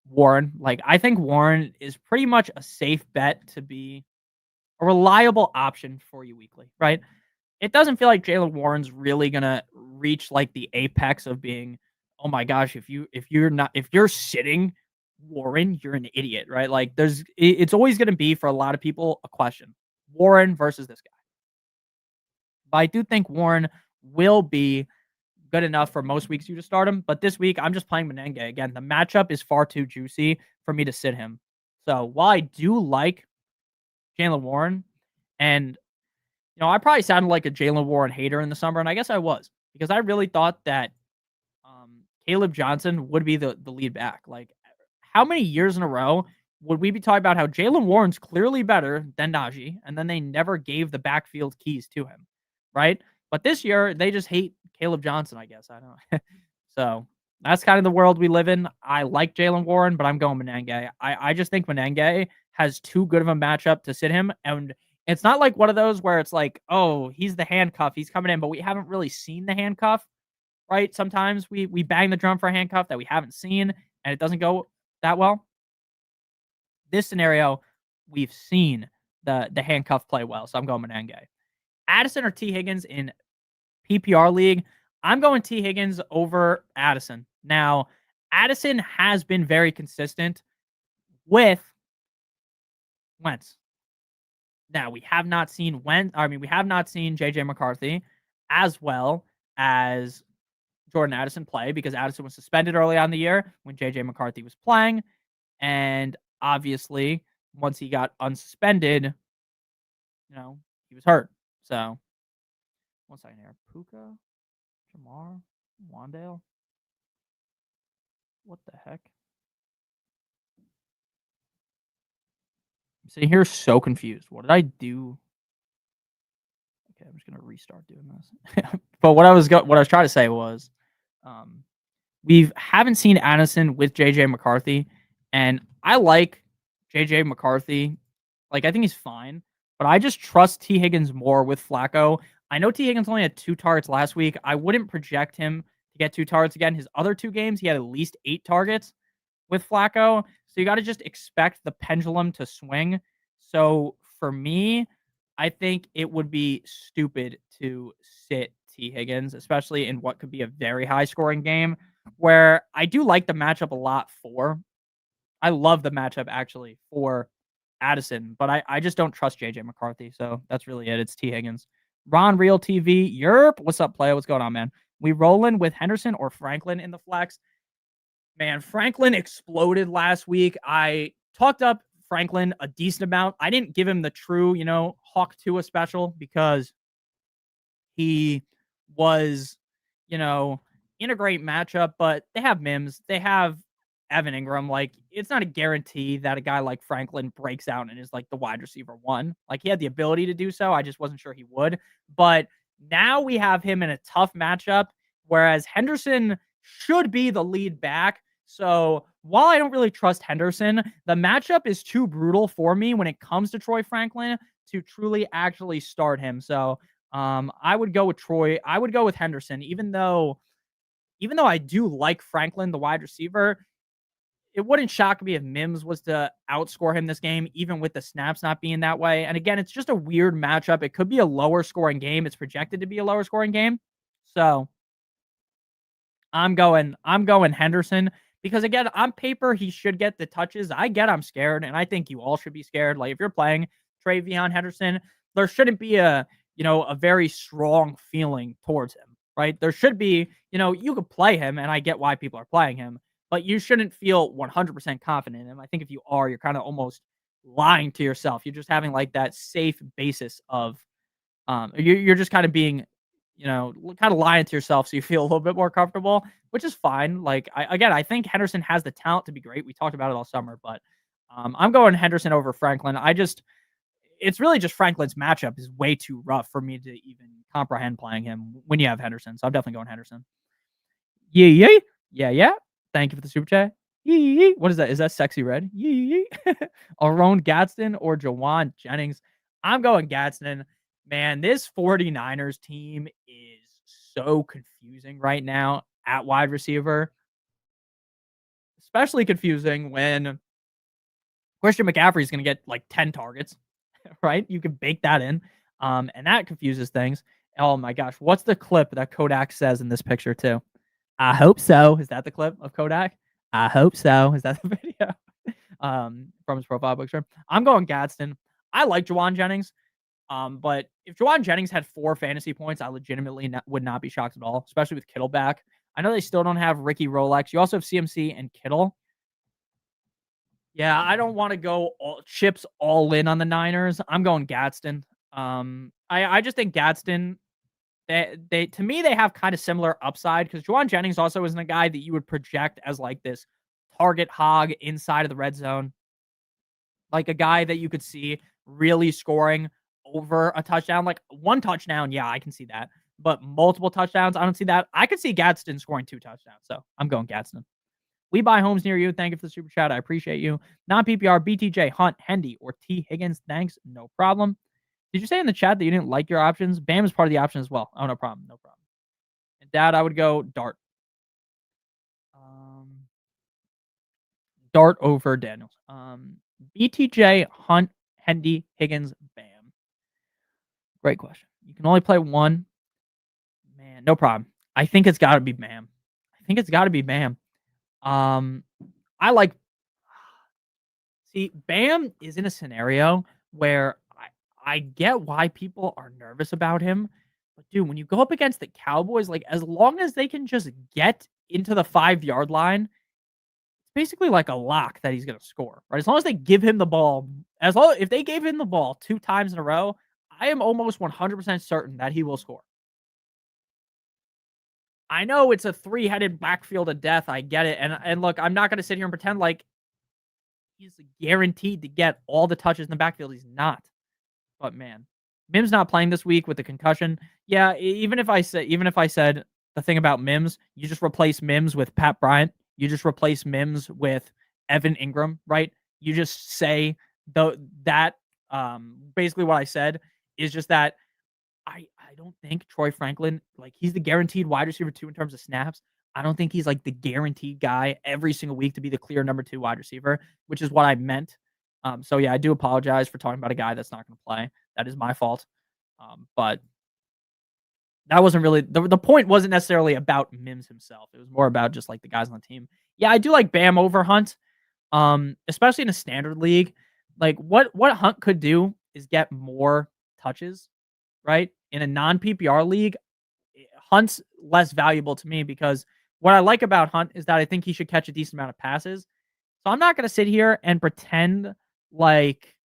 Warren. I think Warren is pretty much a safe bet to be a reliable option for you weekly, right? It doesn't feel like Jaylen Warren's really gonna reach the apex of being, oh my gosh, if you're sitting Warren, you're an idiot, right? It's always gonna be, for a lot of people, a question. Warren versus this guy. But I do think Warren will be good enough for most weeks you to start him. But this week, I'm just playing Menenge. Again, the matchup is far too juicy for me to sit him. So while I do like Jaylen Warren, and I probably sounded like a Jaylen Warren hater in the summer, and I guess I was, because I really thought that Caleb Johnson would be the lead back. How many years in a row would we be talking about how Jaylen Warren's clearly better than Najee, and then they never gave the backfield keys to him, right? But this year, they just hate Caleb Johnson, I guess. I don't know. So that's kind of the world we live in. I like Jaylen Warren, but I'm going Menenge. I just think Menenge has too good of a matchup to sit him, and It's not like one of those where it's like, oh, he's the handcuff, he's coming in, but we haven't really seen the handcuff, right? Sometimes we bang the drum for a handcuff that we haven't seen and it doesn't go that well. This scenario, we've seen the handcuff play well, so I'm going Menenge. Addison or T. Higgins in PPR league, I'm going T. Higgins over Addison. Now, Addison has been very consistent with Wentz. Now, we have not seen we have not seen JJ McCarthy as well as Jordan Addison play because Addison was suspended early on in the year when JJ McCarthy was playing. And obviously, once he got unsuspended, he was hurt. So, one second here. Puka, Jamar, Wandale. What the heck? I'm sitting here so confused. What did I do? Okay, I'm just gonna restart doing this. But what I was trying to say was, we haven't seen Addison with JJ McCarthy, and I like JJ McCarthy. Like I think he's fine, but I just trust T. Higgins more with Flacco. I know T. Higgins only had 2 targets last week. I wouldn't project him to get 2 targets again. His other 2 games, he had at least 8 targets with Flacco. So you got to just expect the pendulum to swing. So for me, I think it would be stupid to sit T. Higgins, especially in what could be a very high scoring game where I do like the matchup a lot for. I love the matchup actually for Addison, but I just don't trust JJ McCarthy. So that's really it. It's T. Higgins. Ron Real TV, Europe. What's up, playa? What's going on, man? We rolling with Henderson or Franklin in the flex? Man, Franklin exploded last week. I talked up Franklin a decent amount. I didn't give him the true, Hawk Tua special because he was, in a great matchup, but they have Mims. They have Evan Ingram. Like, it's not a guarantee that a guy like Franklin breaks out and is like the wide receiver 1. Like, he had the ability to do so. I just wasn't sure he would. But now we have him in a tough matchup, whereas Henderson should be the lead back. So while I don't really trust Henderson, the matchup is too brutal for me when it comes to Troy Franklin to truly actually start him. So I would go with Troy. I would go with Henderson, even though I do like Franklin, the wide receiver. It wouldn't shock me if Mims was to outscore him this game, even with the snaps not being that way. And again, it's just a weird matchup. It could be a lower scoring game. It's projected to be a lower scoring game. So I'm going Henderson because again, on paper, he should get the touches. I'm scared, and I think you all should be scared. Like if you're playing Travion Henderson, there shouldn't be a very strong feeling towards him, right? There should be, you could play him, and I get why people are playing him, but you shouldn't feel 100% confident in him. I think if you are, you're kind of almost lying to yourself. You're just having like that safe basis of, you're just kind of being, kind of lying to yourself so you feel a little bit more comfortable, which is fine. Like, I think Henderson has the talent to be great. We talked about it all summer, but I'm going Henderson over Franklin. It's really just Franklin's matchup is way too rough for me to even comprehend playing him when you have Henderson. So I'm definitely going Henderson. Yeah. Thank you for the super chat. Yee. What is that? Is that Sexy Red? Yee. Aaron Gadsden or Jawan Jennings? I'm going Gadsden. Man, this 49ers team is so confusing right now at wide receiver. Especially confusing when Christian McCaffrey is going to get like 10 targets, right? You can bake that in. And that confuses things. Oh my gosh. What's the clip that Kodak says in this picture too? I hope so. Is that the clip of Kodak? I hope so. Is that the video? From his profile picture. I'm going Gadsden. I like Jawan Jennings. But if Jawan Jennings had 4 fantasy points, I legitimately would not be shocked at all, especially with Kittle back. I know they still don't have Ricky Rolex. You also have CMC and Kittle. Yeah, I don't want to go chips all in on the Niners. I'm going Gadsden. I just think Gadsden, they to me, they have kind of similar upside because Jawan Jennings also isn't a guy that you would project as like this target hog inside of the red zone. Like a guy that you could see really scoring over a touchdown. Like 1 touchdown, yeah, I can see that. But multiple touchdowns, I don't see that. I could see Gadsden scoring 2 touchdowns. So I'm going Gadsden. We buy homes near you. Thank you for the super chat. I appreciate you. Non-PPR, BTJ, Hunt, Hendy, or T. Higgins. Thanks. No problem. Did you say in the chat that you didn't like your options? Bam is part of the option as well. Oh, no problem. No problem. And Dad, I would go Dart. Dart over Daniels. BTJ, Hunt, Hendy, Higgins, Bam. Great question. You can only play one. Man, no problem. I think it's got to be Bam. I think it's got to be Bam. I like. See, Bam is in a scenario where I get why people are nervous about him. But dude, when you go up against the Cowboys, like as long as they can just get into the 5-yard line, it's basically like a lock that he's gonna score, right? As long as they give him the ball, if they gave him the ball 2 times in a row, I am almost 100% certain that he will score. I know it's a 3-headed backfield of death. I get it. And look, I'm not gonna sit here and pretend like he's guaranteed to get all the touches in the backfield. He's not. But man, Mims not playing this week with the concussion. Yeah, even if I said the thing about Mims, you just replace Mims with Pat Bryant. You just replace Mims with Evan Ingram, right? You just say that basically what I said is just that I don't think Troy Franklin, like he's the guaranteed wide receiver 2 in terms of snaps. I don't think he's like the guaranteed guy every single week to be the clear number 2 wide receiver, which is what I meant. So yeah, I do apologize for talking about a guy that's not going to play. That is my fault. But that wasn't really the point. Wasn't necessarily about Mims himself. It was more about just like the guys on the team. Yeah, I do like Bam over Hunt, especially in a standard league. Like what Hunt could do is get more touches, right? In a non PPR league, Hunt's less valuable to me because what I like about Hunt is that I think he should catch a decent amount of passes. So I'm not going to sit here and pretend like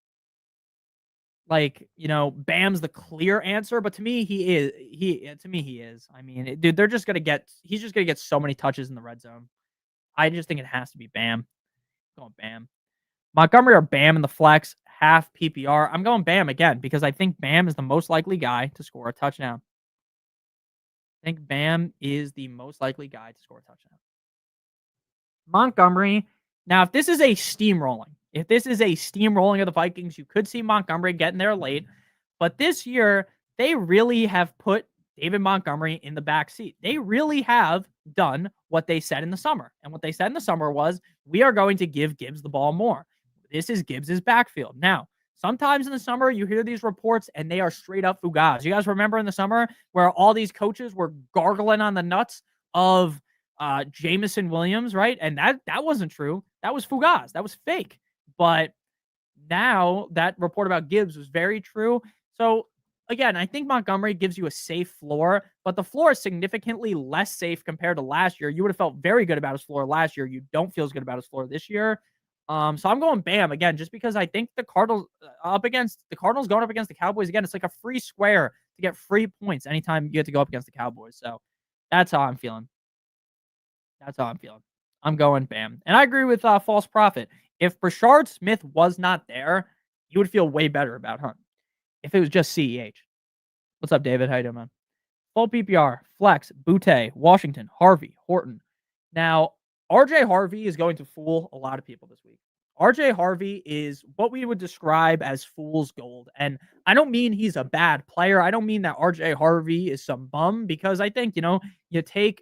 Bam's the clear answer, but to me he is. He is. I mean, dude, he's just gonna get so many touches in the red zone. I just think it has to be Bam. I'm going Bam. Montgomery or Bam in the flex, half PPR. I'm going Bam again because I think Bam is the most likely guy to score a touchdown. I think Bam is the most likely guy to score a touchdown. Montgomery. Now, if this is a steamrolling of the Vikings, you could see Montgomery getting there late. But this year, they really have put David Montgomery in the back seat. They really have done what they said in the summer. And what they said in the summer was, we are going to give Gibbs the ball more. This is Gibbs' backfield. Now, sometimes in the summer, you hear these reports and they are straight up fugazi. You guys remember in the summer where all these coaches were gargling on the nuts of Jameson Williams, right? And that wasn't true. That was fugaz. That was fake. But now that report about Gibbs was very true. So again, I think Montgomery gives you a safe floor, but the floor is significantly less safe compared to last year. You would have felt very good about his floor last year. You don't feel as good about his floor this year. So I'm going Bam again, just because I think the Cardinals going up against the Cowboys again. It's like a free square to get free points anytime you get to go up against the Cowboys. So that's how I'm feeling. I'm going Bam. And I agree with False Prophet. If Brashard Smith was not there, you would feel way better about Hunt. If it was just CEH. What's up, David? How you doing, man? Full PPR, Flex, Boutte, Washington, Harvey, Horton. Now, RJ Harvey is going to fool a lot of people this week. RJ Harvey is what we would describe as fool's gold. And I don't mean he's a bad player. I don't mean that RJ Harvey is some bum, because I think, you take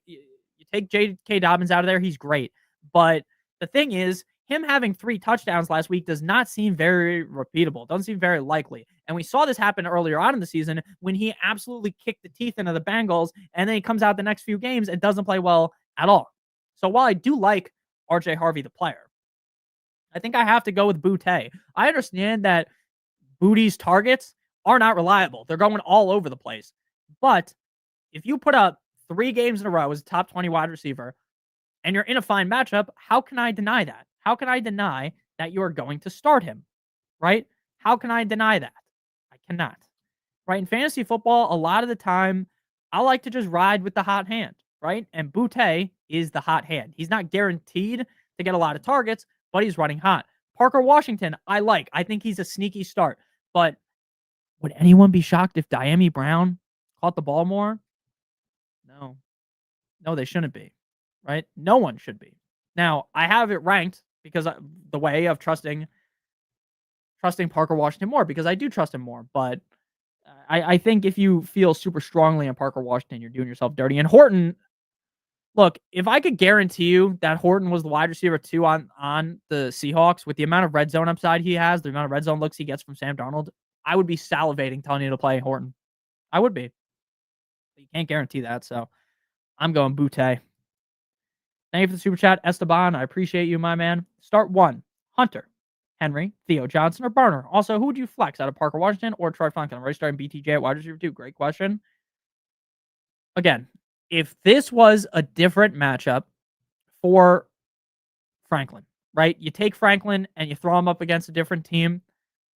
J.K. Dobbins out of there, he's great. But the thing is, him having 3 touchdowns last week does not seem very repeatable. Doesn't seem very likely. And we saw this happen earlier on in the season when he absolutely kicked the teeth into the Bengals, and then he comes out the next few games and doesn't play well at all. So while I do like RJ Harvey, the player, I think I have to go with Boutte. I understand that Boutte's targets are not reliable. They're going all over the place. But if you put up 3 games in a row as a top 20 wide receiver, and you're in a fine matchup, how can I deny that? How can I deny that you are going to start him, right? How can I deny that? I cannot, right? In fantasy football, a lot of the time, I like to just ride with the hot hand, right? And Boutte is the hot hand. He's not guaranteed to get a lot of targets, but he's running hot. Parker Washington, I think he's a sneaky start. But would anyone be shocked if Diami Brown caught the ball more? No, they shouldn't be, right? No one should be. Now, I have it ranked because the way of trusting Parker Washington more, because I do trust him more. But I think if you feel super strongly on Parker Washington, you're doing yourself dirty. And Horton, look, if I could guarantee you that Horton was the wide receiver 2 on the Seahawks with the amount of red zone upside he has, the amount of red zone looks he gets from Sam Darnold, I would be salivating telling you to play Horton. I would be. But you can't guarantee that, so I'm going Butte. Thank you for the super chat, Esteban. I appreciate you, my man. Start 1. Hunter, Henry, Theo Johnson, or Burner. Also, who would you flex out of Parker Washington or Troy Franklin? I'm already starting BTJ at wide receiver 2. Great question. Again, if this was a different matchup for Franklin, right? You take Franklin and you throw him up against a different team.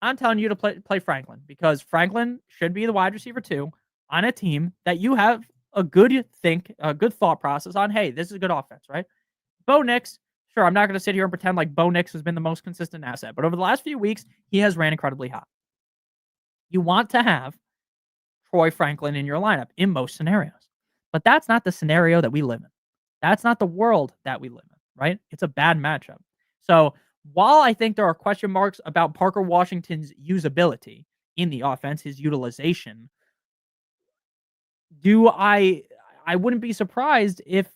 I'm telling you to play Franklin because Franklin should be the wide receiver 2 on a team that you have a good thought process on. Hey, this is a good offense, right? Bo Nix, sure, I'm not going to sit here and pretend like Bo Nix has been the most consistent asset, but over the last few weeks, he has ran incredibly hot. You want to have Troy Franklin in your lineup in most scenarios, but that's not the scenario that we live in. That's not the world that we live in, right? It's a bad matchup. So while I think there are question marks about Parker Washington's usability in the offense, his utilization, I wouldn't be surprised if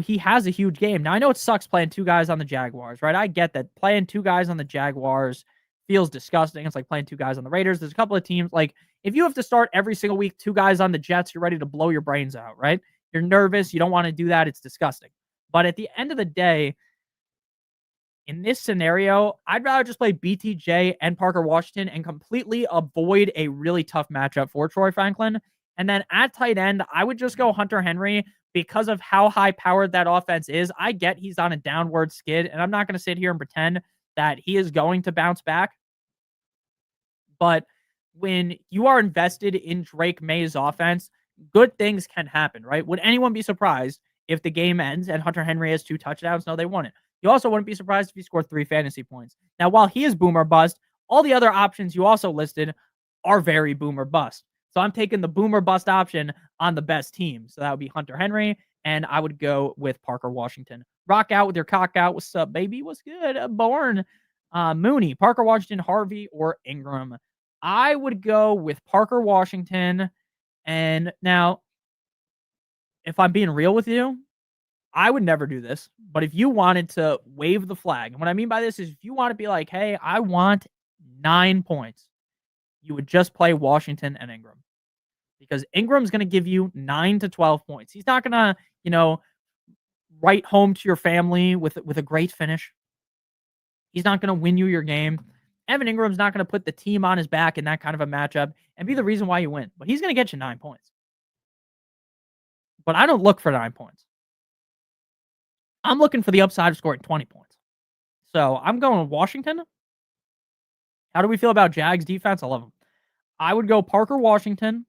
he has a huge game. Now I know it sucks playing 2 guys on the Jaguars, right? I get that playing 2 guys on the Jaguars feels disgusting. It's like playing 2 guys on the Raiders. There's a couple of teams like if you have to start every single week 2 guys on the Jets, you're ready to blow your brains out, right? You're nervous. You don't want to do that. It's disgusting. But at the end of the day, in this scenario, I'd rather just play BTJ and Parker Washington and completely avoid a really tough matchup for Troy Franklin. And then at tight end, I would just go Hunter Henry because of how high powered that offense is. I get he's on a downward skid, and I'm not going to sit here and pretend that he is going to bounce back. But when you are invested in Drake May's offense, good things can happen, right? Would anyone be surprised if the game ends and Hunter Henry has 2 touchdowns? No, they wouldn't. You also wouldn't be surprised if he scored 3 fantasy points. Now, while he is boomer bust, all the other options you also listed are very boomer bust. So I'm taking the boomer bust option on the best team. So that would be Hunter Henry, and I would go with Parker Washington. Rock out with your cock out. What's up, baby? What's good? Born Mooney, Parker Washington, Harvey, or Ingram. I would go with Parker Washington. And now, if I'm being real with you, I would never do this, but if you wanted to wave the flag, and what I mean by this is if you want to be like, hey, I want 9 points, you would just play Washington and Ingram because Ingram's going to give you 9 to 12 points. He's not going to, write home to your family with a great finish. He's not going to win you your game. Evan Ingram's not going to put the team on his back in that kind of a matchup and be the reason why you win, but he's going to get you 9 points. But I don't look for 9 points. I'm looking for the upside of scoring 20 points. So I'm going Washington. How do we feel about Jags defense? I love them. I would go Parker Washington.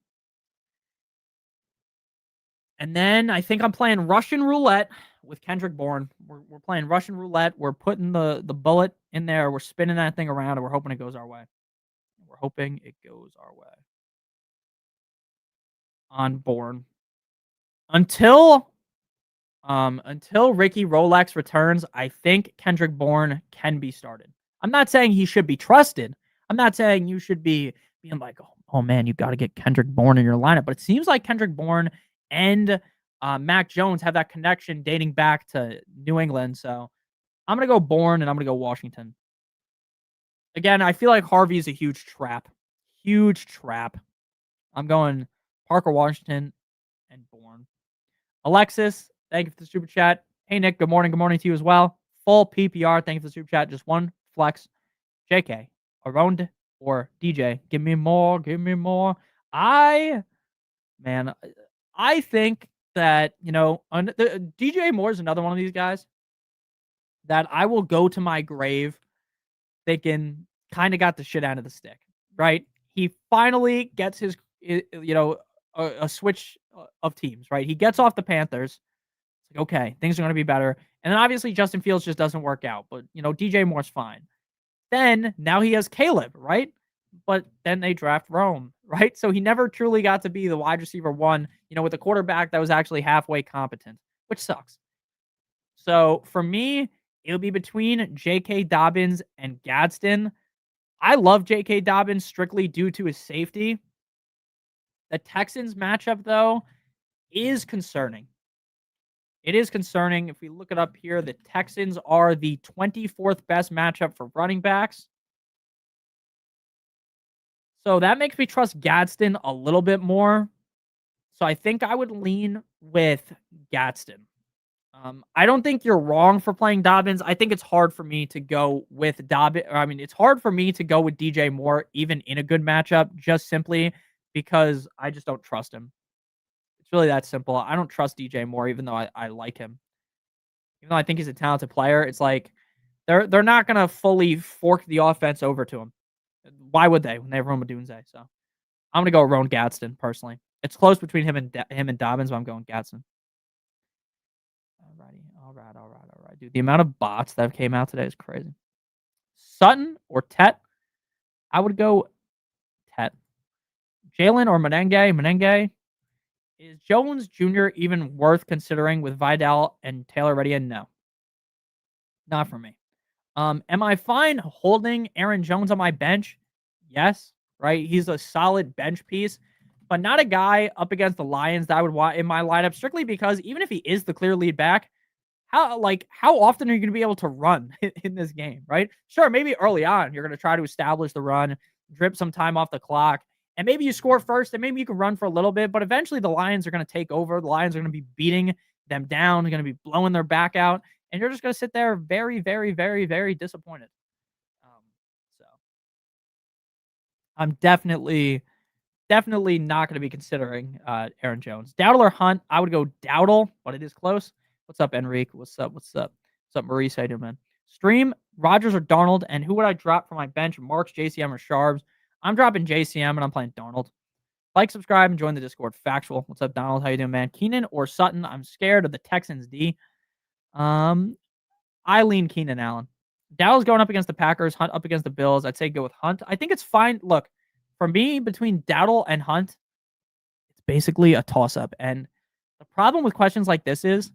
And then I think I'm playing Russian roulette with Kendrick Bourne. We're playing Russian roulette. We're putting the bullet in there. We're spinning that thing around, and we're hoping it goes our way. We're hoping it goes our way. On Bourne. Until Ricky Rolex returns, I think Kendrick Bourne can be started. I'm not saying he should be trusted. I'm not saying you should be being like, oh man, you've got to get Kendrick Bourne in your lineup. But it seems like Kendrick Bourne and Mac Jones have that connection dating back to New England. So I'm going to go Bourne and I'm going to go Washington. Again, I feel like Harvey is a huge trap. Huge trap. I'm going Parker Washington and Bourne. Alexis, thank you for the super chat. Hey, Nick, good morning. Good morning to you as well. Full PPR, thank you for the super chat. Just one flex. JK, around or DJ, give me more. Give me more. I think that, DJ Moore is another one of these guys that I will go to my grave thinking kind of got the shit out of the stick, right? He finally gets his, a switch of teams, right? He gets off the Panthers. It's like, okay, things are going to be better. And then obviously Justin Fields just doesn't work out, but DJ Moore's fine. Then now he has Caleb, right? But then they draft Rome, right? So he never truly got to be the wide receiver 1, with a quarterback that was actually halfway competent, which sucks. So for me, it'll be between J.K. Dobbins and Gadsden. I love J.K. Dobbins strictly due to his safety. The Texans matchup, though, is concerning. It is concerning. If we look it up here, the Texans are the 24th best matchup for running backs. So that makes me trust Gadsden a little bit more. So I think I would lean with Gadsden. I don't think you're wrong for playing Dobbins. I think it's hard for me to go with Dobbins. I mean, it's hard for me to go with DJ Moore, even in a good matchup, just simply because I just don't trust him. It's really that simple. I don't trust DJ Moore, even though I like him. Even though I think he's a talented player, it's like they're not gonna fully fork the offense over to him. Why would they when they have Rome Odunze? So I'm gonna go Roan Gadsden personally. It's close between him and Dobbins, but I'm going Gadsden. Alrighty, all right, dude. The amount of bots that came out today is crazy. Sutton or Tet? I would go Tet. Jalen or Menenge? Menenge. Is Jones Jr. even worth considering with Vidal and Taylor ready? And no, not for me. Am I fine holding Aaron Jones on my bench? Yes, right. He's a solid bench piece, but not a guy up against the Lions that I would want in my lineup strictly because even if he is the clear lead back, how often are you going to be able to run in this game, right? Sure, maybe early on you're going to try to establish the run, drip some time off the clock, and maybe you score first, and maybe you can run for a little bit, but eventually the Lions are going to take over. The Lions are going to be beating them down. They're going to be blowing their back out, and you're just going to sit there very, very, very, very disappointed. So I'm definitely not going to be considering Aaron Jones. Dowdle or Hunt? I would go Dowdle, but it is close. What's up, Enrique? What's up? What's up? What's up, Maurice? How you doing, man? Stream Rodgers or Darnold, and who would I drop from my bench? Marks, JCM, or Sharps? I'm dropping JCM, and I'm playing Darnold. Like, subscribe, and join the Discord. Factual. What's up, Donald? How you doing, man? Keenan or Sutton? I'm scared of the Texans D. I lean Keenan Allen. Dowdle's going up against the Packers. Hunt up against the Bills. I'd say go with Hunt. I think it's fine. Look, for me, between Dowdle and Hunt, it's basically a toss-up. And the problem with questions like this is,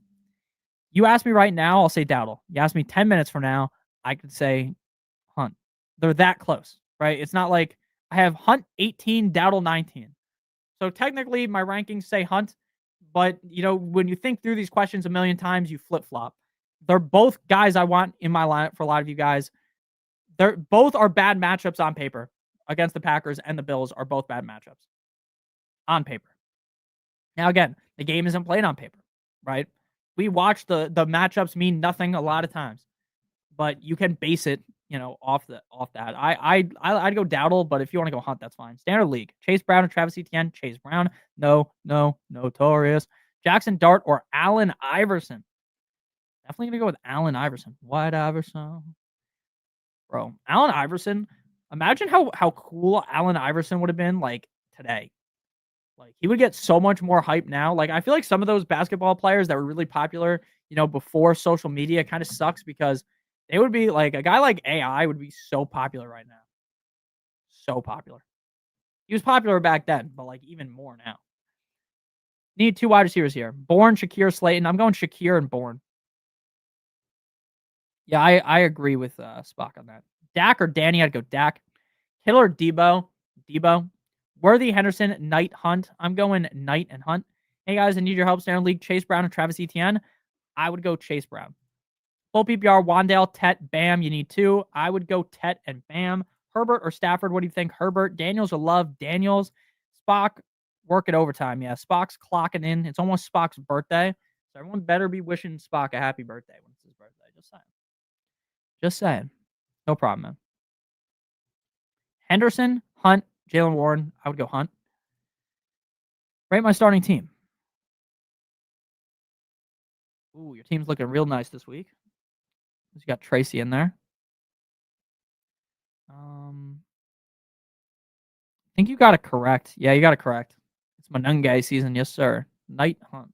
you ask me right now, I'll say Dowdle. You ask me 10 minutes from now, I could say Hunt. They're that close, right? It's not like I have Hunt 18, Dowdle 19. So technically, my rankings say Hunt, but when you think through these questions a million times, you flip-flop. They're both guys I want in my lineup for a lot of you guys. They're both are bad matchups on paper. Against the Packers and the Bills are both bad matchups on paper. Now, again, the game isn't played on paper, right? We watch the matchups mean nothing a lot of times, but you can base it, off that. I'd go Dowdle, but if you want to go Hunt, that's fine. Standard league: Chase Brown and Travis Etienne. Chase Brown, no, Notorious. Jackson Dart or Allen Iverson. Definitely gonna go with Allen Iverson. White Iverson, bro. Allen Iverson. Imagine how cool Allen Iverson would have been like today. Like he would get so much more hype now. Like I feel like some of those basketball players that were really popular, before social media kind of sucks because they would be like a guy like AI would be so popular right now. So popular. He was popular back then, but like even more now. Need two wide receivers here. Bourne, Shakir, Slayton. I'm going Shakir and Bourne. Yeah, I agree with Spock on that. Dak or Danny, I'd go Dak. Kittle or Debo? Debo. Worthy, Henderson, Knight, Hunt. I'm going Knight and Hunt. Hey guys, I need your help. Standard league: Chase Brown and Travis Etienne. I would go Chase Brown. Full PPR: Wandale, Tet, Bam. You need two. I would go Tet and Bam. Herbert or Stafford? What do you think? Herbert. Daniels or Love? Daniels. Spock, work it overtime. Yeah, Spock's clocking in. It's almost Spock's birthday, so everyone better be wishing Spock a happy birthday when it's his birthday. Just saying. Just saying. No problem, man. Henderson, Hunt, Jalen Warren. I would go Hunt. Rate my starting team. Ooh, your team's looking real nice this week. You got Tracy in there. I think you got it correct. Yeah, you got it correct. It's Manungai season. Yes, sir. Knight Hunt.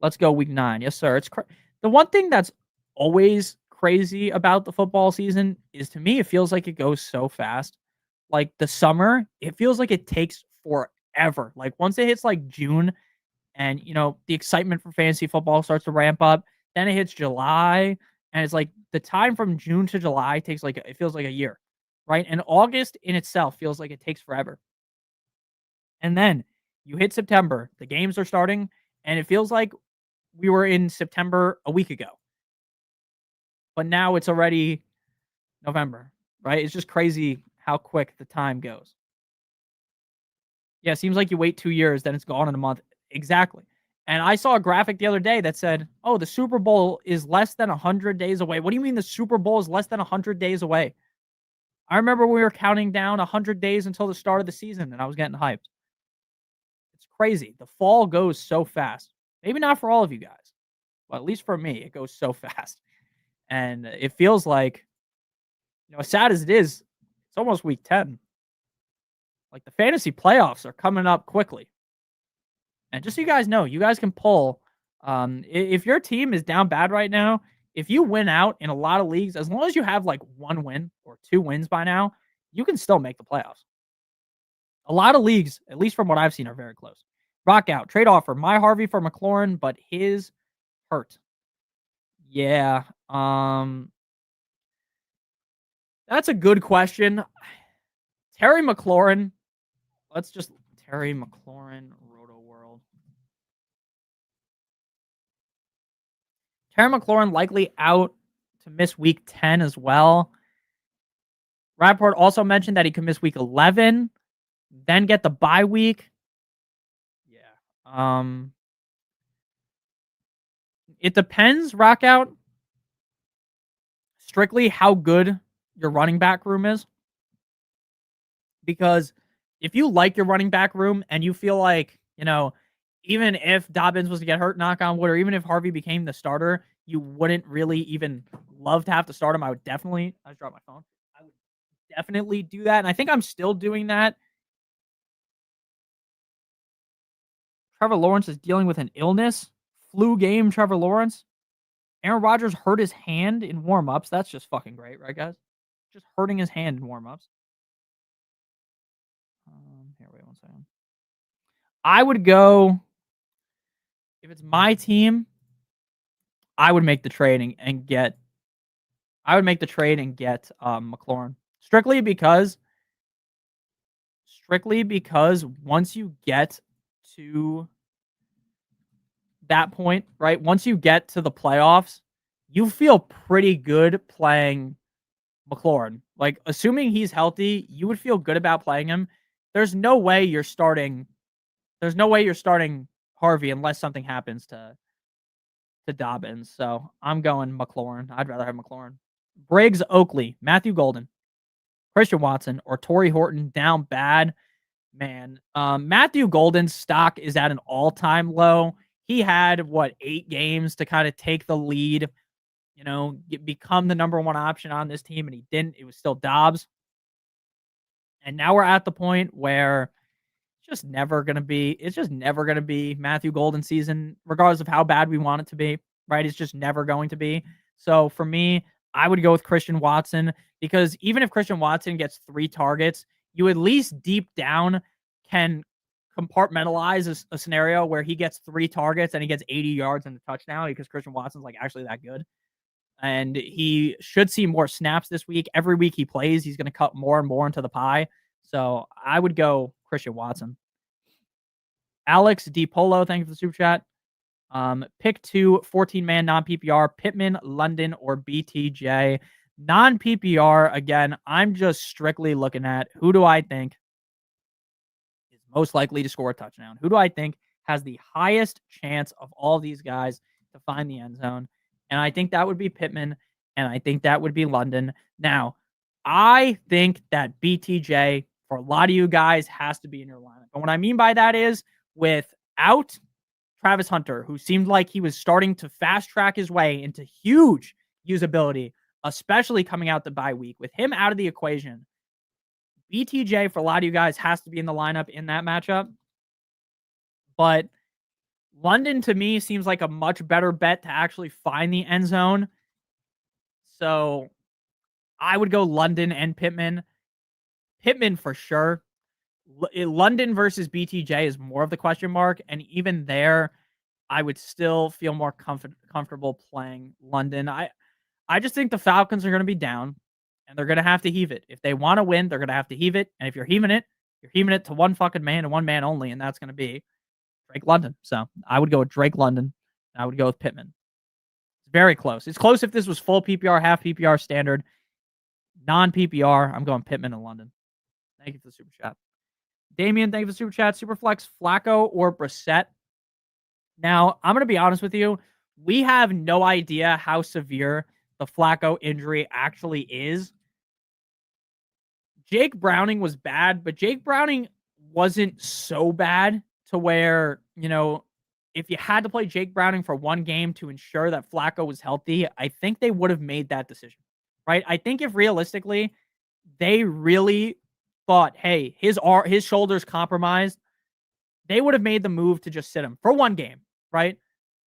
Let's go week 9. Yes, sir. It's the one thing that's always crazy about the football season is, to me, it feels like it goes so fast. Like the summer, it feels like it takes forever. Like once it hits like June and, the excitement for fantasy football starts to ramp up, then it hits July and it's like the time from June to July it feels like a year, right? And August in itself feels like it takes forever. And then You hit September, the games are starting, and it feels like we were in September a week ago. But now it's already November, right? It's just crazy how quick the time goes. Yeah, it seems like you wait 2 years, then it's gone in a month. Exactly. And I saw a graphic the other day that said, "Oh, the Super Bowl is less than 100 days away." What do you mean the Super Bowl is less than 100 days away? I remember we were counting down 100 days until the start of the season, and I was getting hyped. It's crazy. The fall goes so fast. Maybe not for all of you guys, but at least for me, it goes so fast. And it feels like, as sad as it is, it's almost week 10. Like, the fantasy playoffs are coming up quickly. And just so you guys know, you guys can pull. If your team is down bad right now, if you win out in a lot of leagues, as long as you have like 1 win or 2 wins by now, you can still make the playoffs. A lot of leagues, at least from what I've seen, are very close. Rock out. Trade offer. My Harvey for McLaurin, but his hurt. Yeah. That's a good question. Terry McLaurin. Let's just Terry McLaurin, Roto World. Terry McLaurin likely out to miss week 10 as well. Rapport also mentioned that he could miss week 11, then get the bye week. Yeah. It depends, Rockout, strictly how good your running back room is. Because if you like your running back room and you feel like, even if Dobbins was to get hurt, knock on wood, or even if Harvey became the starter, you wouldn't really even love to have to start him. I just dropped my phone. I would definitely do that. And I think I'm still doing that. Trevor Lawrence is dealing with an illness. Flu game, Trevor Lawrence. Aaron Rodgers hurt his hand in warm-ups. That's just fucking great, right, guys? Just hurting his hand in warm-ups. Here, wait 1 second. I would go, if it's my team, I would make the trade and get McLaurin. Strictly because once you get to that point, right? Once you get to the playoffs, you feel pretty good playing McLaurin. Like, assuming he's healthy, you would feel good about playing him. There's no way you're starting Harvey unless something happens to Dobbins. So I'm going McLaurin. I'd rather have McLaurin. Briggs, Oakley, Matthew Golden, Christian Watson, or Torrey Horton down bad. Man, Matthew Golden's stock is at an all-time low. He had 8 games to kind of take the lead, become the number 1 option on this team, and he didn't. It was still Dobbs. And now we're at the point where it's just never going to be Matthew Golden season, regardless of how bad we want it to be, right? It's just never going to be. So for me, I would go with Christian Watson, because even if Christian Watson gets 3 targets, you at least deep down can compartmentalize a scenario where he gets 3 targets and he gets 80 yards and a touchdown, because Christian Watson's actually that good. And he should see more snaps this week. Every week he plays, he's going to cut more and more into the pie. So I would go Christian Watson. Alex D. Polo, thank you for the super chat. Pick 2, 14-man non-PPR, Pittman, London, or BTJ. Non-PPR, again, I'm just strictly looking at who do I think is most likely to score a touchdown. Who do I think has the highest chance of all these guys to find the end zone? And I think that would be Pittman, and I think that would be London. Now, I think that BTJ, for a lot of you guys, has to be in your lineup. And what I mean by that is, without Travis Hunter, who seemed like he was starting to fast track his way into huge usability, especially coming out the bye week, with him out of the equation, BTJ, for a lot of you guys, has to be in the lineup in that matchup. But London, to me, seems like a much better bet to actually find the end zone. So I would go London and Pittman. Pittman for sure. London versus BTJ is more of the question mark. And even there, I would still feel more comfortable playing London. I just think the Falcons are going to be down, and they're going to have to heave it. If they want to win, they're going to have to heave it. And if you're heaving it, You're heaving it to one fucking man and one man only, and that's going to be Drake London. So I would go with Drake London. I would go with Pittman. It's very close. It's close if this was full PPR, half PPR, standard, non PPR. I'm going Pittman and London. Thank you for the super chat. Damian, thank you for the super chat. Superflex, Flacco or Brissett? Now, I'm going to be honest with you. We have no idea how severe the Flacco injury actually is. Jake Browning was bad, but Jake Browning wasn't so bad to where, if you had to play Jake Browning for one game to ensure that Flacco was healthy, I think they would have made that decision, right? I think if realistically they really thought, hey, his shoulder's compromised, they would have made the move to just sit him for one game, right?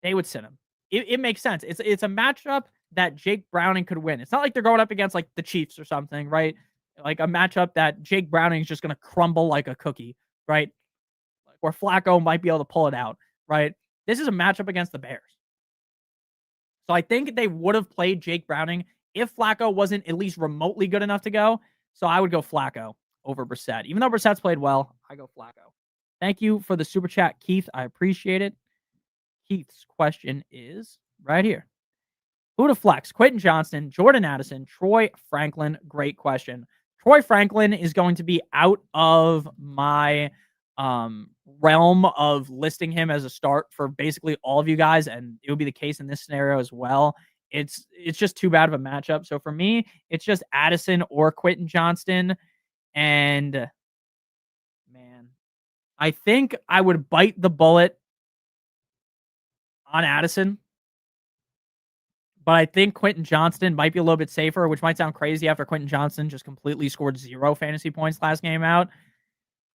They would sit him. It makes sense. It's a matchup that Jake Browning could win. It's not like they're going up against like the Chiefs or something, right? Like a matchup that Jake Browning is just going to crumble like a cookie, right? Or Flacco might be able to pull it out, right? This is a matchup against the Bears. So I think they would have played Jake Browning if Flacco wasn't at least remotely good enough to go. So I would go Flacco over Brissett. Even though Brissett's played well, I go Flacco. Thank you for the super chat, Keith. I appreciate it. Keith's question is right here. Who to flex? Quentin Johnston, Jordan Addison, Troy Franklin. Great question. Troy Franklin is going to be out of my realm of listing him as a start for basically all of you guys, and it would be the case in this scenario as well. It's just too bad of a matchup. So for me, it's just Addison or Quentin Johnston. And man, I think I would bite the bullet on Addison, but I think Quentin Johnston might be a little bit safer, which might sound crazy after Quentin Johnston just completely scored 0 fantasy points last game out.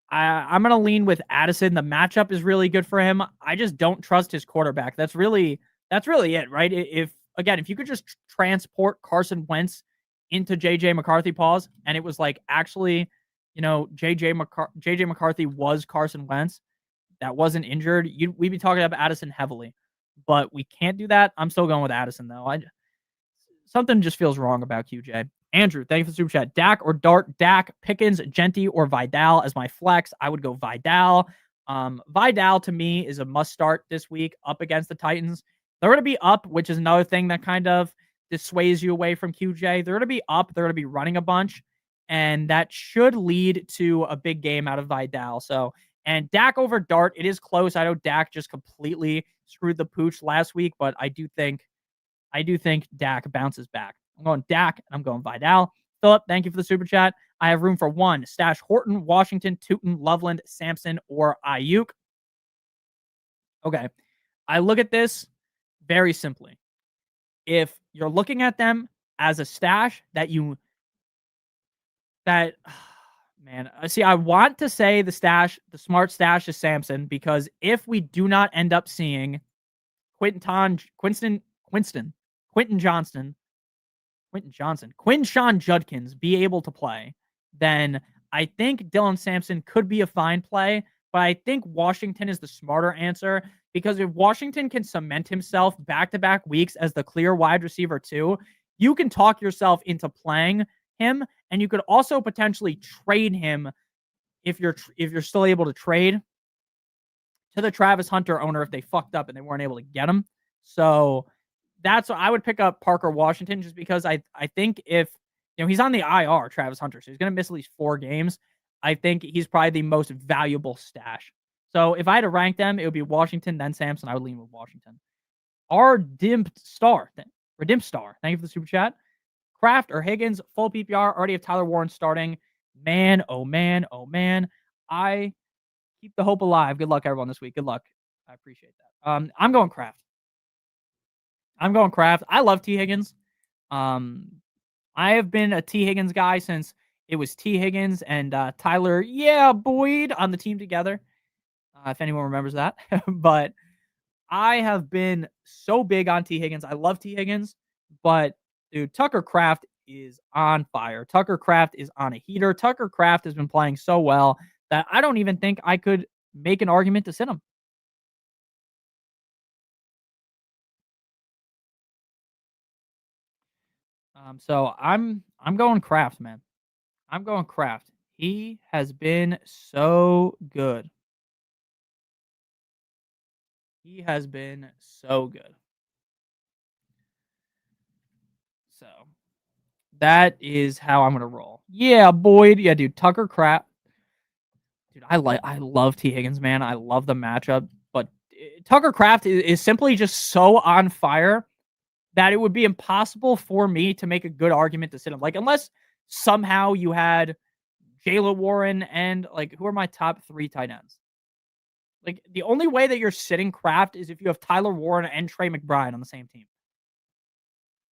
I'm going to lean with Addison. The matchup is really good for him. I just don't trust his quarterback. That's really it, right? If you could just transport Carson Wentz into JJ McCarthy paws, and it was like actually, JJ McCarthy was Carson Wentz that wasn't injured, we'd be talking about Addison heavily. But we can't do that. I'm still going with Addison, though. Something just feels wrong about QJ. Andrew, thank you for the super chat. Dak or Dart? Dak, Pickens, Genty, or Vidal as my flex. I would go Vidal. Vidal, to me, is a must start this week up against the Titans. They're going to be up, which is another thing that kind of dissuades you away from QJ. They're going to be up. They're going to be running a bunch. And that should lead to a big game out of Vidal. And Dak over Dart, it is close. I know Dak just completely screwed the pooch last week, but I do think Dak bounces back. I'm going Dak, and I'm going Vidal. Philip, thank you for the super chat. I have room for one. Stash Horton, Washington, Tootin, Loveland, Sampson, or Ayuk. Okay. I look at this very simply. If you're looking at them as a stash I want to say the smart stash is Sampson, because if we do not end up seeing Quinshon Judkins be able to play, then I think Dylan Sampson could be a fine play. But I think Washington is the smarter answer, because if Washington can cement himself back-to-back weeks as the clear wide receiver 2, you can talk yourself into playing him, and you could also potentially trade him if you're still able to trade to the Travis Hunter owner if they fucked up and they weren't able to get him. So that's what I would pick up Parker Washington, just because I think if he's on the IR, Travis Hunter, so he's going to miss at least 4 games. I think he's probably the most valuable stash. So if I had to rank them, it would be Washington, then Sampson. I would lean with Washington. Redeemed Star. Thank you for the super chat. Kraft or Higgins, full PPR. Already have Tyler Warren starting. Man, oh man, oh man. I keep the hope alive. Good luck, everyone, this week. Good luck. I appreciate that. I'm going Kraft. I love T. Higgins. I have been a T. Higgins guy since it was T. Higgins and Tyler, Boyd on the team together. If anyone remembers that. But I have been so big on T. Higgins. I love T. Higgins. But, dude, Tucker Kraft is on fire. Tucker Kraft is on a heater. Tucker Kraft has been playing so well that I don't even think I could make an argument to sit him. So I'm going Kraft, man. I'm going Kraft. He has been so good. He has been so good. So that is how I'm gonna roll. Yeah, Boyd. Yeah, dude. Tucker Craft. Dude, I love T. Higgins, man. I love the matchup. But Tucker Craft is simply just so on fire that it would be impossible for me to make a good argument to sit him. Like, unless somehow you had Jaylen Warren and like who are my top 3 tight ends? Like the only way that you're sitting Kraft is if you have Tyler Warren and Trey McBride on the same team.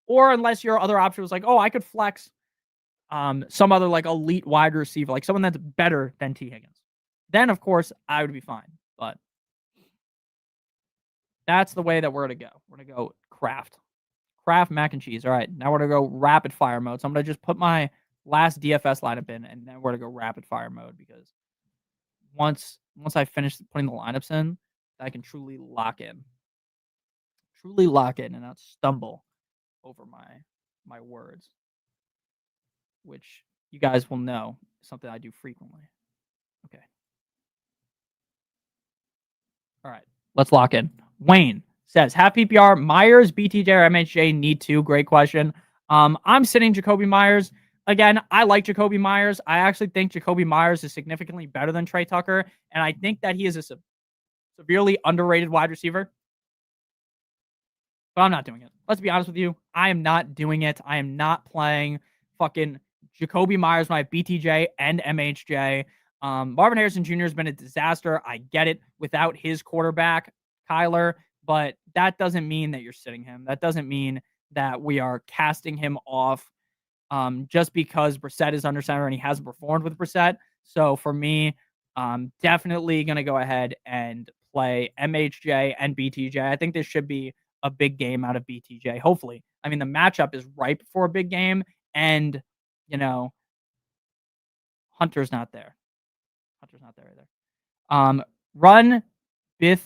Or unless your other option was like, oh, I could flex some other like elite wide receiver, like someone that's better than T. Higgins. Then of course I would be fine. But that's the way that we're gonna go. We're gonna go Kraft. Kraft mac and cheese. All right. Now we're gonna go rapid fire mode. So I'm gonna just put my last DFS lineup in and then we're gonna go rapid fire mode because once I finish putting the lineups in, I can truly lock in. Truly lock in and not stumble over my words, which you guys will know is something I do frequently. Okay. All right. Let's lock in. Wayne says, half PPR, Myers, BTJ, or MHJ need to. Great question. I'm sitting Jacoby Myers. Again, I like Jacoby Myers. I actually think Jacoby Myers is significantly better than Trey Tucker, and I think that he is a severely underrated wide receiver. But I'm not doing it. Let's be honest with you. I am not doing it. I am not playing fucking Jacoby Myers when I have BTJ and MHJ. Marvin Harrison Jr. has been a disaster. I get it without his quarterback, Kyler, but that doesn't mean that you're sitting him. That doesn't mean that we are casting him off just because Brissett is under center and he hasn't performed with Brissett. So for me, definitely going to go ahead and play MHJ and BTJ. I think this should be a big game out of BTJ. Hopefully. I mean, the matchup is ripe for a big game, and, you know, Hunter's not there. Hunter's not there either. Run, Bith,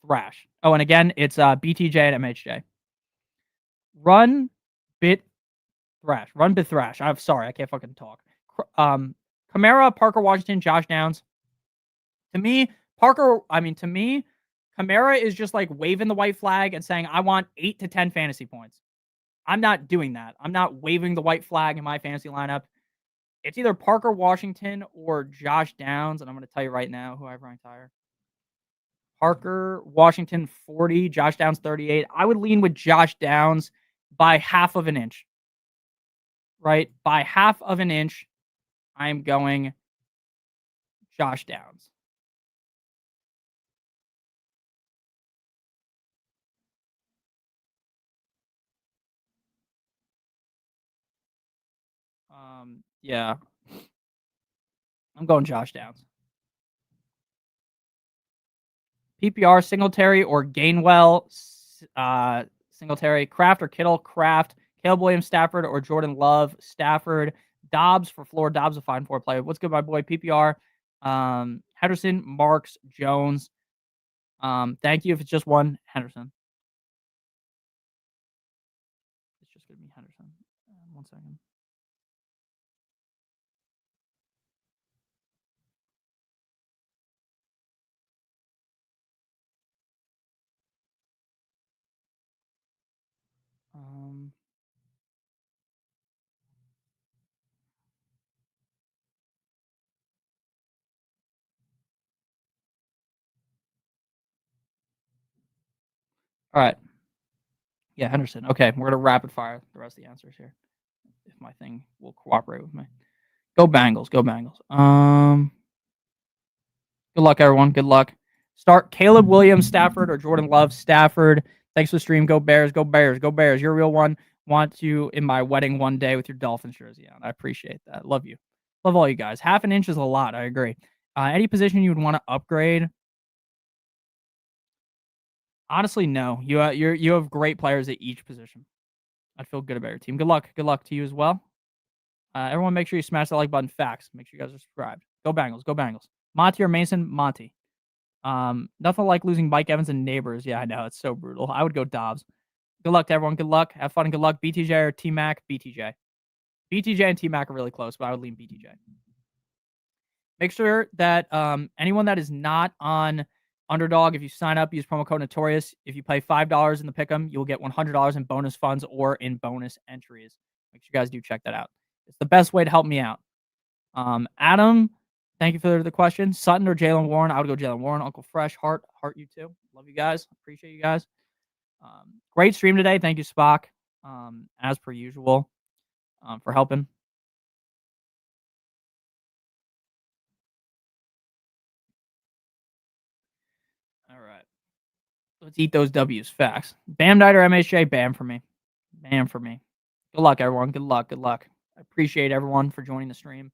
Thrash. Oh, and again, it's BTJ and MHJ. Run, Bit, Thrash. Run, Bit, Thrash. I'm sorry, I can't fucking talk. Kamara, Parker Washington, Josh Downs. To me, Kamara is just like waving the white flag and saying, I want 8 to 10 fantasy points. I'm not doing that. I'm not waving the white flag in my fantasy lineup. It's either Parker Washington or Josh Downs, and I'm going to tell you right now who I've ranked higher. Parker Washington 40, Josh Downs 38. I would lean with Josh Downs by half of an inch. Right? By half of an inch, I'm going Josh Downs. Yeah. I'm going Josh Downs. PPR, Singletary or Gainwell, Singletary, Kraft or Kittle, Kraft, Caleb Williams, Stafford, or Jordan Love, Stafford, Dobbs for floor. Dobbs a fine 4 player. What's good, my boy? PPR, Henderson, Marks, Jones. Thank you. If it's just one, Henderson. It's just going to be Henderson. 1 second. All right. Yeah, Henderson. Okay, we're gonna rapid fire the rest of the answers here. If my thing will cooperate with me. Go Bengals. Go Bengals. Good luck, everyone. Good luck. Start Caleb Williams, Stafford, or Jordan Love, Stafford. Thanks for the stream. Go Bears. Go Bears. Go Bears. You're a real one. Want you in my wedding one day with your Dolphins jersey on. I appreciate that. Love you. Love all you guys. Half an inch is a lot. I agree. Any position you would want to upgrade? Honestly, no. You have great players at each position. I'd feel good about your team. Good luck. Good luck to you as well. Everyone, make sure you smash that like button. Facts. Make sure you guys are subscribed. Go Bengals. Go Bengals. Monty or Mason? Monty. Nothing like losing Mike Evans and Neighbors. Yeah, I know. It's so brutal. I would go Dobbs. Good luck to everyone. Good luck. Have fun and good luck. BTJ or T-Mac? BTJ. BTJ and T-Mac are really close, but I would lean BTJ. Make sure that anyone that is not on Underdog, if you sign up, use promo code Notorious. If you pay $5 in the pick'em, you'll get $100 in bonus funds or in bonus entries. Make sure you guys do check that out. It's the best way to help me out. Adam, thank you for the question. Sutton or Jalen Warren? I would go Jalen Warren. Uncle Fresh, heart you too. Love you guys. Appreciate you guys. Great stream today. Thank you, Spock. As per usual, for helping. All right. Let's eat those W's. Facts. Bam Night or MHJ? Bam for me. Bam for me. Good luck, everyone. Good luck. Good luck. I appreciate everyone for joining the stream.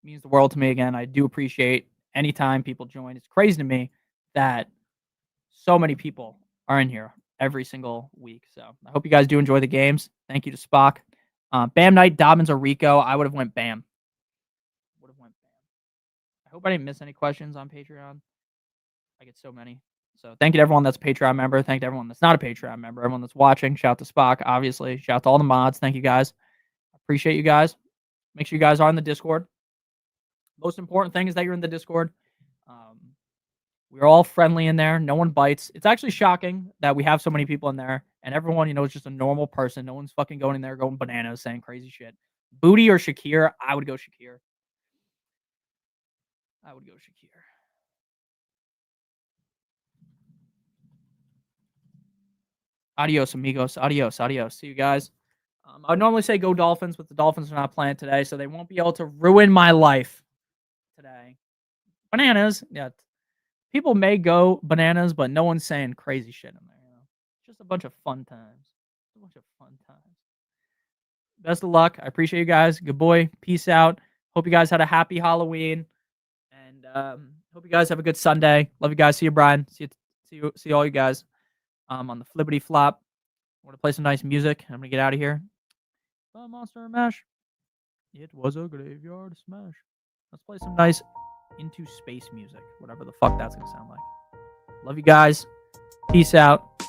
Means the world to me again. I do appreciate anytime people join. It's crazy to me that so many people are in here every single week. So I hope you guys do enjoy the games. Thank you to Spock. Bam Night, Dobbins or Rico? I would have went Bam. I hope I didn't miss any questions on Patreon. I get so many. So thank you to everyone that's a Patreon member. Thank you to everyone that's not a Patreon member. Everyone that's watching. Shout out to Spock, obviously. Shout out to all the mods. Thank you guys. Appreciate you guys. Make sure you guys are in the Discord. Most important thing is that you're in the Discord. We're all friendly in there. No one bites. It's actually shocking that we have so many people in there, and everyone, is just a normal person. No one's fucking going in there going bananas saying crazy shit. Booty or Shakir? I would go Shakir. Adios, amigos. Adios. See you guys. I would normally say go Dolphins, but the Dolphins are not playing today, so they won't be able to ruin my life today. Bananas. Yeah. People may go bananas, but no one's saying crazy shit in there. Just a bunch of fun times. Best of luck. I appreciate you guys. Good boy. Peace out. Hope you guys had a happy Halloween. And hope you guys have a good Sunday. Love you guys. See you, Brian. See all you guys on the flippity flop. I'm going to play some nice music. I'm going to get out of here. Monster Mash. It was a graveyard smash. Let's play some nice Into Space music. Whatever the fuck that's going to sound like. Love you guys. Peace out.